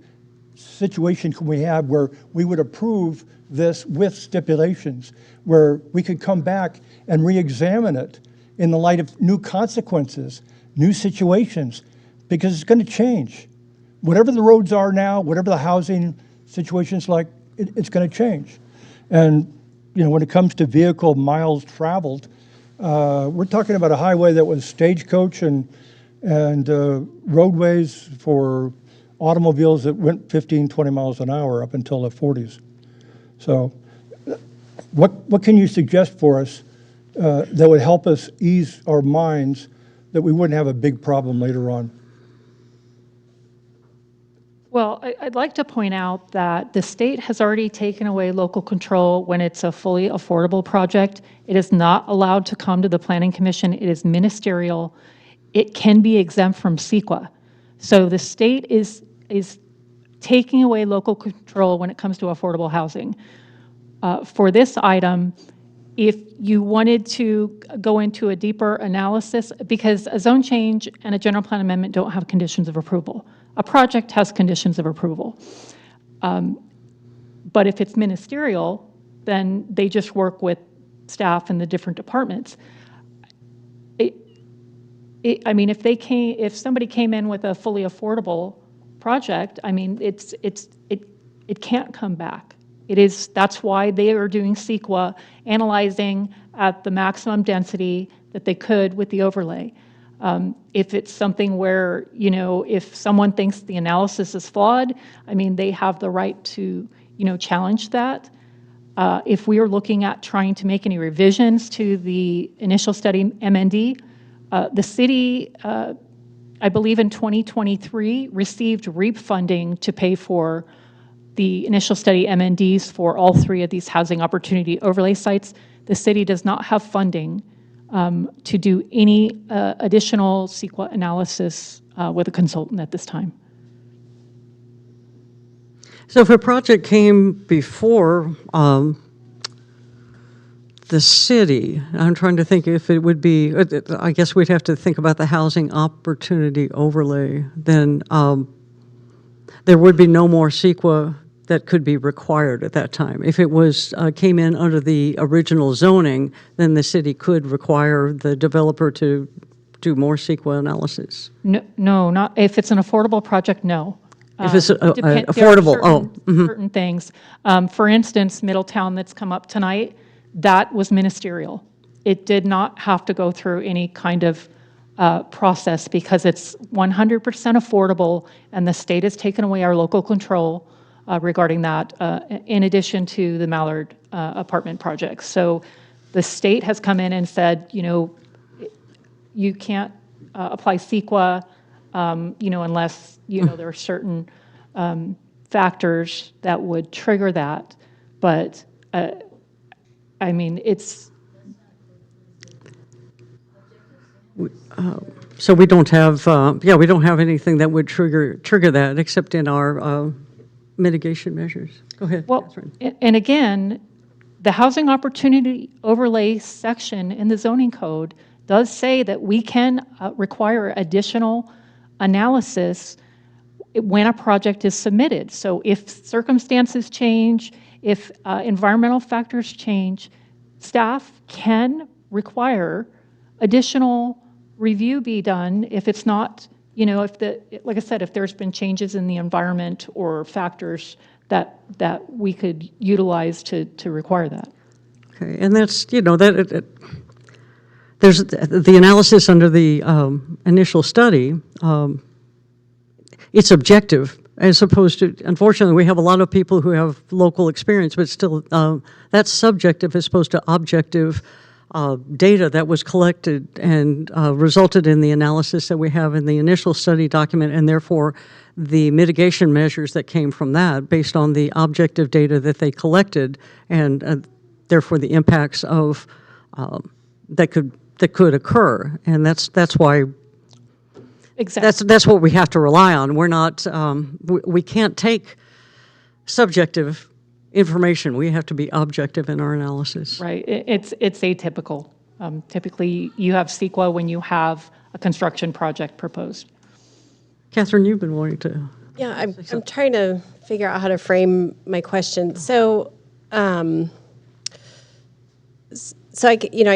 situation can we have where we would approve this with stipulations, where we could come back and re-examine it in the light of new consequences, new situations, because it's going to change. Whatever the roads are now, whatever the housing situation's like, it's going to change. And you know, when it comes to vehicle miles traveled, we're talking about a highway that was stagecoach and roadways for automobiles that went 15, 20 miles an hour up until the 40s. So what can you suggest for us that would help us ease our minds that we wouldn't have a big problem later on? Well, I'd like to point out that the state has already taken away local control when it's a fully affordable project. It is not allowed to come to the Planning Commission. It is ministerial. It can be exempt from CEQA. So the state is taking away local control when it comes to affordable housing. For this item, if you wanted to go into a deeper analysis, because a zone change and a general plan amendment don't have conditions of approval. A project has conditions of approval. But if it's ministerial, then they just work with staff in the different departments. I mean, if somebody came in with a fully affordable project, I mean, it can't come back. That's why they are doing CEQA, analyzing at the maximum density that they could with the overlay. If it's something where, you know, if someone thinks the analysis is flawed, I mean, they have the right to, you know, challenge that. If we are looking at trying to make any revisions to the initial study MND, the city, I believe in 2023, received REAP funding to pay for the initial study MNDs for all three of these housing opportunity overlay sites. The city does not have funding to do any additional CEQA analysis with a consultant at this time. So if a project came before the city, I'm trying to think if it would be, I guess we'd have to think about the housing opportunity overlay, then there would be no more CEQA that could be required at that time. If it was came in under the original zoning, then the city could require the developer to do more CEQA analysis. No, not if it's an affordable project. No. If it's affordable, there are certain things. For instance, Middletown that's come up tonight, that was ministerial. It did not have to go through any kind of process because it's 100% affordable, and the state has taken away our local control regarding that, in addition to the Mallard apartment projects. So the state has come in and said, you know, you can't apply CEQA, you know, unless, you know, there are certain factors that would trigger that. But I mean, it's... So we don't have, we don't have anything that would trigger that except in our mitigation measures. Go ahead, Well, Catherine. and again, the housing opportunity overlay section in the zoning code does say that we can require additional analysis when a project is submitted. So if circumstances change, if environmental factors change, staff can require additional review be done if it's not, like I said, if there's been changes in the environment or factors that we could utilize to require that. Okay, and that's, there's the analysis under the initial study, it's objective as opposed to, unfortunately, we have a lot of people who have local experience, but still, that's subjective as opposed to objective data that was collected and resulted in the analysis that we have in the initial study document, and therefore the mitigation measures that came from that based on the objective data that they collected, and therefore the impacts of that could occur. And that's why exactly that's what we have to rely on. We're not we can't take subjective information. We have to be objective in our analysis. Right. It's atypical. Typically, you have CEQA when you have a construction project proposed. Catherine, you've been wanting to. Yeah, I'm trying to figure out how to frame my question. So, I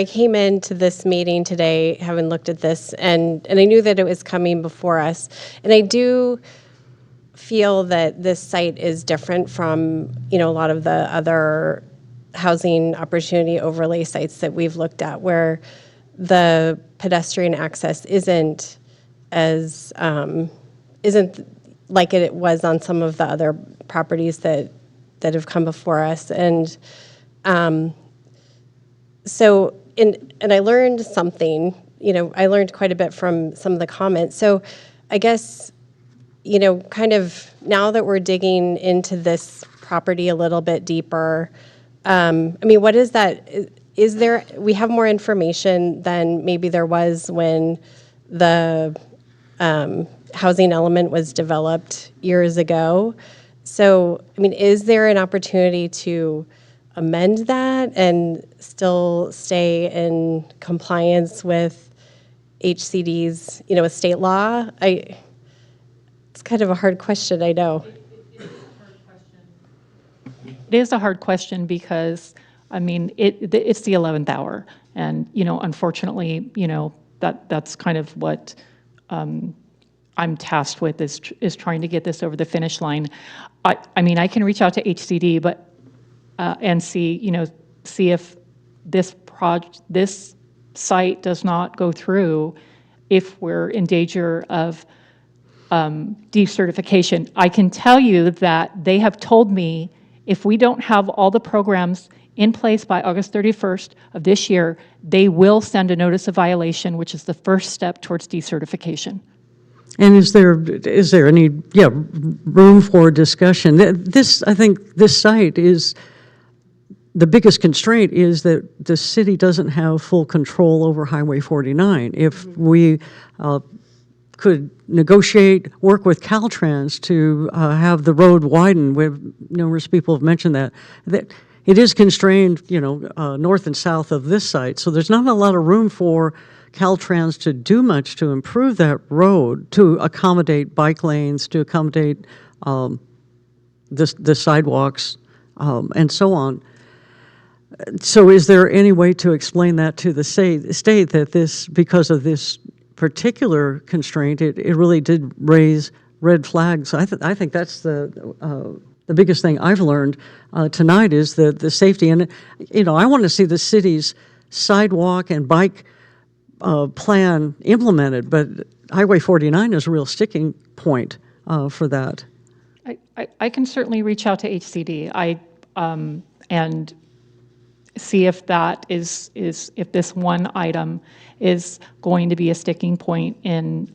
came into this meeting today having looked at this, and I knew that it was coming before us, and I do feel that this site is different from, a lot of the other housing opportunity overlay sites that we've looked at, where the pedestrian access isn't like it was on some of the other properties that have come before us. And and I learned something, I learned quite a bit from some of the comments. So I guess, kind of now that we're digging into this property a little bit deeper, what is that? We have more information than maybe there was when the housing element was developed years ago. So, is there an opportunity to amend that and still stay in compliance with HCD's, with state law? It's kind of a hard question, I know. It is a hard question because, it's the 11th hour. And, unfortunately, that's kind of what I'm tasked with is trying to get this over the finish line. I can reach out to HCD, but and see if this site does not go through, if we're in danger of decertification. I can tell you that they have told me if we don't have all the programs in place by August 31st of this year, they will send a notice of violation, which is the first step towards decertification. And is there any room for discussion? I think this site is, the biggest constraint is that the city doesn't have full control over Highway 49. If we could negotiate, work with Caltrans to have the road widened, numerous people have mentioned that it is constrained, north and south of this site. So there's not a lot of room for Caltrans to do much to improve that road, to accommodate bike lanes, to accommodate the sidewalks, and so on. So is there any way to explain that to the state that this, because of this particular constraint, it really did raise red flags? I think that's the biggest thing I've learned tonight is the safety. And, I want to see the city's sidewalk and bike plan implemented, but Highway 49 is a real sticking point for that. I can certainly reach out to HCD and see if that is if this one item is going to be a sticking point in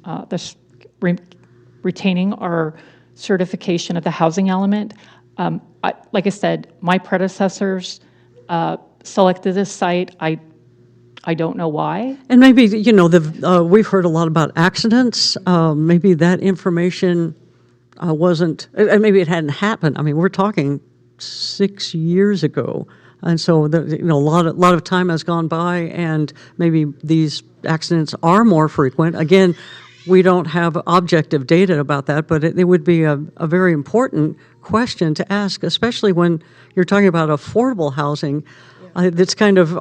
retaining our certification of the housing element. Like I said, my predecessors selected this site. I don't know why. And maybe, we've heard a lot about accidents. Maybe that information wasn't, maybe it hadn't happened. We're talking 6 years ago. And so, a lot of time has gone by, and maybe these accidents are more frequent. Again, we don't have objective data about that, but it would be a very important question to ask, especially when you're talking about affordable housing. That's kind of,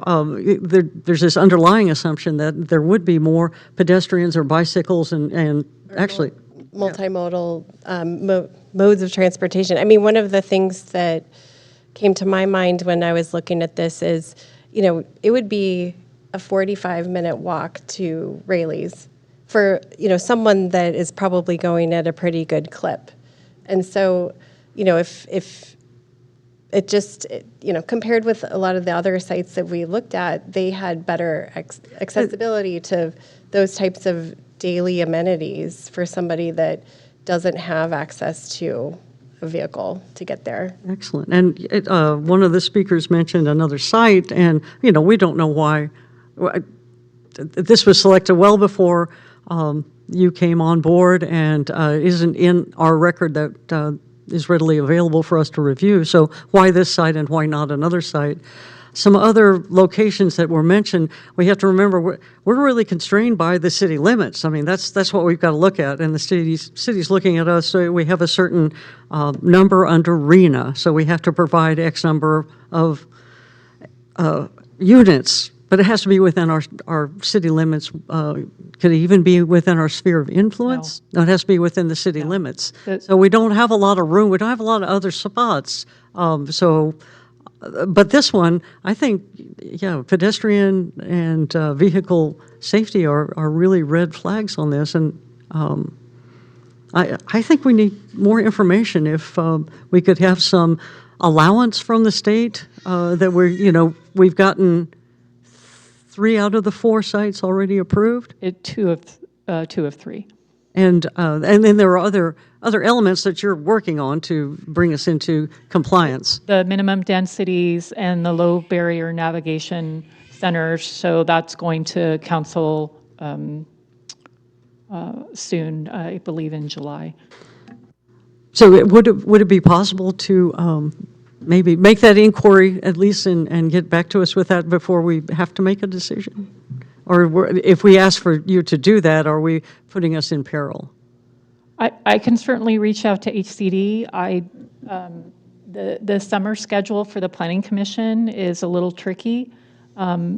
there's this underlying assumption that there would be more pedestrians or bicycles and actually. Multimodal modes of transportation. I mean, one of the things that came to my mind when I was looking at this is, it would be a 45-minute walk to Rayleigh's for, someone that is probably going at a pretty good clip. And so, if it just, compared with a lot of the other sites that we looked at, they had better accessibility to those types of daily amenities for somebody that doesn't have access to a vehicle to get there. Excellent. And one of the speakers mentioned another site, and, we don't know why. This was selected well before you came on board and isn't in our record that is readily available for us to review. So why this site and why not another site? Some other locations that were mentioned, we have to remember we're really constrained by the city limits. I mean, that's what we've got to look at, and the city's looking at us. So we have a certain number under RENA, so we have to provide X number of units, but it has to be within our city limits. Could it even be within our sphere of influence? No, it has to be within the city limits. So we don't have a lot of room. We don't have a lot of other spots. But this one, I think, pedestrian and vehicle safety are really red flags on this. And I think we need more information. If we could have some allowance from the state that we've gotten 3 out of the 4 sites already approved. Two of 3. And then there are other elements that you're working on to bring us into compliance. The minimum densities and the low barrier navigation centers, so that's going to council soon, I believe in July. So would it be possible to maybe make that inquiry at least and get back to us with that before we have to make a decision? Or if we ask for you to do that, are we putting us in peril? I can certainly reach out to HCD. The summer schedule for the Planning Commission is a little tricky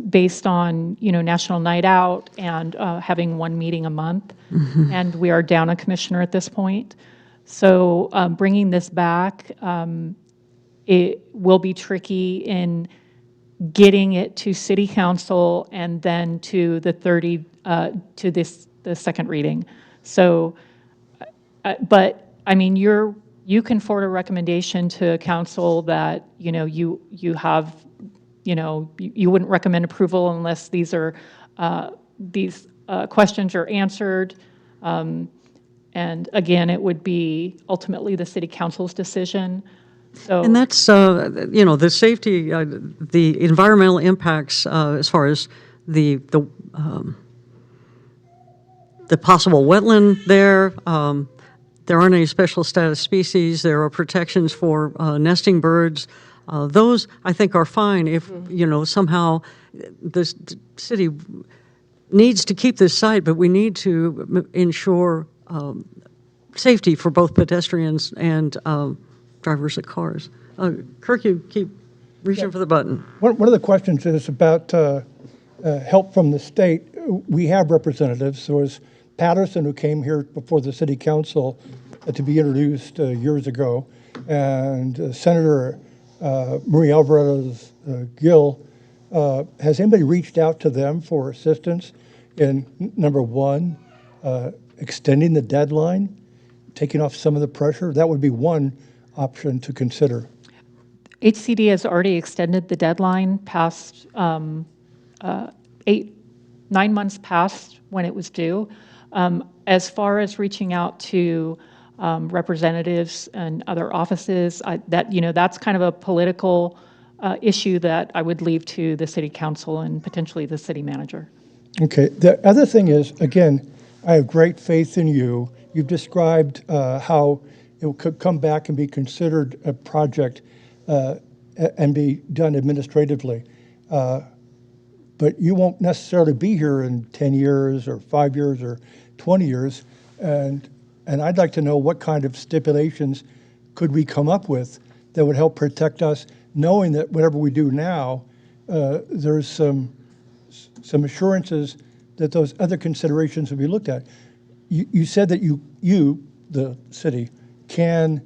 based on, National Night Out and having 1 meeting a month. Mm-hmm. And we are down a commissioner at this point. So bringing this back, it will be tricky in getting it to City Council and then to the the second reading. So, but I mean, you can forward a recommendation to Council that you have, you wouldn't recommend approval unless these questions are answered. And again, it would be ultimately the City Council's decision. So, and that's, the safety, the environmental impacts as far as the possible wetland there. There aren't any special status species. There are protections for nesting birds. Those, I think, are fine if, somehow the city needs to keep this site, but we need to ensure safety for both pedestrians and drivers of cars. Kirk, you keep reaching for the button. One of the questions is about help from the state. We have representatives. There was Patterson, who came here before the city council to be introduced years ago, and Senator Marie Alvarez Gill. Has anybody reached out to them for assistance in, number one, extending the deadline, taking off some of the pressure? That would be one option to consider. HCD has already extended the deadline past 9 months past when it was due. As far as reaching out to representatives and other offices, that's kind of a political issue that I would leave to the city council and potentially the city manager. Okay. The other thing is, again, I have great faith in you. You've described how it could come back and be considered a project and be done administratively. But you won't necessarily be here in 10 years or 5 years or 20 years, and I'd like to know what kind of stipulations could we come up with that would help protect us, knowing that whatever we do now, there's some assurances that those other considerations will be looked at. You said that you, the city, can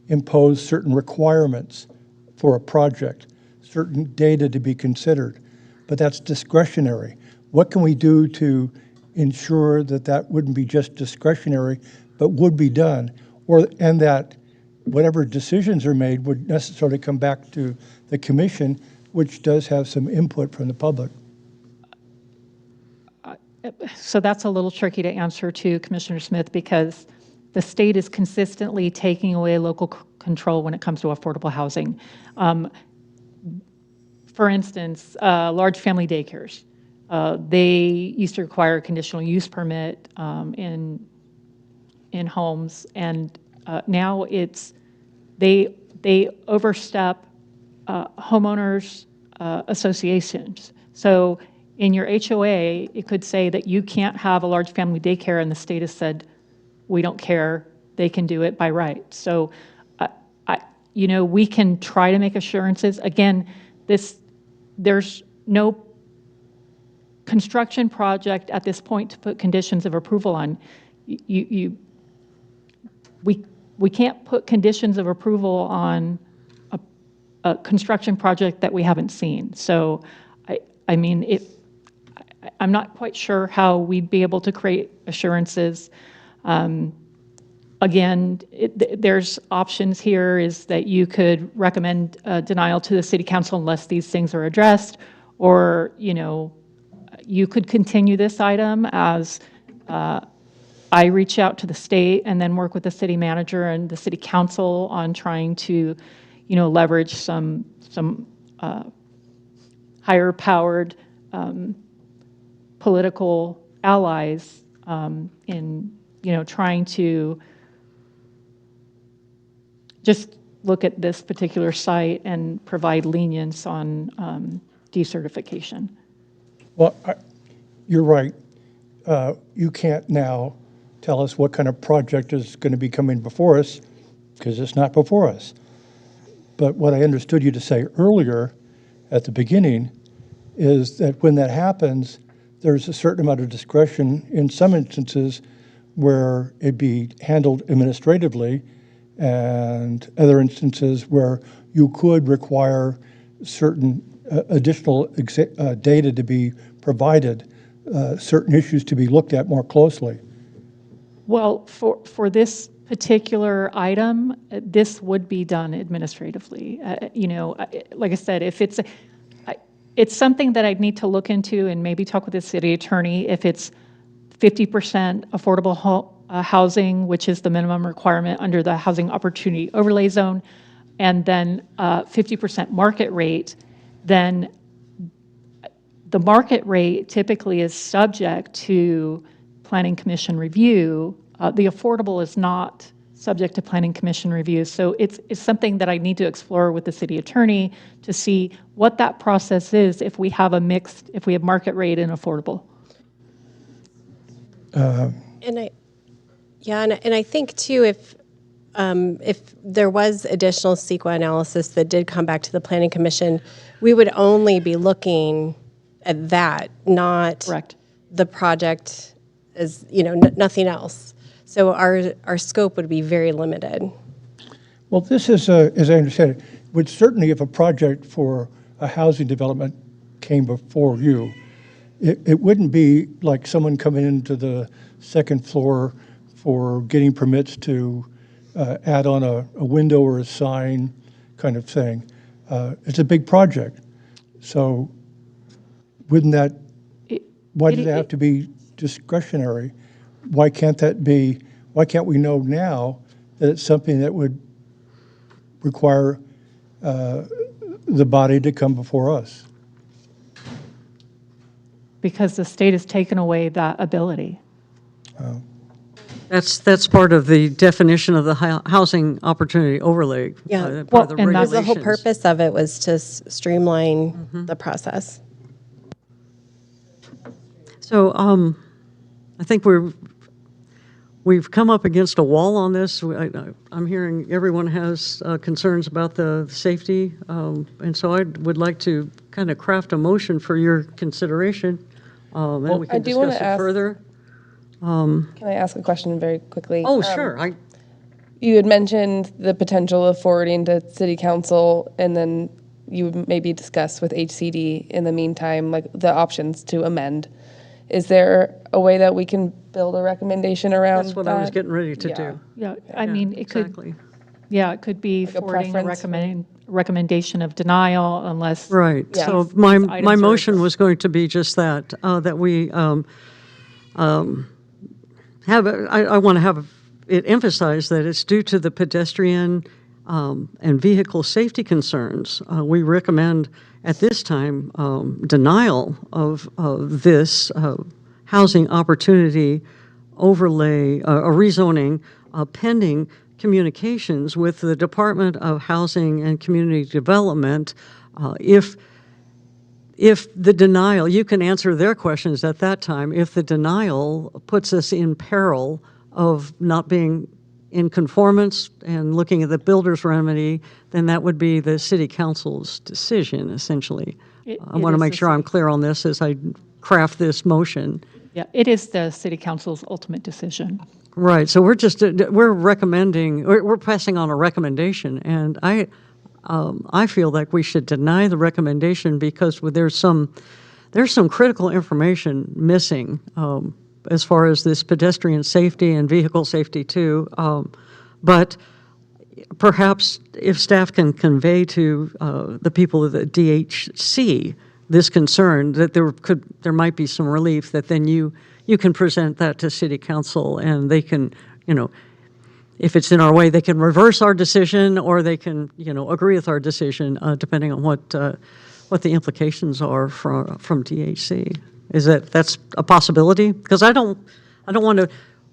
impose certain requirements for a project, certain data to be considered, but that's discretionary. What can we do to ensure that that wouldn't be just discretionary, but would be done, and that whatever decisions are made would necessarily come back to the commission, which does have some input from the public? So that's a little tricky to answer to Commissioner Smith, because the state is consistently taking away local control when it comes to affordable housing. For instance, large family daycares. They used to require a conditional use permit in homes, and now they overstep homeowners associations. So in your HOA, it could say that you can't have a large family daycare, and the state has said, we don't care, they can do it by right. So, we can try to make assurances. Again, there's no construction project at this point to put conditions of approval on. We can't put conditions of approval on a construction project that we haven't seen. So, I'm not quite sure how we'd be able to create assurances. Again, there's options here is that you could recommend denial to the city council unless these things are addressed, or, you could continue this item as I reach out to the state and then work with the city manager and the city council on trying to, leverage some higher powered political allies in, trying to just look at this particular site and provide lenience on decertification. Well, you're right. You can't now tell us what kind of project is going to be coming before us, because it's not before us. But what I understood you to say earlier at the beginning is that when that happens, there's a certain amount of discretion in some instances where it'd be handled administratively, and other instances where you could require certain additional data to be provided, certain issues to be looked at more closely. Well, for this particular item, this would be done administratively. Like I said, if it's something that I'd need to look into and maybe talk with the city attorney. If it's 50% affordable housing, which is the minimum requirement under the Housing Opportunity Overlay Zone, and then 50% market rate, then the market rate typically is subject to Planning Commission review. The affordable is not subject to Planning Commission review. So it's something that I need to explore with the city attorney to see what that process is if we have market rate and affordable. And I think too, if there was additional CEQA analysis that did come back to the Planning Commission, we would only be looking at that, not correct the project as nothing else. So our scope would be very limited. Well, this is, as I understand it, would certainly, if a project for a housing development came before you, it wouldn't be like someone coming into the second floor for getting permits to add on a window or a sign kind of thing. It's a big project. So wouldn't that, why does it have to be discretionary? Why can't we know now that it's something that would require the body to come before us? Because the state has taken away that ability. That's part of the definition of the housing opportunity overlay. Yeah, part of the and the whole regulations. purpose of it was to streamline the process. So I think we're we've come up against a wall on this. I'm hearing everyone has concerns about the safety, and so I would like to kind of craft a motion for your consideration, and we I can do wanna discuss it ask- further. Can I ask a question very quickly? Oh, sure. You had mentioned the potential of forwarding to city council, and then you would maybe discuss with HCD in the meantime, like the options to amend. Is there a way that we can build a recommendation around That's what I was that? getting ready to Yeah. do. Yeah, I mean, it could, Exactly. yeah, it could be Like a forwarding a preference recommendation of denial unless. Right. Yeah. So these my items are motion was going to be just that, that we I want to have it emphasized that it's due to the pedestrian and vehicle safety concerns. We recommend at this time denial of this housing opportunity overlay, a rezoning pending communications with the Department of Housing and Community Development. If the denial, you can answer their questions at that time, if the denial puts us in peril of not being in conformance and looking at the builder's remedy, then that would be the city council's decision, essentially. I want to make sure I'm clear on this as I craft this motion. Yeah, it is the city council's ultimate decision. Right, so we're recommending, we're passing on a recommendation, and I feel like we should deny the recommendation because there's some critical information missing as far as this pedestrian safety and vehicle safety too. But perhaps if staff can convey to the people of the DHC this concern that there might be some relief, that then you can present that to city council and they can, if it's in our way, they can reverse our decision or they can, agree with our decision, depending on what the implications are from DHC. That's a possibility? Because I don't want to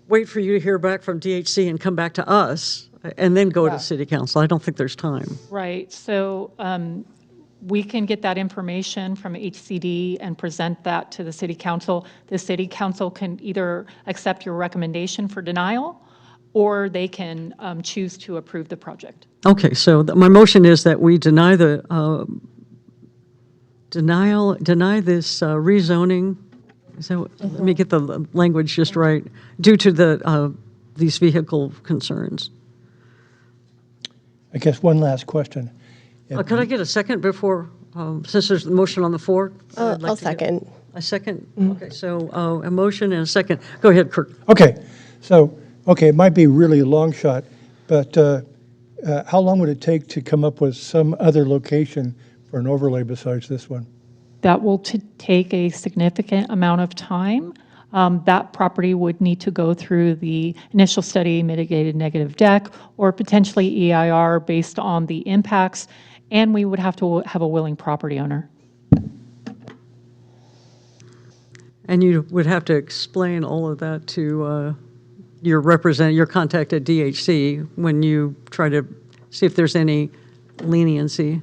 wait for you to hear back from DHC and come back to us and then go to city council. I don't think there's time. Right, so we can get that information from HCD and present that to the city council. The city council can either accept your recommendation for denial or they can choose to approve the project. Okay, so my motion is that we deny deny this rezoning. Is that let me get the language just right. Due to these vehicle concerns. I guess one last question. Could I get a second before, since there's a motion on the floor? I'd like I'll to get second. A second? Okay, so a motion and a second. Go ahead, Kirk. Okay, so, it might be really a long shot, but how long would it take to come up with some other location for an overlay besides this one? That will take a significant amount of time. That property would need to go through the initial study, mitigated negative deck, or potentially EIR based on the impacts, and we would have to have a willing property owner. And you would have to explain all of that to your contact at DHC when you try to see if there's any leniency.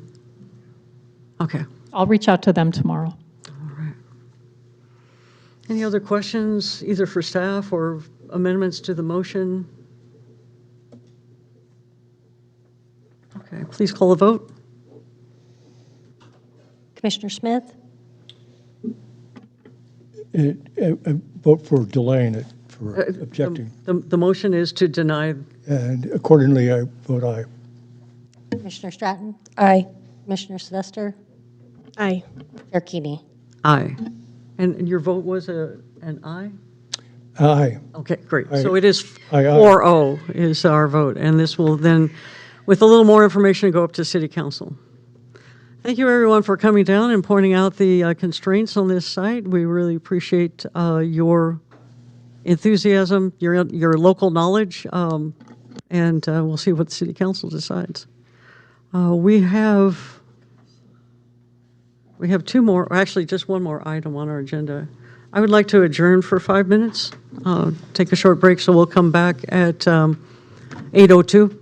Okay. I'll reach out to them tomorrow. Any other questions, either for staff or amendments to the motion? Okay, please call the vote. Commissioner Smith? Vote for delaying it, for objecting. The motion is to deny. And accordingly, I vote aye. Commissioner Stratton? Aye. Commissioner Sylvester? Aye. Chair Keeney? Aye. And your vote was an aye? Aye. Okay, great. Aye. So it is Aye, aye. 4-0 is our vote, and this will then, with a little more information, go up to City Council. Thank you, everyone, for coming down and pointing out the constraints on this site. We really appreciate your enthusiasm, your local knowledge, and we'll see what the City Council decides. We have two more, actually just one more item on our agenda. I would like to adjourn for 5 minutes, take a short break, so we'll come back at 8:02.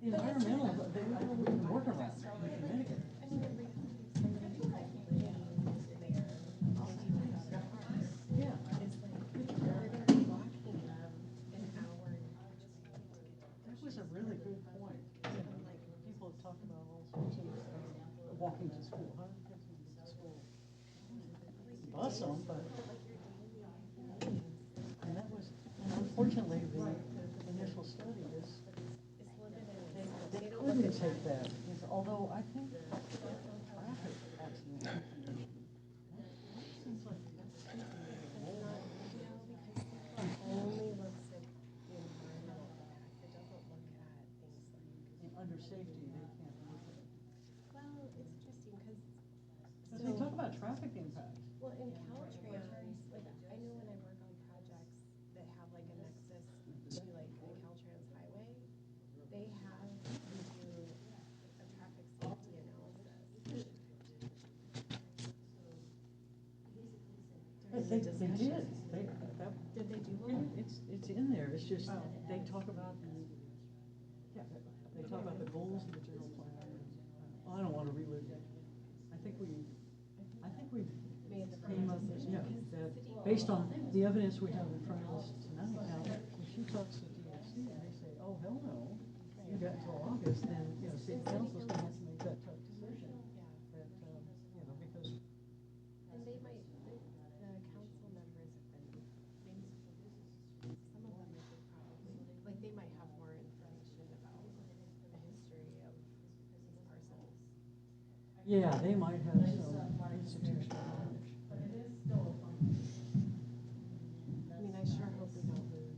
environmental, we can work around it. We can mitigate it. That was a really good point. Like, people have talked about all sorts of walking to school, huh? To school. Bus them, but. And that was, and unfortunately, the initial study is, they couldn't take that, although I think traffic accidents. Only looks at the environmental impact. It doesn't look at things like. Under safety, they can't look at it. Well, it's interesting because. Because they talk about traffic impact. Well, in Caltrans, like I know when I work on projects that have like a nexus to like the Caltrans highway, they have to do a traffic safety analysis. They did. Did they do Yeah, one? it's in there. It's just, they talk about, yeah, they talk about the goals of the general plan. I don't want to relive it. I think we came up, yeah, that based on the evidence we have in front of us tonight, now, when she talks to DFC and they say, oh, hell no, you got until August, then, city council's going to have to make that tough decision. That, because. And they might, the council members have been, some of them could probably, like they might have more information about the history of these parcels. Yeah, they might have some institutional knowledge. I mean, I sure hope we don't lose,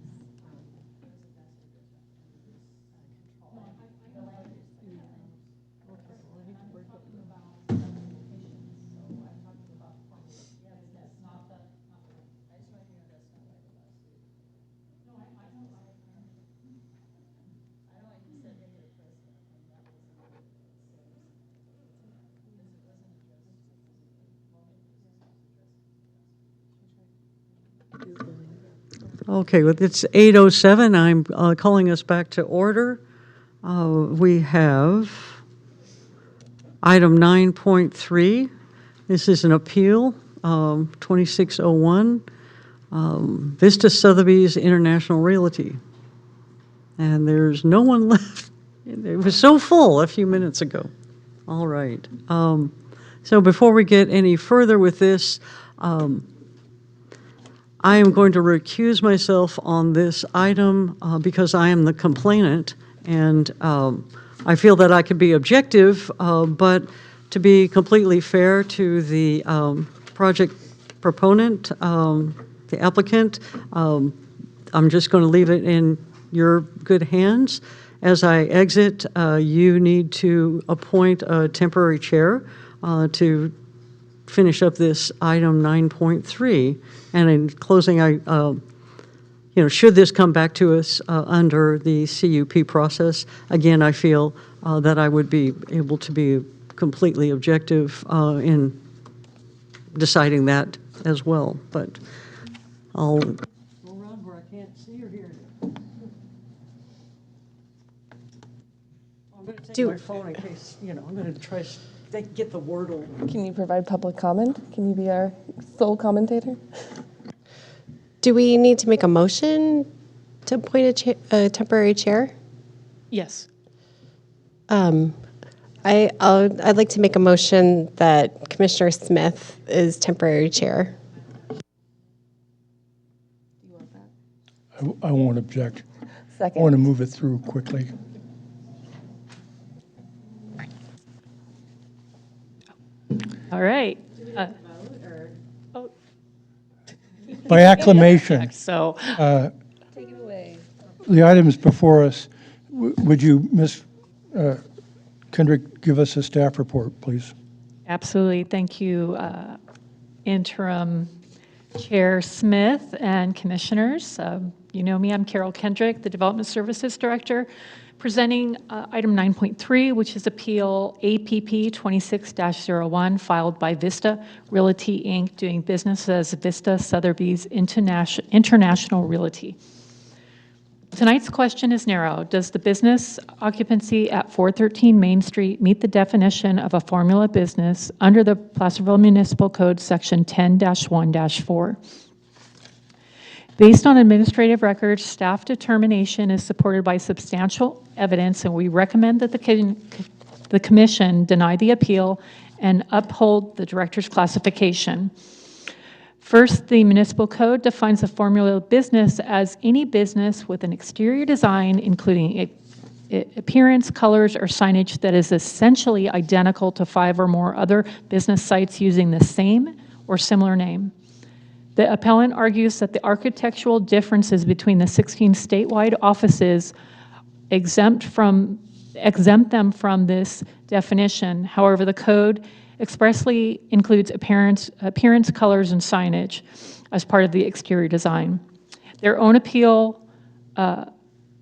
Okay, well, it's 8:07. I'm calling us back to order. We have item 9.3. This is an appeal, 2601, Vista Sotheby's International Realty. And there's no one left. It was so full a few minutes ago. All right. So before we get any further with this, I am going to recuse myself on this item because I am the complainant, and I feel that I could be objective, but to be completely fair to the project proponent, the applicant, I'm just going to leave it in your good hands. As I exit, you need to appoint a temporary chair to finish up this item 9.3. And in closing, should this come back to us under the CUP process, again, I feel that I would be able to be completely objective in deciding that as well. But I'll go around where I can't see or hear you. I'm going to take my phone in case, I'm going to try to get the word over. Can you provide public comment? Can you be our sole commentator? do we need to make a motion to appoint a temporary chair? Yes. I'd like to make a motion that Commissioner Smith is temporary chair. I won't object. Second. I want to move it through quickly. All right. By acclamation. So. Take it away. The items before us, would you, Ms. Kendrick, give us a staff report, please? Absolutely. Thank you, Interim Chair Smith and Commissioners. You know me, I'm Carol Kendrick, the Development Services Director, presenting item 9.3, which is Appeal APP 26-01, filed by Vista Realty, Inc., doing business as Vista Sotheby's International Realty. Tonight's question is narrow. Does the business occupancy at 413 Main Street meet the definition of a formula business under the Placerville Municipal Code, Section 10-1-4? Based on administrative records, staff determination is supported by substantial evidence, and we recommend that the commission deny the appeal and uphold the director's classification. First, the municipal code defines a formula business as any business with an exterior design, including appearance, colors, or signage that is essentially identical to 5 or more other business sites using the same or similar name. The appellant argues that the architectural differences between the 16 statewide offices exempt them from this definition. However, the code expressly includes appearance, colors, and signage as part of the exterior design. Their own appeal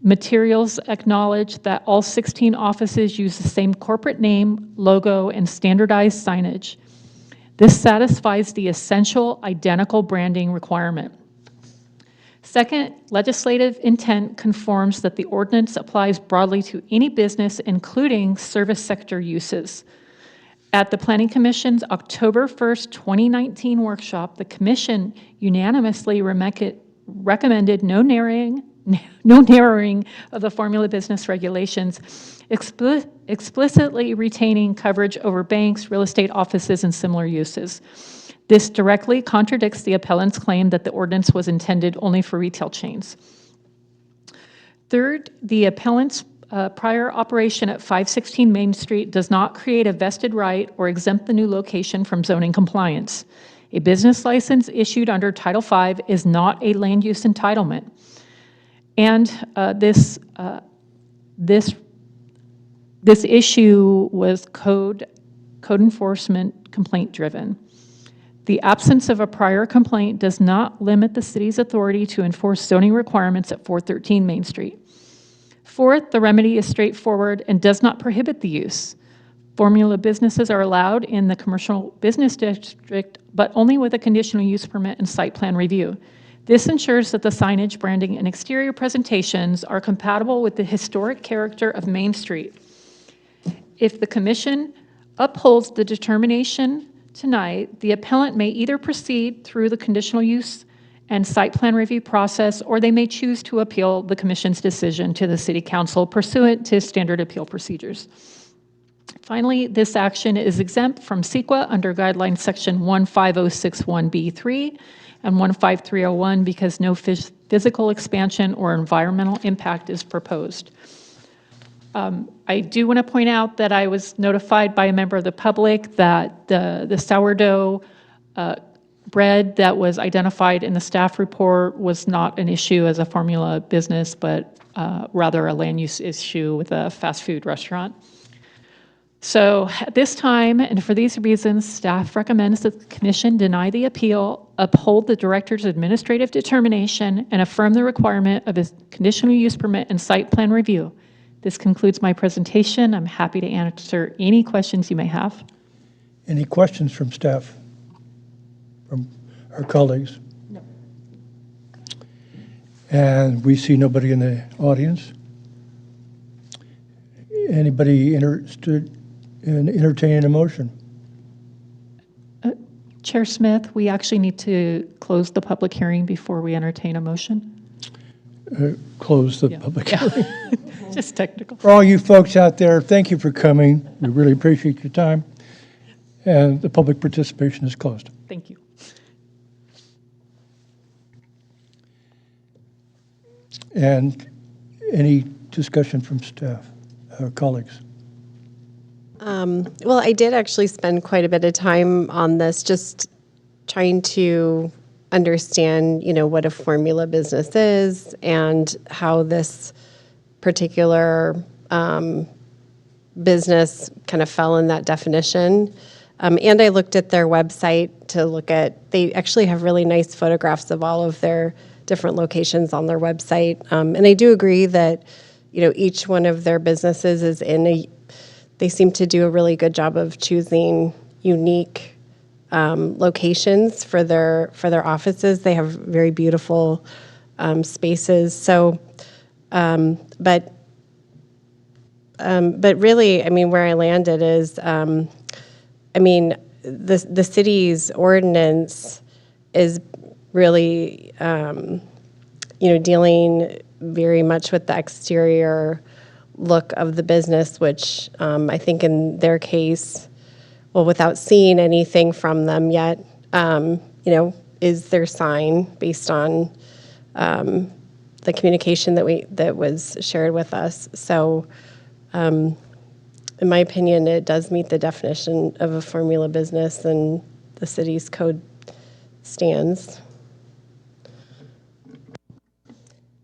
materials acknowledge that all 16 offices use the same corporate name, logo, and standardized signage. This satisfies the essential identical branding requirement. Second, legislative intent conforms that the ordinance applies broadly to any business, including service sector uses. At the Planning Commission's October 1st, 2019 workshop, the Commission unanimously recommended no narrowing of the formula business regulations, explicitly retaining coverage over banks, real estate offices, and similar uses. This directly contradicts the appellant's claim that the ordinance was intended only for retail chains. Third, the appellant's prior operation at 516 Main Street does not create a vested right or exempt the new location from zoning compliance. A business license issued under Title V is not a land use entitlement. And this issue was code enforcement complaint driven. The absence of a prior complaint does not limit the city's authority to enforce zoning requirements at 413 Main Street. Fourth, the remedy is straightforward and does not prohibit the use. Formula businesses are allowed in the commercial business district, but only with a conditional use permit and site plan review. This ensures that the signage, branding, and exterior presentations are compatible with the historic character of Main Street. If the commission upholds the determination tonight, the appellant may either proceed through the conditional use and site plan review process, or they may choose to appeal the commission's decision to the city council pursuant to standard appeal procedures. Finally, this action is exempt from CEQA under guidelines section 15061B3 and 15301 because no physical expansion or environmental impact is proposed. I do want to point out that I was notified by a member of the public that the sourdough bread that was identified in the staff report was not an issue as a formula business, but rather a land use issue with a fast food restaurant. So at this time, and for these reasons, staff recommends that the commission deny the appeal, uphold the director's administrative determination, and affirm the requirement of a conditional use permit and site plan review. This concludes my presentation. I'm happy to answer any questions you may have. Any questions from staff, from our colleagues? No. And we see nobody in the audience. Anybody interested in entertaining a motion? Chair Smith, we actually need to close the public hearing before we entertain a motion. Close the public hearing. Just technical. For all you folks out there, thank you for coming. We really appreciate your time. And the public participation is closed. Thank you. And any discussion from staff, colleagues? Well, I did actually spend quite a bit of time on this, just trying to understand, what a formula business is and how this particular business kind of fell in that definition. And I looked at their website to look at, they actually have really nice photographs of all of their different locations on their website. And I do agree that, each one of their businesses is they seem to do a really good job of choosing unique locations for their offices. They have very beautiful spaces. So But really, I mean, where I landed is, I mean, the city's ordinance is really, dealing very much with the exterior look of the business, which I think in their case, well, without seeing anything from them yet, is their sign based on the communication that was shared with us. So, in my opinion, it does meet the definition of a formula business, and the city's code stands.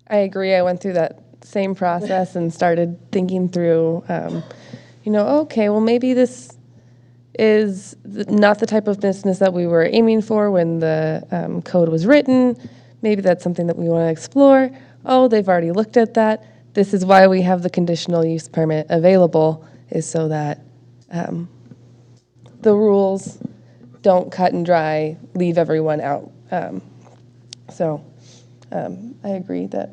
I agree. I went through that same process and started thinking through, okay, well, maybe this is not the type of business that we were aiming for when the code was written. Maybe that's something that we want to explore. Oh, they've already looked at that. This is why we have the conditional use permit available, is so that the rules don't cut and dry, leave everyone out. I agree that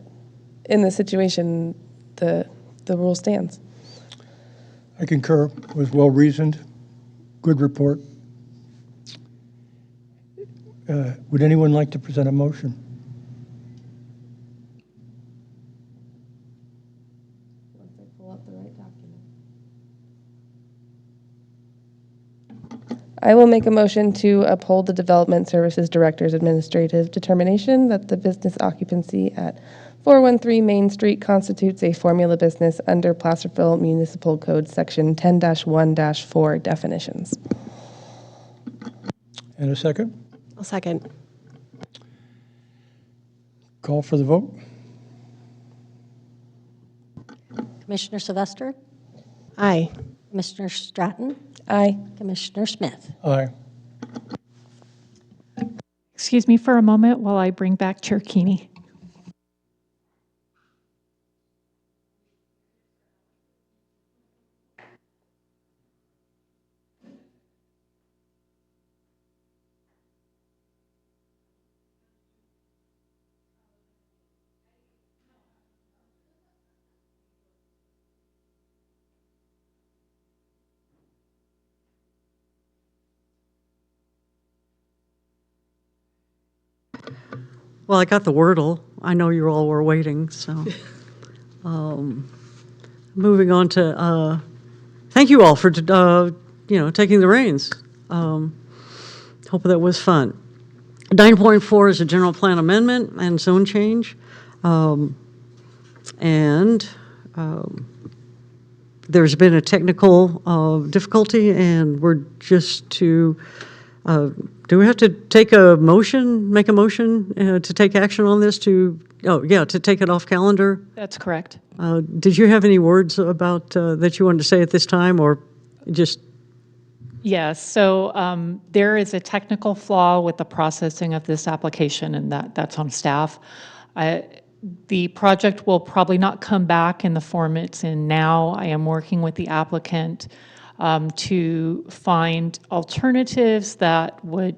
in this situation, the rule stands. I concur. It was well-reasoned, good report. Would anyone like to present a motion? I will make a motion to uphold the Development Services Director's administrative determination that the business occupancy at 413 Main Street constitutes a formula business under Placerville Municipal Code Section 10-1-4 definitions. And a second? I'll second. Call for the vote. Commissioner Sylvester? Aye. Commissioner Stratton? Aye. Commissioner Smith? Aye. Excuse me for a moment while I bring back Chair Keeney. Well, I got the Wordle. I know you all were waiting, so. Moving on to, thank you all for, taking the reins. Hope that was fun. 9.4 is a general plan amendment and zone change. There's been a technical difficulty, and we're just to, do we have to make a motion to take action on this to take it off calendar? That's correct. Did you have any words about that you wanted to say at this time, or just? Yes, so there is a technical flaw with the processing of this application, and that's on staff. The project will probably not come back in the form it's in now. I am working with the applicant to find alternatives that would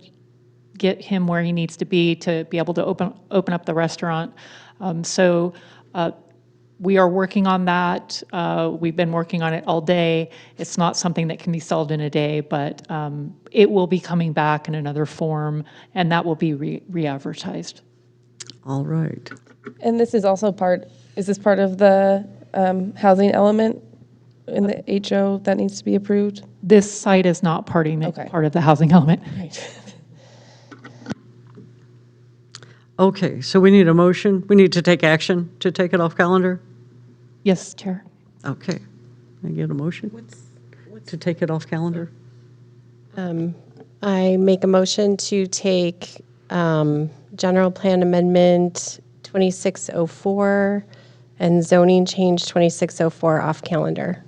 get him where he needs to be able to open up the restaurant. We are working on that. We've been working on it all day. It's not something that can be solved in a day, but it will be coming back in another form, and that will be re-advertised. All right. And this is also is this part of the housing element in the HO that needs to be approved? This site is not part of the housing element. Right. Okay, so we need a motion. We need to take action to take it off calendar? Yes, Chair. Okay. Can I get a motion to take it off calendar? I make a motion to take General Plan Amendment 2604 and zoning change 2604 off calendar.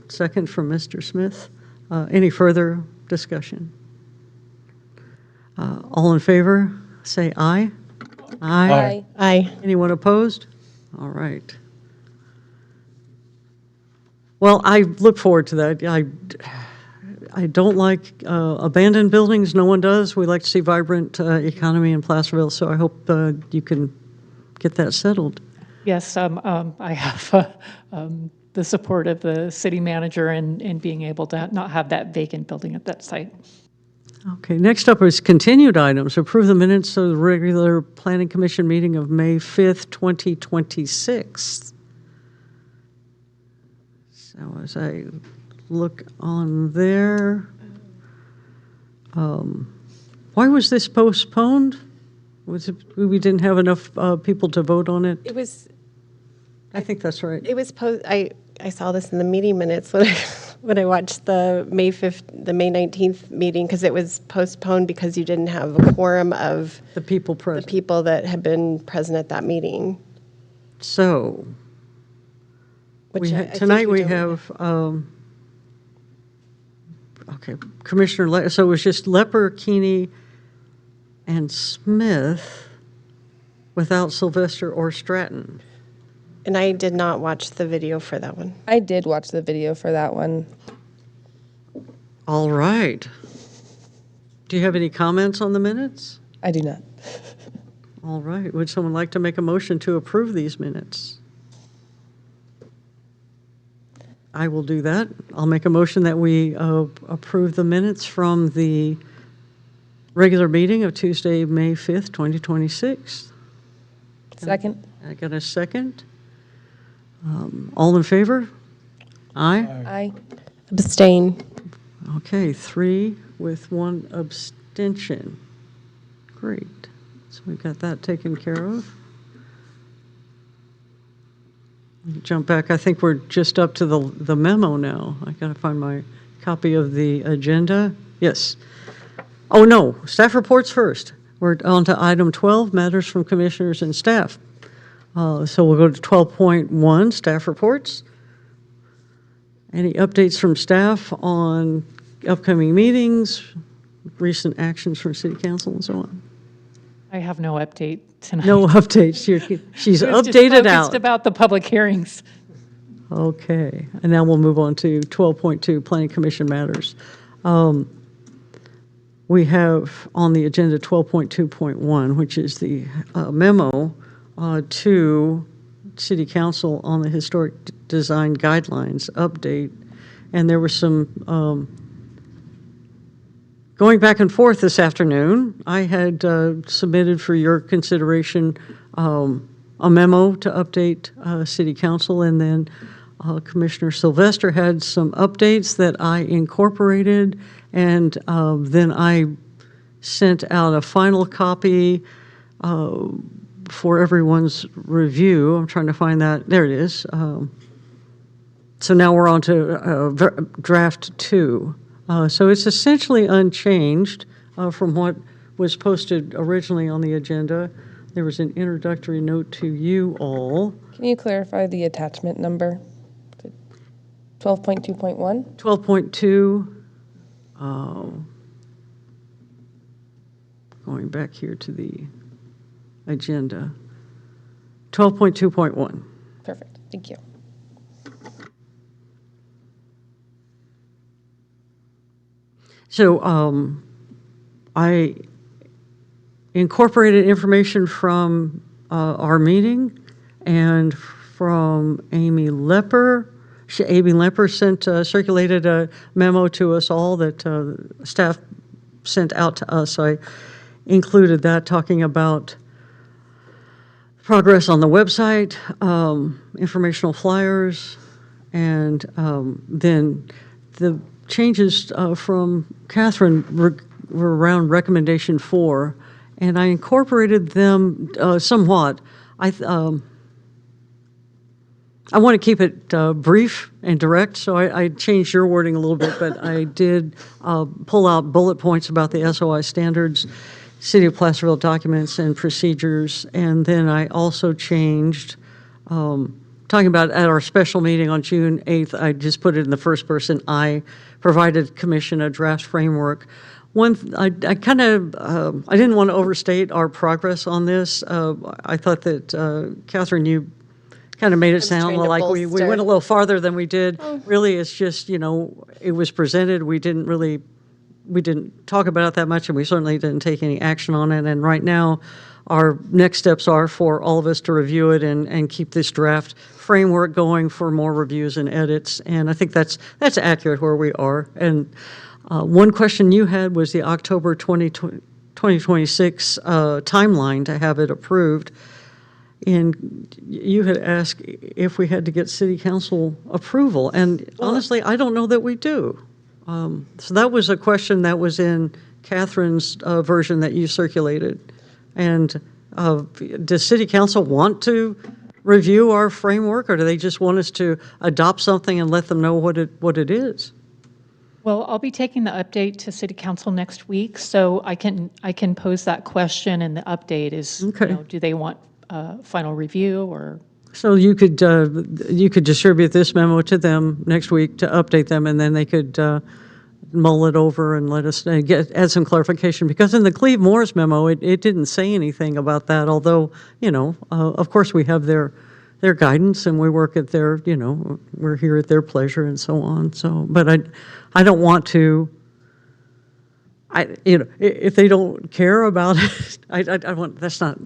Second from Mr. Smith. Any further discussion? All in favor, say aye. Aye. Aye. Anyone opposed? All right. Well, I look forward to that. I don't like abandoned buildings. No one does. We like to see vibrant economy in Placerville, so I hope you can get that settled. Yes, I have the support of the city manager in being able to not have that vacant building at that site. Okay, next up is continued items. Approve the minutes of the regular Planning Commission meeting of May 5th, 2026. So as I look on there, why was this postponed? Was it, we didn't have enough people to vote on it? It was, I think that's right. it was I saw this in the meeting minutes when when I watched the May 19th meeting, because it was postponed because you didn't have a quorum of the people present. The people that had been present at that meeting. So, Which I think tonight we don't- have, okay, Commissioner, so it was just Lepper, Keeney, and Smith without Sylvester or Stratton. And I did not watch the video for that one. I did watch the video for that one. All right. Do you have any comments on the minutes? I do not. All right. Would someone like to make a motion to approve these minutes? I will do that. I'll make a motion that we approve the minutes from the regular meeting of Tuesday, May 5th, 2026. Second. I got a second. All in favor? Aye. Aye. Abstain. Okay, 3 with 1 abstention. Great. So we've got that taken care of. Jump back. I think we're just up to the memo now. I got to find my copy of the agenda. Yes. Oh, no, staff reports first. We're on to item 12, matters from commissioners and staff. So we'll go to 12.1, staff reports. Any updates from staff on upcoming meetings, recent actions from city council, and so on? I have no update tonight. No updates. She's I was just updated focused out. about the public hearings. Okay, and now we'll move on to 12.2, Planning Commission matters. We have on the agenda 12.2.1, which is the memo to City Council on the Historic Design Guidelines update. And there was some going back and forth this afternoon. I had submitted for your consideration a memo to update City Council, and then Commissioner Sylvester had some updates that I incorporated, and then I sent out a final copy for everyone's review. I'm trying to find that. There it is. So now we're on to draft 2. So it's essentially unchanged from what was posted originally on the agenda. There was an introductory note to you all. Can you clarify the attachment number? 12.2.1? 12.2, going back here to the agenda. 12.2.1. Perfect. Thank you. So I incorporated information from our meeting and from Amy Lepper. Amy Lepper circulated a memo to us all that staff sent out to us. I included that, talking about progress on the website, informational flyers, and then the changes from Catherine were around recommendation 4, and I incorporated them somewhat. I want to keep it brief and direct, so I changed your wording a little bit, but I did pull out bullet points about the SOI standards, City of Placerville documents and procedures, and then I also changed, talking about at our special meeting on June 8th, I just put it in the first person. I provided Commission a draft framework. I kind of, I didn't want to overstate our progress on this. I thought that, Catherine, you kind of made it sound trying to like we bolster. went a little farther than we did. Really, it's just, it was presented. We didn't really we didn't talk about it that much, and we certainly didn't take any action on it. And right now, our next steps are for all of us to review it and keep this draft framework going for more reviews and edits. And I think that's accurate where we are. And one question you had was the October 2026 timeline to have it approved. And you had asked if we had to get city council approval. And honestly, I don't know that we do. So that was a question that was in Catherine's version that you circulated. And does city council want to review our framework, or do they just want us to adopt something and let them know what it is? Well, I'll be taking the update to City Council next week, so I can pose that question, and the update is, do they want final review or? So you could distribute this memo to them next week to update them, and then they could mull it over and let us add some clarification. Because in the Cleve Morris memo, it didn't say anything about that. Although of course we have their guidance and we work at their we're here at their pleasure and so on. So, but I don't want to. If they don't care about it, I want, that's not,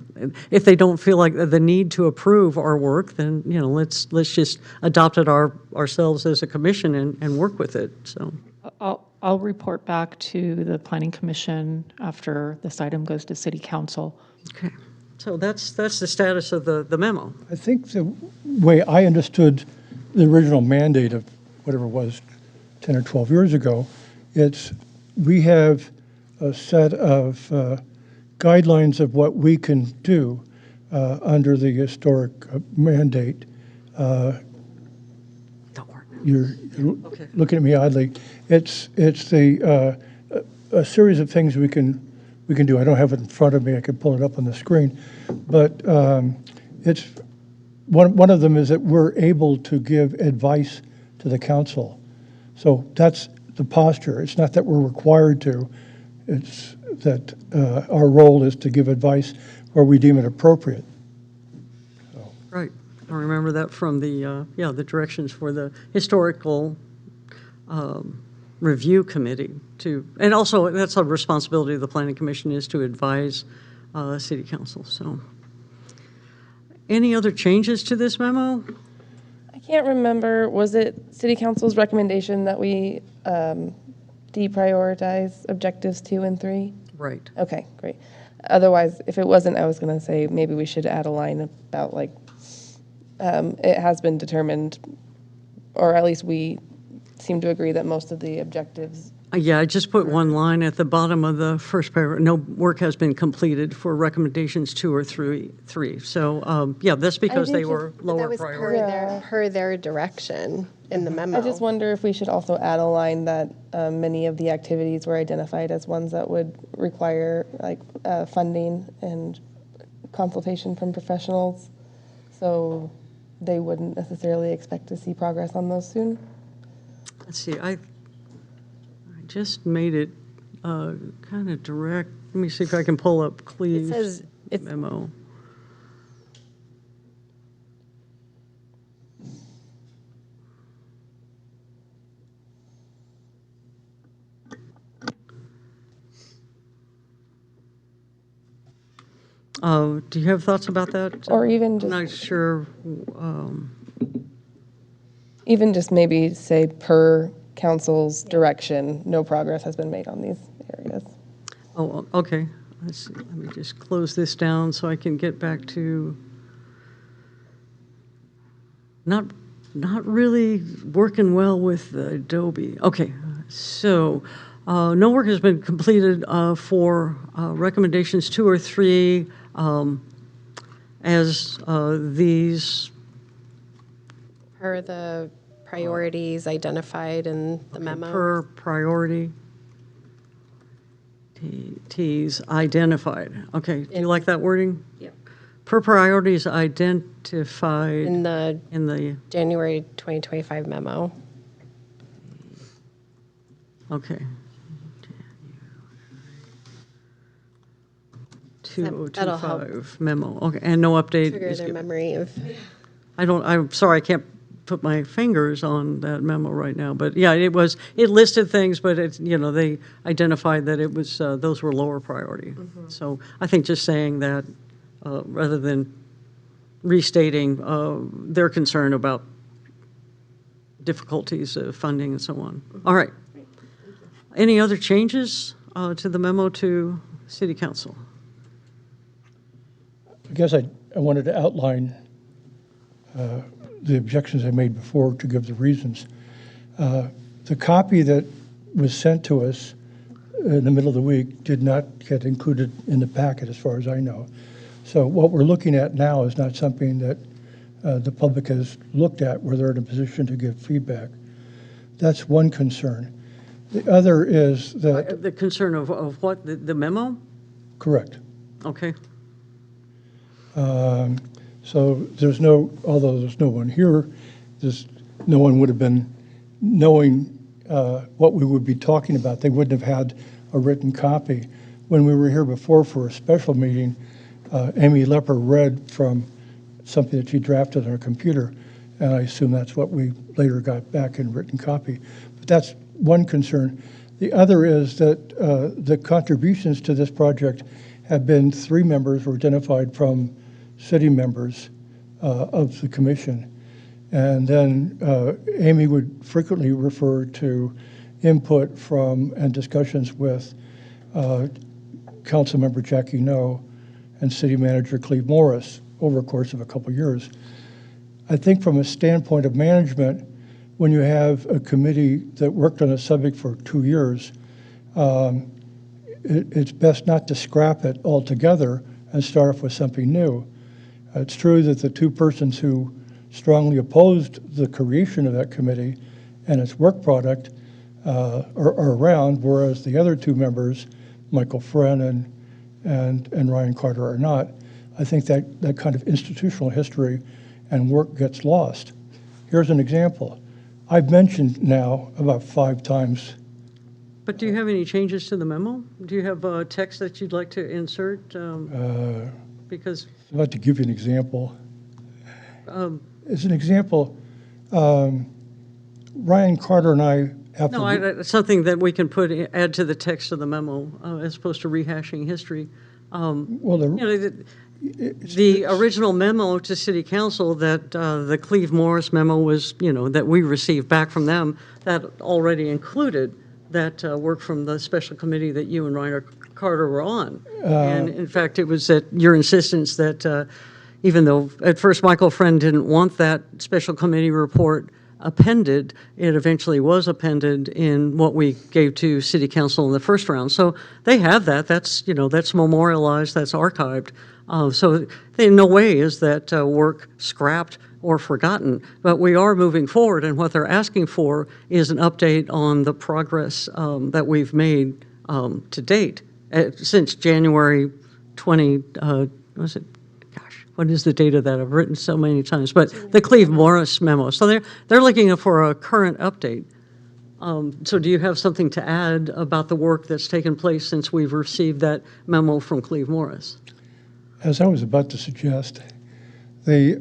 if they don't feel like the need to approve our work, then, let's just adopt it ourselves as a commission and work with it, so. I'll report back to the Planning Commission after this item goes to City Council. Okay, so that's the status of the memo. I think the way I understood the original mandate of whatever it was 10 or 12 years ago, we have a set of guidelines of what we can do under the historic mandate. You're looking at me oddly. It's a series of things we can do. I don't have it in front of me. I could pull it up on the screen, but it's one of them is that we're able to give advice to the council. So that's the posture. It's not that we're required to. It's that our role is to give advice where we deem it appropriate. Right. I remember that from the directions for the historical review committee and also that's a responsibility of the Planning Commission is to advise City Council. So, any other changes to this memo? I can't remember, was it City Council's recommendation that we deprioritize objectives 2 and 3? Right. Okay, great. Otherwise, if it wasn't, I was going to say maybe we should add a line about it has been determined, or at least we seem to agree that most of the objectives. Yeah, I just put one line at the bottom of the first paragraph. No work has been completed for recommendations 2 or 3. So, that's because they were lower priority. Per their direction in the memo. I just wonder if we should also add a line that many of the activities were identified as ones that would require funding and consultation from professionals. So they wouldn't necessarily expect to see progress on those soon. Let's see, I just made it kind of direct. Let me see if I can pull up Cleve's memo. Do you have thoughts about that? Or even just... I'm not sure. Even just maybe say per council's direction, no progress has been made on these areas. Oh, okay. Let's see. Let me just close this down so I can get back to not really working well with Adobe. Okay, so no work has been completed for recommendations 2 or 3 as these. Per the priorities identified in the memo. Per priority. T's identified. Okay, do you like that wording? Yep. Per priorities identified. In the January 2025 memo. Okay. 2025 memo. Okay, and no update. Trigger their memory of. I'm sorry, I can't put my fingers on that memo right now. But yeah, it listed things, but it's, they identified that it was, those were lower priority. So I think just saying that, rather than restating their concern about difficulties of funding and so on. All right. Any other changes to the memo to City Council? I guess I wanted to outline the objections I made before to give the reasons. The copy that was sent to us in the middle of the week did not get included in the packet, as far as I know. So what we're looking at now is not something that the public has looked at where they're in a position to give feedback. That's one concern. The other is that... The concern of what? The memo? Correct. Okay. So there's although there's no one here, no one would have been knowing what we would be talking about. They wouldn't have had a written copy. When we were here before for a special meeting, Amy Lepper read from something that she drafted on her computer, and I assume that's what we later got back in written copy. But that's one concern. The other is that the contributions to this project have been 3 members were identified from city members of the commission. And then Amy would frequently refer to input from and discussions with Councilmember Jackie No and City Manager Cleve Morris over a course of a couple years. I think from a standpoint of management, when you have a committee that worked on a subject for 2 years, it's best not to scrap it altogether and start off with something new. It's true that the 2 persons who strongly opposed the creation of that committee and its work product are around, whereas the other 2 members, Michael Friend and Ryan Carter, are not. I think that kind of institutional history and work gets lost. Here's an example. I've mentioned now about 5 times. But do you have any changes to the memo? Do you have text that you'd like to insert? Because I'm about to give you an example. As an example, Ryan Carter and I have to... something that we can add to the text of the memo as opposed to rehashing history. The original memo to City Council that the Cleve Morris memo was, that we received back from them, that already included that work from the special committee that you and Ryan Carter were on. And in fact, it was at your insistence that even though at first Michael Friend didn't want that special committee report appended, it eventually was appended in what we gave to City Council in the first round. So they have that. That's memorialized. That's archived. So in no way is that work scrapped or forgotten. But we are moving forward, and what they're asking for is an update on the progress that we've made to date since January 20. What is the date of that? I've written so many times, but the Cleve Morris memo. So they're looking for a current update. So do you have something to add about the work that's taken place since we've received that memo from Cleve Morris? As I was about to suggest, the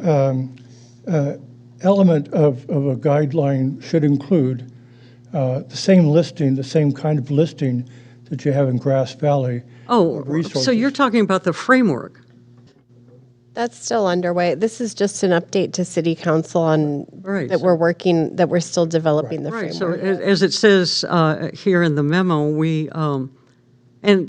element of a guideline should include the same listing, the same kind of listing that you have in Grass Valley. Oh, so you're talking about the framework. That's still underway. This is just an update to City Council on that we're still developing the framework. So as it says here in the memo, we, and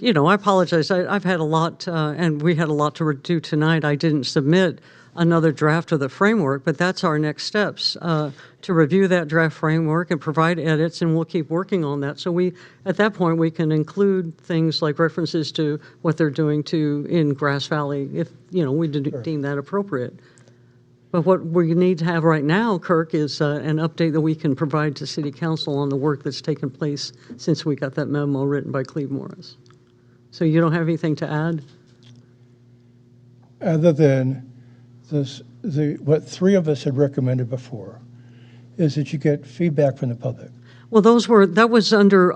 I apologize, I've had a lot, and we had a lot to do tonight. I didn't submit another draft of the framework, but that's our next steps, to review that draft framework and provide edits, and we'll keep working on that. So at that point, we can include things like references to what they're doing in Grass Valley, if, we deem that appropriate. But what we need to have right now, Kirk, is an update that we can provide to City Council on the work that's taken place since we got that memo written by Cleve Morris. So you don't have anything to add? Other than what 3 of us had recommended before, is that you get feedback from the public. Well, that was under,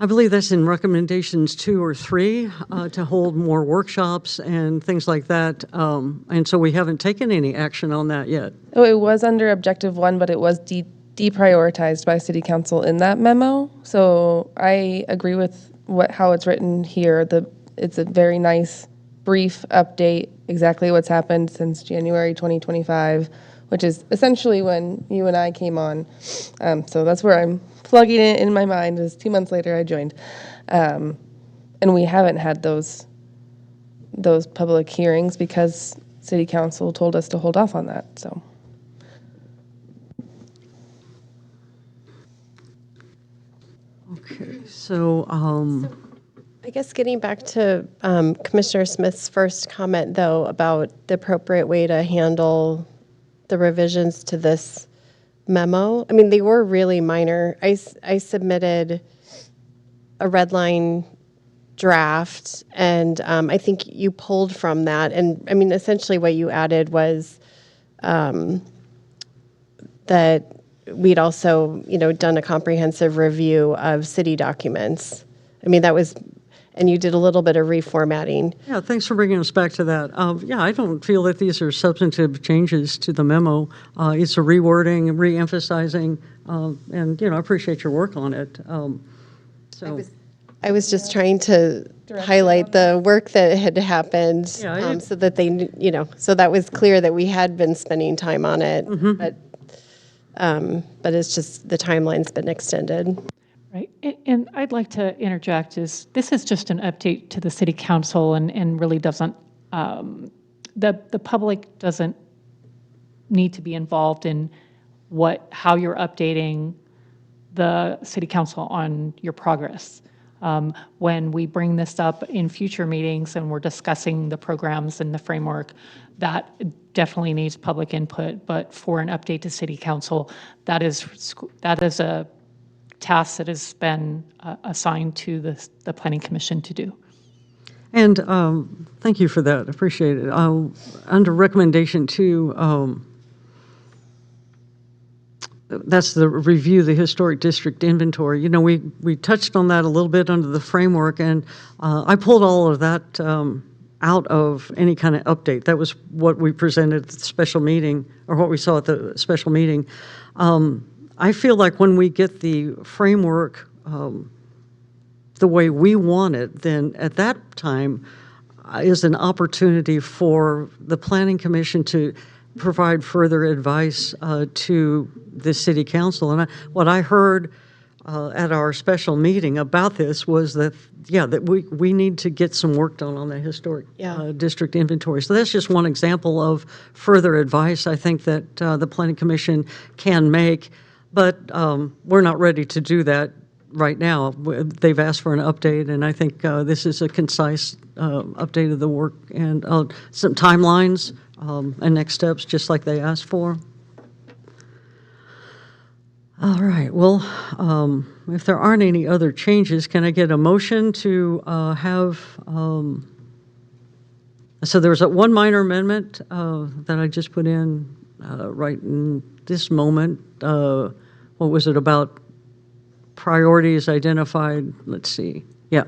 I believe that's in recommendations 2 or 3, to hold more workshops and things like that. And so we haven't taken any action on that yet. Oh, it was under objective 1, but it was deprioritized by city council in that memo. So I agree with how it's written here. It's a very nice, brief update, exactly what's happened since January 2025, which is essentially when you and I came on. So that's where I'm plugging it in my mind, is 2 months later I joined. And we haven't had those public hearings because city council told us to hold off on that, so. Okay, so, I guess getting back to Commissioner Smith's first comment, though, about the appropriate way to handle the revisions to this memo, I mean, they were really minor. I submitted a red line draft, and I think you pulled from that. And, I mean, essentially what you added was that we'd also, done a comprehensive review of city documents. I mean, that was, and you did a little bit of reformatting. yeah, thanks for bringing us back to that. Yeah, I don't feel that these are substantive changes to the memo. It's a rewording, re-emphasizing, and, I appreciate your work on it. I was just trying to highlight the work that had happened, Yeah, so that they, so that was clear that we had been spending time on it, but it's just the timeline's been extended. Right, and I'd like to interject, this is just an update to the city council and really doesn't, the public doesn't need to be involved in how you're updating the city council on your progress. When we bring this up in future meetings and we're discussing the programs and the framework, that definitely needs public input, but for an update to city council, that is a task that has been assigned to the Planning Commission to do. And thank you for that. Appreciate it. Under recommendation 2, that's the review the historic district inventory. We touched on that a little bit under the framework, and I pulled all of that out of any kind of update. That was what we presented at the special meeting, or what we saw at the special meeting. I feel like when we get the framework the way we want it, then at that time is an opportunity for the Planning Commission to provide further advice to the City Council. And what I heard at our special meeting about this was that, that we need to get some work done on the historic district inventory. So that's just one example of further advice I think that the Planning Commission can make. But we're not ready to do that right now. They've asked for an update, and I think this is a concise update of the work and some timelines and next steps, just like they asked for. All right. Well, if there aren't any other changes, can I get a motion to have? So there was one minor amendment that I just put in right in this moment. What was it about priorities identified? Let's see. Yeah.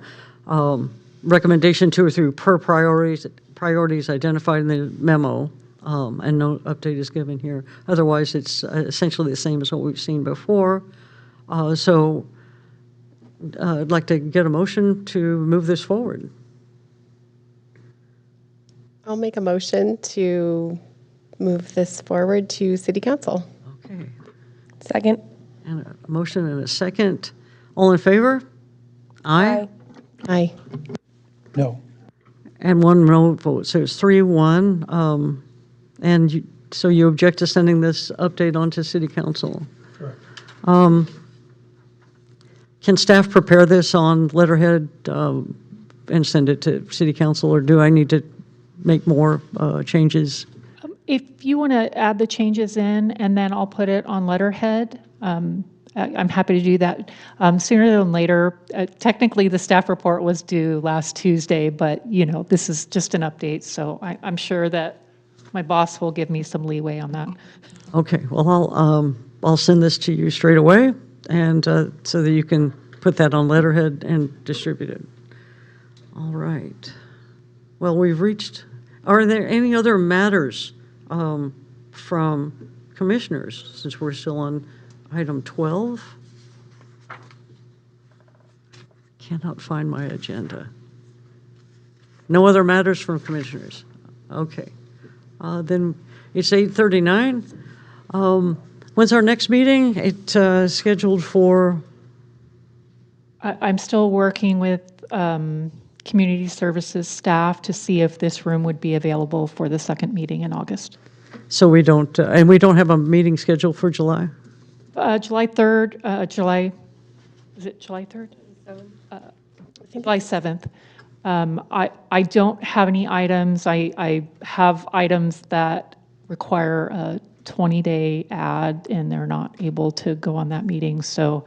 Recommendation 2 or 3 per priorities identified in the memo, and no update is given here. Otherwise, it's essentially the same as what we've seen before. So I'd like to get a motion to move this forward. I'll make a motion to move this forward to City Council. Okay. Second. And a motion and a second. All in favor? Aye. Aye. No. And 1 no vote, so it's 3-1. And so you object to sending this update on to City Council? Correct. Can staff prepare this on letterhead and send it to City Council, or do I need to make more changes? If you want to add the changes in, and then I'll put it on letterhead, I'm happy to do that sooner than later. Technically, the staff report was due last Tuesday, but this is just an update, so I'm sure that my boss will give me some leeway on that. Okay, well, I'll send this to you straight away, and so that you can put that on letterhead and distribute it. All right. Well, we've reached, are there any other matters from commissioners, since we're still on item 12? Cannot find my agenda. No other matters from commissioners? Okay. Then it's 8:39. When's our next meeting? It's scheduled for, I'm still working with community services staff to see if this room would be available for the second meeting in August. so we don't, and we don't have a meeting scheduled for July? July 3rd, is it July 3rd? July 7th. I don't have any items. I have items that require a 20-day ad, and they're not able to go on that meeting. So,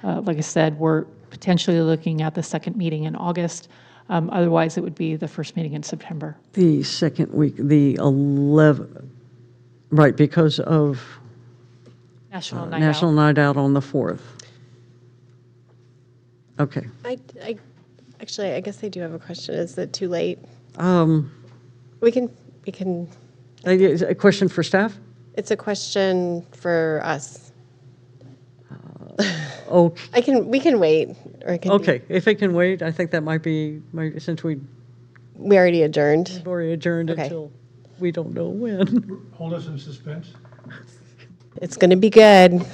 like I said, we're potentially looking at the second meeting in August. Otherwise, it would be the first meeting in September. The second week, the 11th, right, because of National Night National Out. Night Out on the 4th. Okay. Actually, I guess I do have a question. Is it too late? Um, We can, a question for staff? it's a question for us. Okay. We can wait, or it can be- Okay, if it can wait, I think that might be, since we We already adjourned. We've already adjourned Okay. until we don't know when. Hold us in suspense. It's going to be good.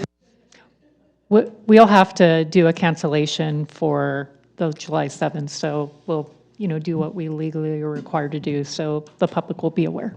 We'll have to do a cancellation for the July 7th, so we'll, do what we legally are required to do, so the public will be aware.